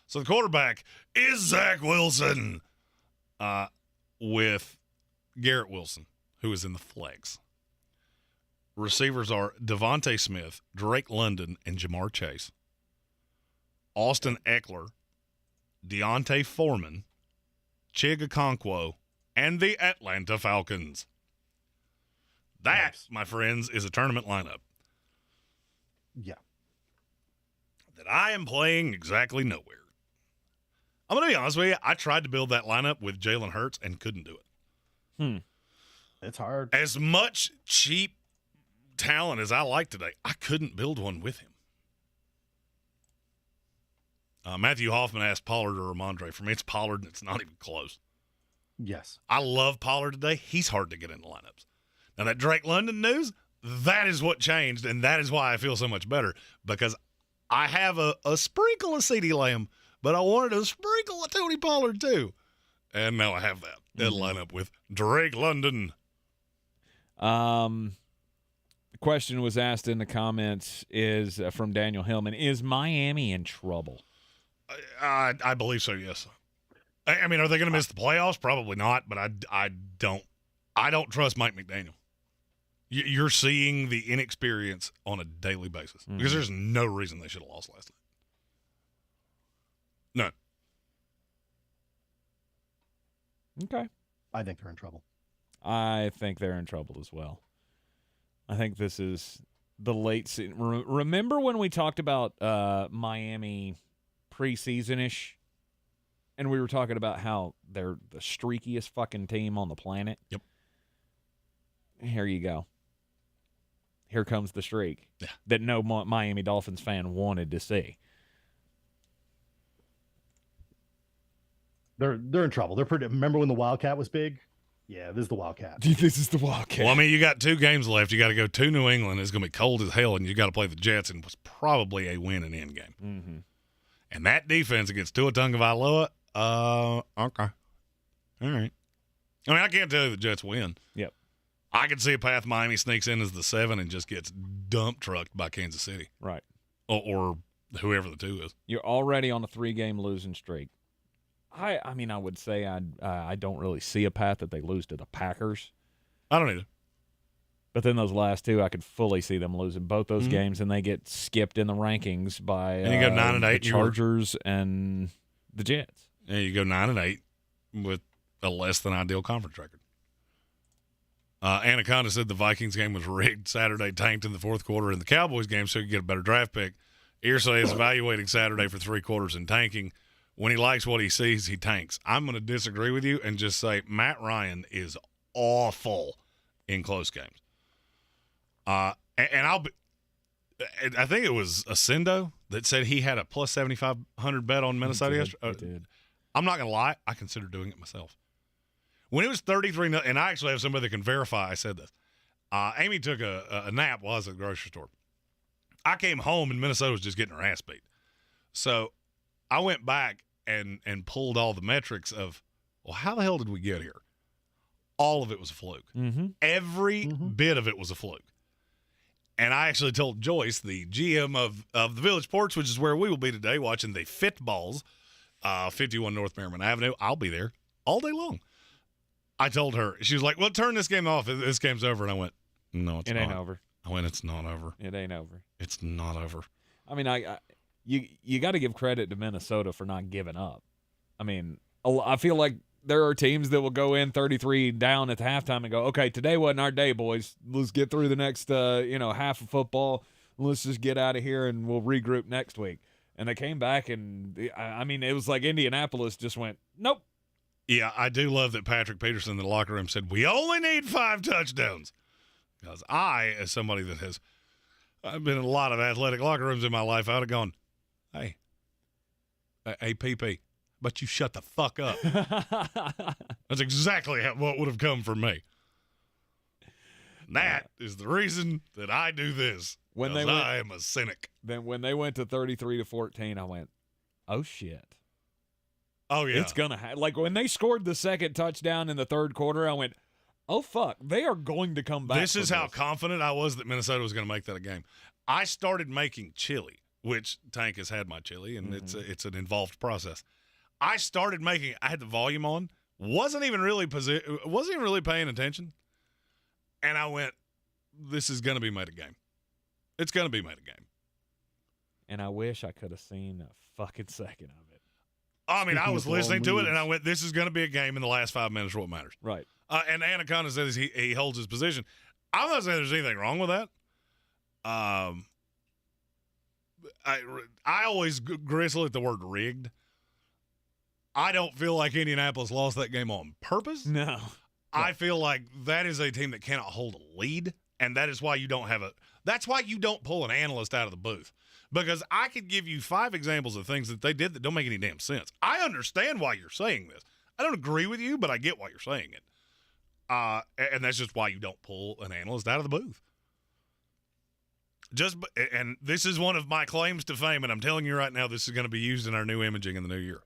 Speaker 2: So the quarterback is Zach Wilson, with Garrett Wilson, who is in the flex. Receivers are Devontae Smith, Drake London, and Jamar Chase. Austin Eckler, Deontay Foreman, Chig Okonkwo, and the Atlanta Falcons. That, my friends, is a tournament lineup.
Speaker 3: Yeah.
Speaker 2: That I am playing exactly nowhere. I'm going to be honest with you. I tried to build that lineup with Jalen Hurts and couldn't do it.
Speaker 3: It's hard.
Speaker 2: As much cheap talent as I like today, I couldn't build one with him. Matthew Hoffman asked Pollard or Ramondre. For me, it's Pollard, and it's not even close.
Speaker 3: Yes.
Speaker 2: I love Pollard today. He's hard to get in the lineups. Now, that Drake London news, that is what changed, and that is why I feel so much better, because I have a sprinkle of CeeDee Lamb, but I wanted a sprinkle of Tony Pollard too. And now I have that. That lineup with Drake London.
Speaker 1: The question was asked in the comments is from Daniel Hillman. Is Miami in trouble?
Speaker 2: I believe so, yes. I mean, are they going to miss the playoffs? Probably not, but I don't trust Mike McDaniel. You're seeing the inexperience on a daily basis because there's no reason they should have lost last night. None.
Speaker 1: Okay.
Speaker 3: I think they're in trouble.
Speaker 1: I think they're in trouble as well. I think this is the late season. Remember when we talked about Miami preseason-ish? And we were talking about how they're the streakiest fucking team on the planet?
Speaker 2: Yep.
Speaker 1: Here you go. Here comes the streak
Speaker 2: Yeah.
Speaker 1: that no Miami Dolphins fan wanted to see.
Speaker 3: They're in trouble. Remember when the Wildcat was big? Yeah, this is the Wildcat.
Speaker 1: This is the Wildcat.
Speaker 2: Well, I mean, you got 2 games left. You got to go to New England. It's going to be cold as hell, and you got to play the Jets, and it's probably a win and end game.
Speaker 1: Mm-hmm.
Speaker 2: And that defense against Tua Tagovailoa, okay. All right. I mean, I can't tell you the Jets win.
Speaker 1: Yep.
Speaker 2: I can see a path Miami sneaks in as the 7 and just gets dump trucked by Kansas City.
Speaker 1: Right.
Speaker 2: Or whoever the 2 is.
Speaker 1: You're already on a 3-game losing streak. I mean, I would say I don't really see a path that they lose to the Packers.
Speaker 2: I don't either.
Speaker 1: But then those last 2, I could fully see them losing both those games, and they get skipped in the rankings by
Speaker 2: and you go 9-8,
Speaker 1: the Chargers and the Jets.
Speaker 2: Yeah, you go 9-8 with a less than ideal conference record. Anaconda said the Vikings game was rigged. Saturday tanked in the fourth quarter in the Cowboys game so he could get a better draft pick. Irsay is evaluating Saturday for 3 quarters and tanking. When he likes what he sees, he tanks. I'm going to disagree with you and just say Matt Ryan is awful in close games. I think it was Ascendo that said he had a plus 7,500 bet on Minnesota yesterday.
Speaker 1: He did.
Speaker 2: I'm not going to lie. I considered doing it myself. When it was 33-0, and I actually have somebody that can verify I said this. Amy took a nap while I was at the grocery store. I came home, and Minnesota was just getting her ass beat. So I went back and pulled all the metrics of, well, how the hell did we get here? All of it was a fluke.
Speaker 1: Mm-hmm.
Speaker 2: Every bit of it was a fluke. And I actually told Joyce, the GM of the Village Porch, which is where we will be today, watching the Fit Balls, 51 North Merriman Avenue. I'll be there all day long. I told her. She was like, well, turn this game off. This game's over. And I went, no, it's not.
Speaker 1: It ain't over.
Speaker 2: I went, it's not over.
Speaker 1: It ain't over.
Speaker 2: It's not over.
Speaker 1: I mean, you got to give credit to Minnesota for not giving up. I mean, I feel like there are teams that will go in 33 down at the halftime and go, okay, today wasn't our day, boys. Let's get through the next, half of football. Let's just get out of here and we'll regroup next week. And they came back and, I mean, it was like Indianapolis just went, nope.
Speaker 2: Yeah, I do love that Patrick Peterson in the locker room said, we only need 5 touchdowns. Because I, as somebody that I've been in a lot of athletic locker rooms in my life, I would have gone, hey, PP, but you shut the fuck up. That's exactly what would have come from me. And that is the reason that I do this.
Speaker 1: When they
Speaker 2: I am a cynic.
Speaker 1: Then when they went to 33-14, I went, oh, shit.
Speaker 2: Oh, yeah.
Speaker 1: It's going to happen. Like, when they scored the second touchdown in the third quarter, I went, oh, fuck. They are going to come back.
Speaker 2: This is how confident I was that Minnesota was going to make that a game. I started making chili, which Tank has had my chili, and it's an involved process. I started making – I had the volume on, wasn't even really paying attention, and I went, this is going to be made a game. It's going to be made a game.
Speaker 1: And I wish I could have seen a fucking second of it.
Speaker 2: I mean, I was listening to it, and I went, this is going to be a game in the last 5 minutes for what matters.
Speaker 1: Right.
Speaker 2: And Anaconda says he holds his position. I'm not saying there's anything wrong with that. I always gristle at the word rigged. I don't feel like Indianapolis lost that game on purpose.
Speaker 1: No.
Speaker 2: I feel like that is a team that cannot hold a lead, and that is why you don't have that's why you don't pull an analyst out of the booth. Because I could give you 5 examples of things that they did that don't make any damn sense. I understand why you're saying this. I don't agree with you, but I get why you're saying it. And that's just why you don't pull an analyst out of the booth. And this is one of my claims to fame, and I'm telling you right now, this is going to be used in our new imaging in the new year.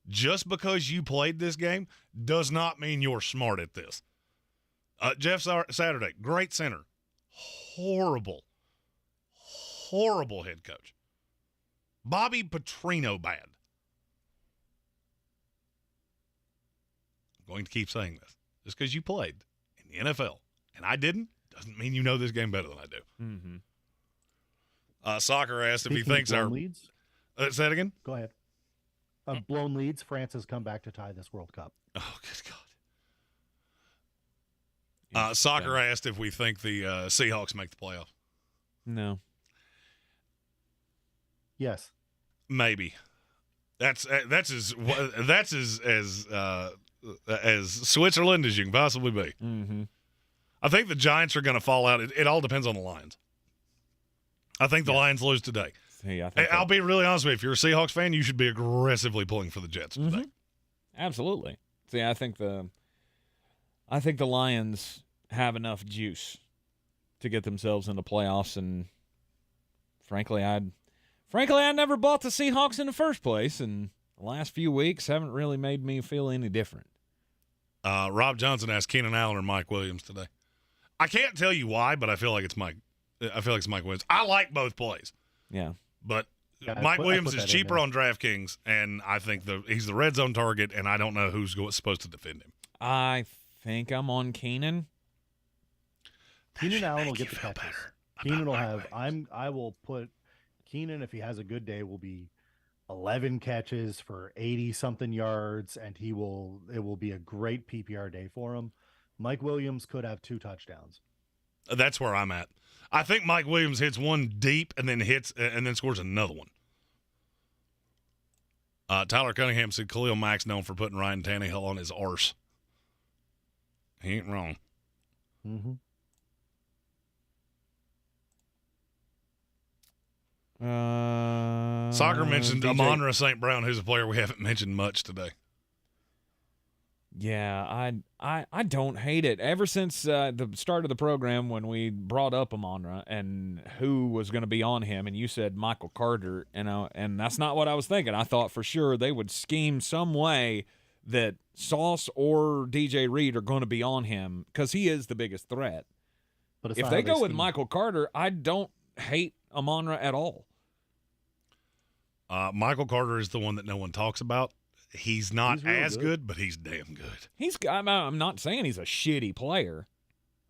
Speaker 2: Just because you played this game does not mean you're smart at this. Jeff Saturday, great center. Horrible head coach. Bobby Petrino, bad. I'm going to keep saying this. Just because you played in the NFL and I didn't, doesn't mean you know this game better than I do.
Speaker 1: Mm-hmm.
Speaker 2: Soccer asked if he thinks our
Speaker 3: leads.
Speaker 2: Say it again.
Speaker 3: Go ahead. Blown leads. France has come back to tie this World Cup.
Speaker 2: Oh, good God. Soccer asked if we think the Seahawks make the playoffs.
Speaker 1: No.
Speaker 3: Yes.
Speaker 2: Maybe. That's as Switzerland as you can possibly be.
Speaker 1: Mm-hmm.
Speaker 2: I think the Giants are going to fall out. It all depends on the Lions. I think the Lions lose today.
Speaker 1: See,
Speaker 2: I'll be really honest with you. If you're a Seahawks fan, you should be aggressively pulling for the Jets today.
Speaker 1: Mm-hmm. Absolutely. See, I think the Lions have enough juice to get themselves into playoffs, and frankly, I never bought the Seahawks in the first place, and the last few weeks haven't really made me feel any different.
Speaker 2: Rob Johnson asked Keenan Allen or Mike Williams today. I can't tell you why, but I feel like it's Mike. I feel like it's Mike Williams. I like both plays.
Speaker 1: Yeah.
Speaker 2: But Mike Williams is cheaper on DraftKings, and I think he's the red zone target, and I don't know who's supposed to defend him.
Speaker 1: I think I'm on Keenan.
Speaker 3: Keenan Allen will get the catches. Keenan will have. I will put Keenan, if he has a good day, will be 11 catches for 80-something yards, and it will be a great PPR day for him. Mike Williams could have 2 touchdowns.
Speaker 2: That's where I'm at. I think Mike Williams hits one deep and then scores another one. Tyler Cunningham said Khalil Mack's known for putting Ryan Tannehill on his arse. He ain't wrong.
Speaker 3: Mm-hmm.
Speaker 2: Soccer mentioned Amon-Ra St. Brown, who's a player we haven't mentioned much today.
Speaker 1: Yeah, I don't hate it. Ever since the start of the program when we brought up Amon-Ra and who was going to be on him, and you said Michael Carter, and that's not what I was thinking. I thought for sure they would scheme some way that Sauce or DJ Reed are going to be on him because he is the biggest threat. But if they go with Michael Carter, I don't hate Amon-Ra at all.
Speaker 2: Michael Carter is the one that no one talks about. He's not as good, but he's damn good.
Speaker 1: I'm not saying he's a shitty player.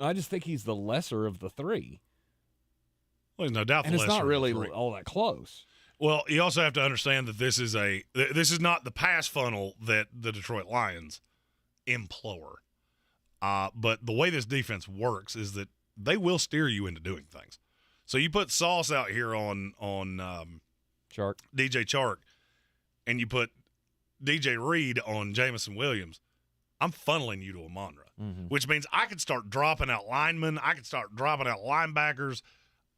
Speaker 1: I just think he's the lesser of the 3.
Speaker 2: Well, there's no doubt.
Speaker 1: And it's not really all that close.
Speaker 2: Well, you also have to understand that this is not the pass funnel that the Detroit Lions employ. But the way this defense works is that they will steer you into doing things. So you put Sauce out here on
Speaker 1: Chark.
Speaker 2: DJ Chark, and you put DJ Reed on Jamison Williams, I'm funneling you to Amon-Ra, which means I could start dropping out linemen. I could start dropping out linebackers.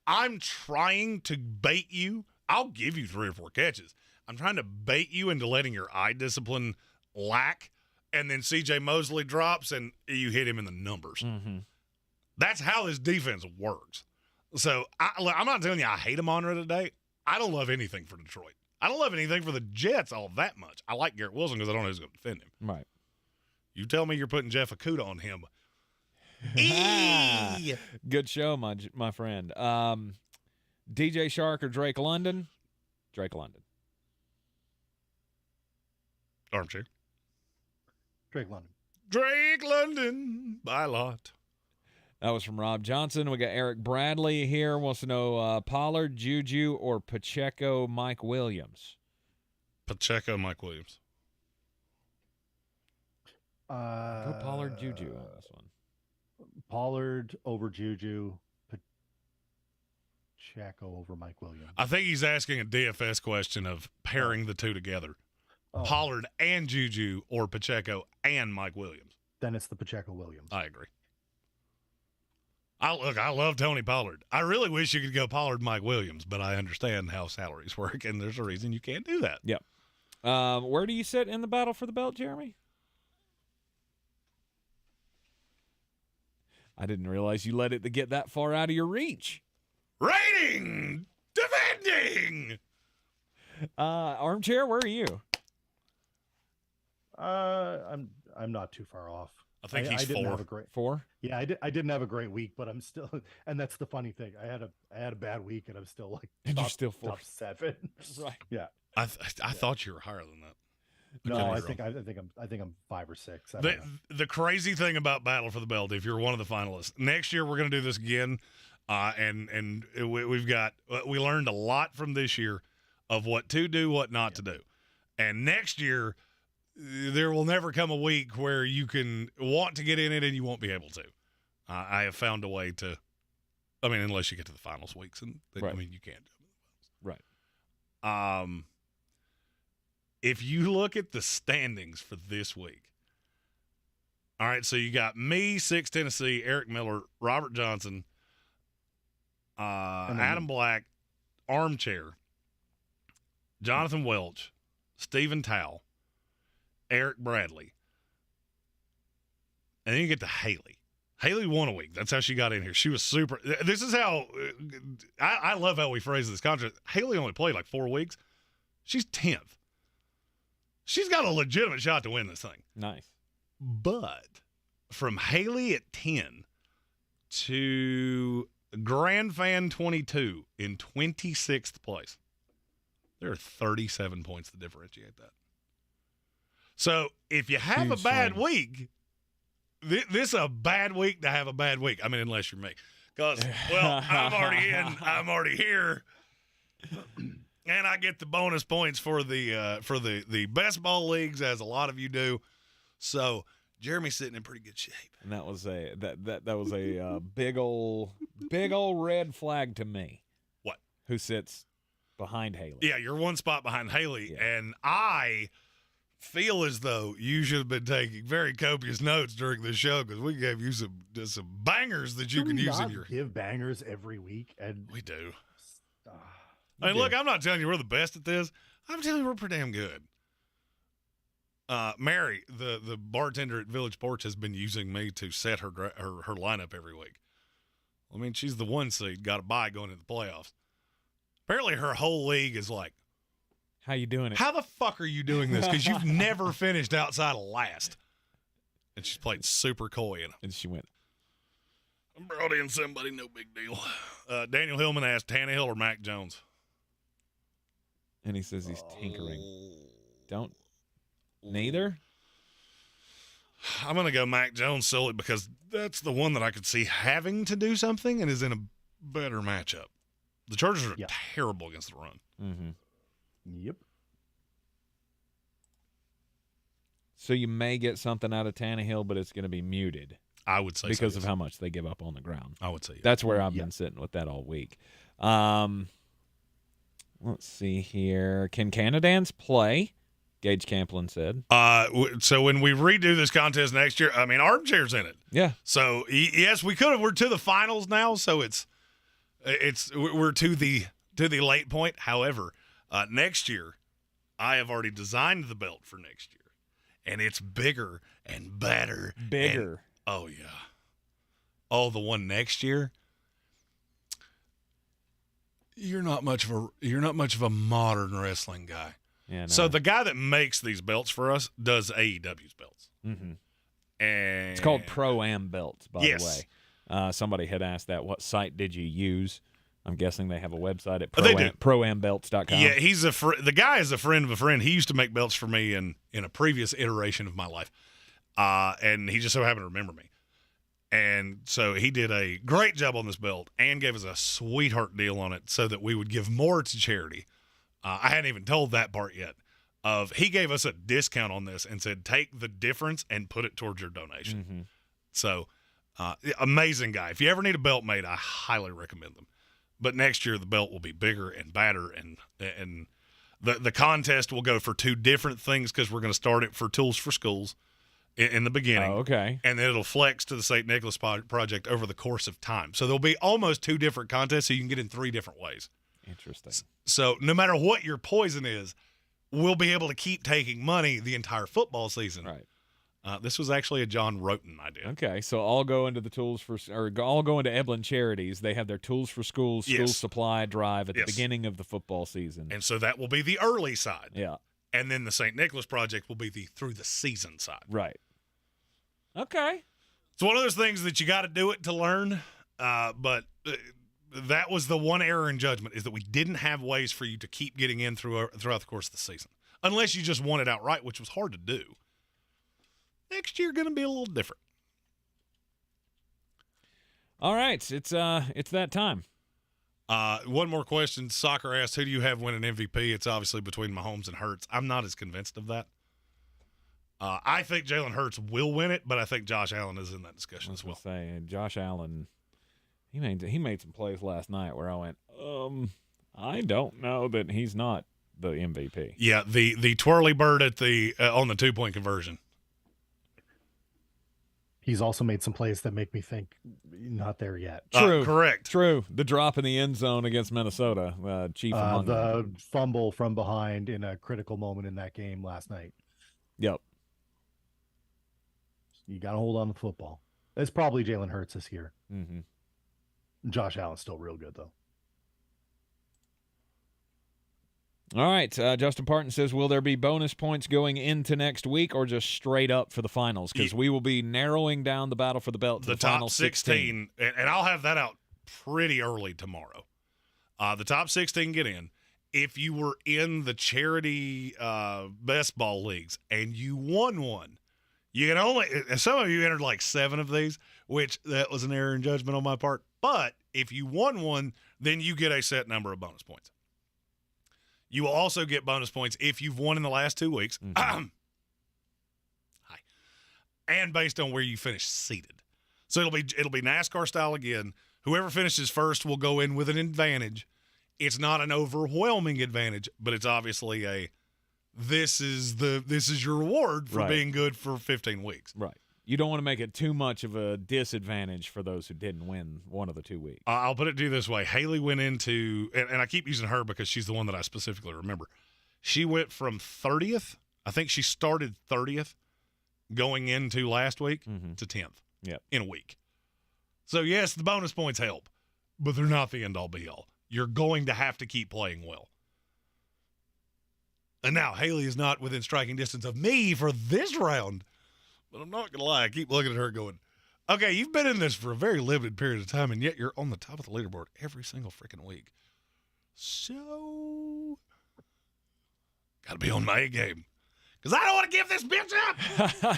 Speaker 2: I'm trying to bait you. I'll give you 3 or 4 catches. I'm trying to bait you into letting your eye discipline lack, and then C.J. Mosley drops, and you hit him in the numbers.
Speaker 1: Mm-hmm.
Speaker 2: That's how this defense works. So I'm not telling you I hate Amon-Ra today. I don't love anything for Detroit. I don't love anything for the Jets all that much. I like Garrett Wilson because I don't know who's going to defend him.
Speaker 1: Right.
Speaker 2: You tell me you're putting Jeff Okudah on him.
Speaker 1: Good show, my friend. DJ Shark or Drake London? Drake London.
Speaker 2: Armchair.
Speaker 3: Drake London.
Speaker 2: Drake London by a lot.
Speaker 1: That was from Rob Johnson. We got Eric Bradley here. Wants to know Pollard, Juju, or Pacheco, Mike Williams.
Speaker 2: Pacheco, Mike Williams.
Speaker 1: Go Pollard, Juju on this one.
Speaker 3: Pollard over Juju. Pacheco over Mike Williams.
Speaker 2: I think he's asking a DFS question of pairing the two together.
Speaker 3: Oh.
Speaker 2: Pollard and Juju or Pacheco and Mike Williams.
Speaker 3: Then it's the Pacheco Williams.
Speaker 2: I agree. I love Tony Pollard. I really wish you could go Pollard, Mike Williams, but I understand how salaries work, and there's a reason you can't do that.
Speaker 1: Yep. Where do you sit in the battle for the belt, Jeremy? I didn't realize you let it get that far out of your reach.
Speaker 2: Rating! Defending!
Speaker 1: Armchair, where are you?
Speaker 3: I'm not too far off.
Speaker 2: I think he's
Speaker 3: I didn't
Speaker 2: 4.
Speaker 3: have a great.
Speaker 1: 4?
Speaker 3: Yeah, I didn't have a great week, but I'm still. And that's the funny thing. I had a bad week, and I'm still like.
Speaker 1: And you're
Speaker 3: top,
Speaker 1: still 4.
Speaker 3: top 7.
Speaker 1: Right.
Speaker 3: Yeah.
Speaker 2: I thought you were higher than that.
Speaker 3: No,
Speaker 2: could
Speaker 3: I
Speaker 2: be
Speaker 3: think
Speaker 2: wrong.
Speaker 3: I'm 5 or 6. I don't know.
Speaker 2: The crazy thing about Battle for the Belt, if you're one of the finalists, next year we're going to do this again, and we learned a lot from this year of what to do, what not to do, and next year there will never come a week where you can want to get in it and you won't be able to. I have found a way to. I mean, unless you get to the finals weeks, and
Speaker 1: right.
Speaker 2: I mean you can't do it.
Speaker 1: Right.
Speaker 2: If you look at the standings for this week, all right, so you got me, 6 Tennessee, Eric Miller, Robert Johnson, Adam Black, Armchair, Jonathan Welch, Stephen Towle, Eric Bradley, and then you get to Haley. Haley won a week. That's how she got in here. She was super. This is how I love how we phrase this contract. Haley only played like 4 weeks. She's 10th. She's got a legitimate shot to win this thing.
Speaker 1: Nice.
Speaker 2: But from Haley at 10 to Grand Fan 22 in 26th place, there are 37 points to differentiate that. So if you have
Speaker 1: Huge
Speaker 2: a bad
Speaker 1: swing.
Speaker 2: week, this is a bad week to have a bad week. I mean, unless you're me. Because, well, I'm already in. I'm already here. And I get the bonus points for the best ball leagues, as a lot of you do. So Jeremy's sitting in pretty good shape.
Speaker 1: And that was a big old red flag to me.
Speaker 2: What?
Speaker 1: Who sits behind Haley?
Speaker 2: Yeah, you're one spot behind Haley,
Speaker 1: Yeah.
Speaker 2: and I feel as though you should have been taking very copious notes during the show because we gave you some bangers that you
Speaker 3: Do
Speaker 2: can
Speaker 3: we
Speaker 2: use in
Speaker 3: not
Speaker 2: your.
Speaker 3: give bangers every week, and
Speaker 2: We do.
Speaker 3: you
Speaker 2: I mean,
Speaker 3: do.
Speaker 2: look, I'm not telling you we're the best at this. I'm telling you we're pretty damn good. Mary, the bartender at Village Porch, has been using me to set her lineup every week. I mean, she's the 1 seed, got a bye going into the playoffs. Apparently, her whole league is like,
Speaker 1: How you doing it?
Speaker 2: how the fuck are you doing this? Because you've never finished outside of last. And she's played super coy.
Speaker 1: And she went,
Speaker 2: I brought in somebody, no big deal. Daniel Hillman asked Tannehill or Mac Jones.
Speaker 1: and he says he's tinkering. Don't. Neither?
Speaker 2: I'm going to go Mac Jones solely because that's the one that I could see having to do something and is in a better matchup. The Chargers are terrible against the run.
Speaker 1: Mm-hmm.
Speaker 3: Yep.
Speaker 1: So you may get something out of Tannehill, but it's going to be muted
Speaker 2: I would say
Speaker 1: because
Speaker 2: so,
Speaker 1: of how much they give up on the ground.
Speaker 2: I would say
Speaker 1: That's where I've been sitting with that all week. Let's see here. Can Canadians play? Gage Camplin said.
Speaker 2: So when we redo this contest next year, I mean, Armchair's in it.
Speaker 1: Yeah.
Speaker 2: So yes, we could have. We're to the finals now, so we're to the late point. However, next year, I have already designed the belt for next year, and it's bigger and better.
Speaker 1: Bigger.
Speaker 2: Oh yeah. oh, the one next year, you're not much of a modern wrestling guy.
Speaker 1: Yeah, no.
Speaker 2: So the guy that makes these belts for us does AEW's belts.
Speaker 1: Mm-hmm.
Speaker 2: And
Speaker 1: It's called Pro-Am belts, by
Speaker 2: Yes.
Speaker 1: the way. Somebody had asked that. What site did you use? I'm guessing they have a website at
Speaker 2: They do.
Speaker 1: proambelts.com.
Speaker 2: Yeah, he's the guy is a friend of a friend. He used to make belts for me in a previous iteration of my life, and he just so happened to remember me. And so he did a great job on this belt and gave us a sweetheart deal on it so that we would give more to charity. I hadn't even told that part yet. He gave us a discount on this and said, take the difference and put it towards your donation.
Speaker 1: Mm-hmm.
Speaker 2: So amazing guy. If you ever need a belt made, I highly recommend them. But next year the belt will be bigger and badder, and the contest will go for two different things because we're going to start it for Tools for Schools in the beginning.
Speaker 1: Oh, okay.
Speaker 2: And then it'll flex to the St. Nicholas Project over the course of time. So there'll be almost two different contests, so you can get in three different ways.
Speaker 1: Interesting.
Speaker 2: So no matter what your poison is, we'll be able to keep taking money the entire football season.
Speaker 1: Right.
Speaker 2: This was actually a John Roten idea.
Speaker 1: Okay, so all go into the all go into Eblin Charities. They have their Tools for Schools school
Speaker 2: Yes.
Speaker 1: supply drive at the
Speaker 2: Yes.
Speaker 1: begining of the football season.
Speaker 2: And so that will be the early side.
Speaker 1: Yeah.
Speaker 2: And then the St. Nicholas Project will be the through the season side.
Speaker 1: Right. Okay.
Speaker 2: It's one of those things that you got to do it to learn. But that was the one error in judgment, is that we didn't have ways for you to keep getting in throughout the course of the season, unless you just won it outright, which was hard to do. Next year going to be a little different.
Speaker 1: All right, it's that time.
Speaker 2: One more question. Soccer asked, who do you have winning MVP? It's obviously between Mahomes and Hurts. I'm not as convinced of that. I think Jalen Hurts will win it, but I think Josh Allen is in that discussion as well.
Speaker 1: Say Josh Allen, he made some plays last night where I went, I don't know that he's not the MVP.
Speaker 2: Yeah, the twirly bird at the on the 2-point conversion.
Speaker 3: He's also made some plays that make me think not there yet.
Speaker 1: True.
Speaker 2: Correct.
Speaker 1: True. The drop in the end zone against Minnesota, chief among
Speaker 3: The
Speaker 1: them.
Speaker 3: fumble from behind in a critical moment in that game last night.
Speaker 1: Yep.
Speaker 3: You got to hold on to the football. It's probably Jalen Hurts this year.
Speaker 1: Mm-hmm.
Speaker 3: Josh Allen's still real good, though.
Speaker 1: All right. Justin Parton says, will there be bonus points going into next week or just straight up for the finals? Because we will be narrowing down the battle for the belt to the final
Speaker 2: top 16. And I'll have that out pretty early tomorrow. The top 16 get in. If you were in the charity best ball leagues and you won one, you can only – some of you entered like 7 of these, which that was an error in judgment on my part. But if you won one, then you get a set number of bonus points. You will also get bonus points if you've won in the last 2 weeks.
Speaker 1: Mm-hmm.
Speaker 2: Hi. And based on where you finish seated. So it'll be NASCAR style again. Whoever finishes first will go in with an advantage. It's not an overwhelming advantage, but it's obviously this is your reward for being good for 15 weeks.
Speaker 1: Right. You don't want to make it too much of a disadvantage for those who didn't win one of the 2 weeks.
Speaker 2: I'll put it to you this way. Haley went into, and I keep using her because she's the one that I specifically remember. She went from 30th. I think she started 30th going into last week to 10th in a week. So, yes, the bonus points help, but they're not the end-all, be-all. You're going to have to keep playing well. And now Haley is not within striking distance of me for this round. But I'm not going to lie. I keep looking at her going, okay, you've been in this for a very limited period of time, and yet you're on the top of the leaderboard every single freaking week. So, got to be on my A game. Because I don't want to give this bitch up.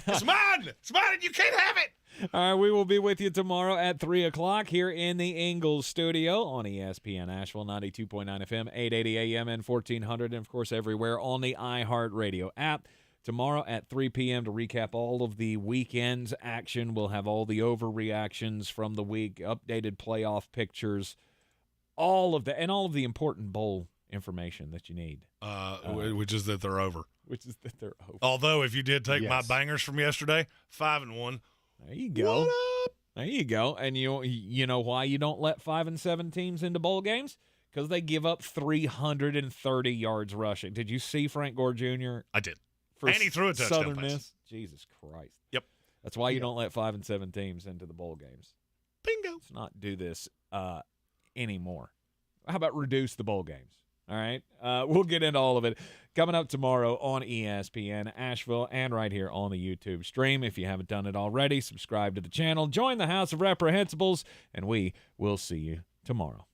Speaker 2: It's mine. It's mine, and you can't have it.
Speaker 1: All right, we will be with you tomorrow at 3 o'clock here in the Ingles Studio on ESPN Asheville, 92.9 FM, 880 AM, and 1400, and, of course, everywhere on the iHeartRadio app. Tomorrow at 3 p.m. to recap all of the weekend's action. We'll have all the overreactions from the week, updated playoff pictures, all of the important bowl information that you need.
Speaker 2: Which is that they're over. Although, if you did take my bangers from yesterday, 5-1.
Speaker 1: There you go.
Speaker 2: What up?
Speaker 1: There you go. And you know why you don't let 5 and 7 teams into bowl games? Because they give up 330 yards rushing. Did you see Frank Gore Jr.?
Speaker 2: I did. And he threw a touchdown
Speaker 1: Southern
Speaker 2: pass.
Speaker 1: Miss. Jesus Christ.
Speaker 2: Yep.
Speaker 1: That's why you don't let 5 and 7 teams into the bowl games.
Speaker 2: Bingo.
Speaker 1: Let's not do this anymore. How about reduce the bowl games? All right. We'll get into all of it coming up tomorrow on ESPN Asheville and right here on the YouTube stream. If you haven't done it already, subscribe to the channel, join the House of Reprehensibles, and we will see you tomorrow.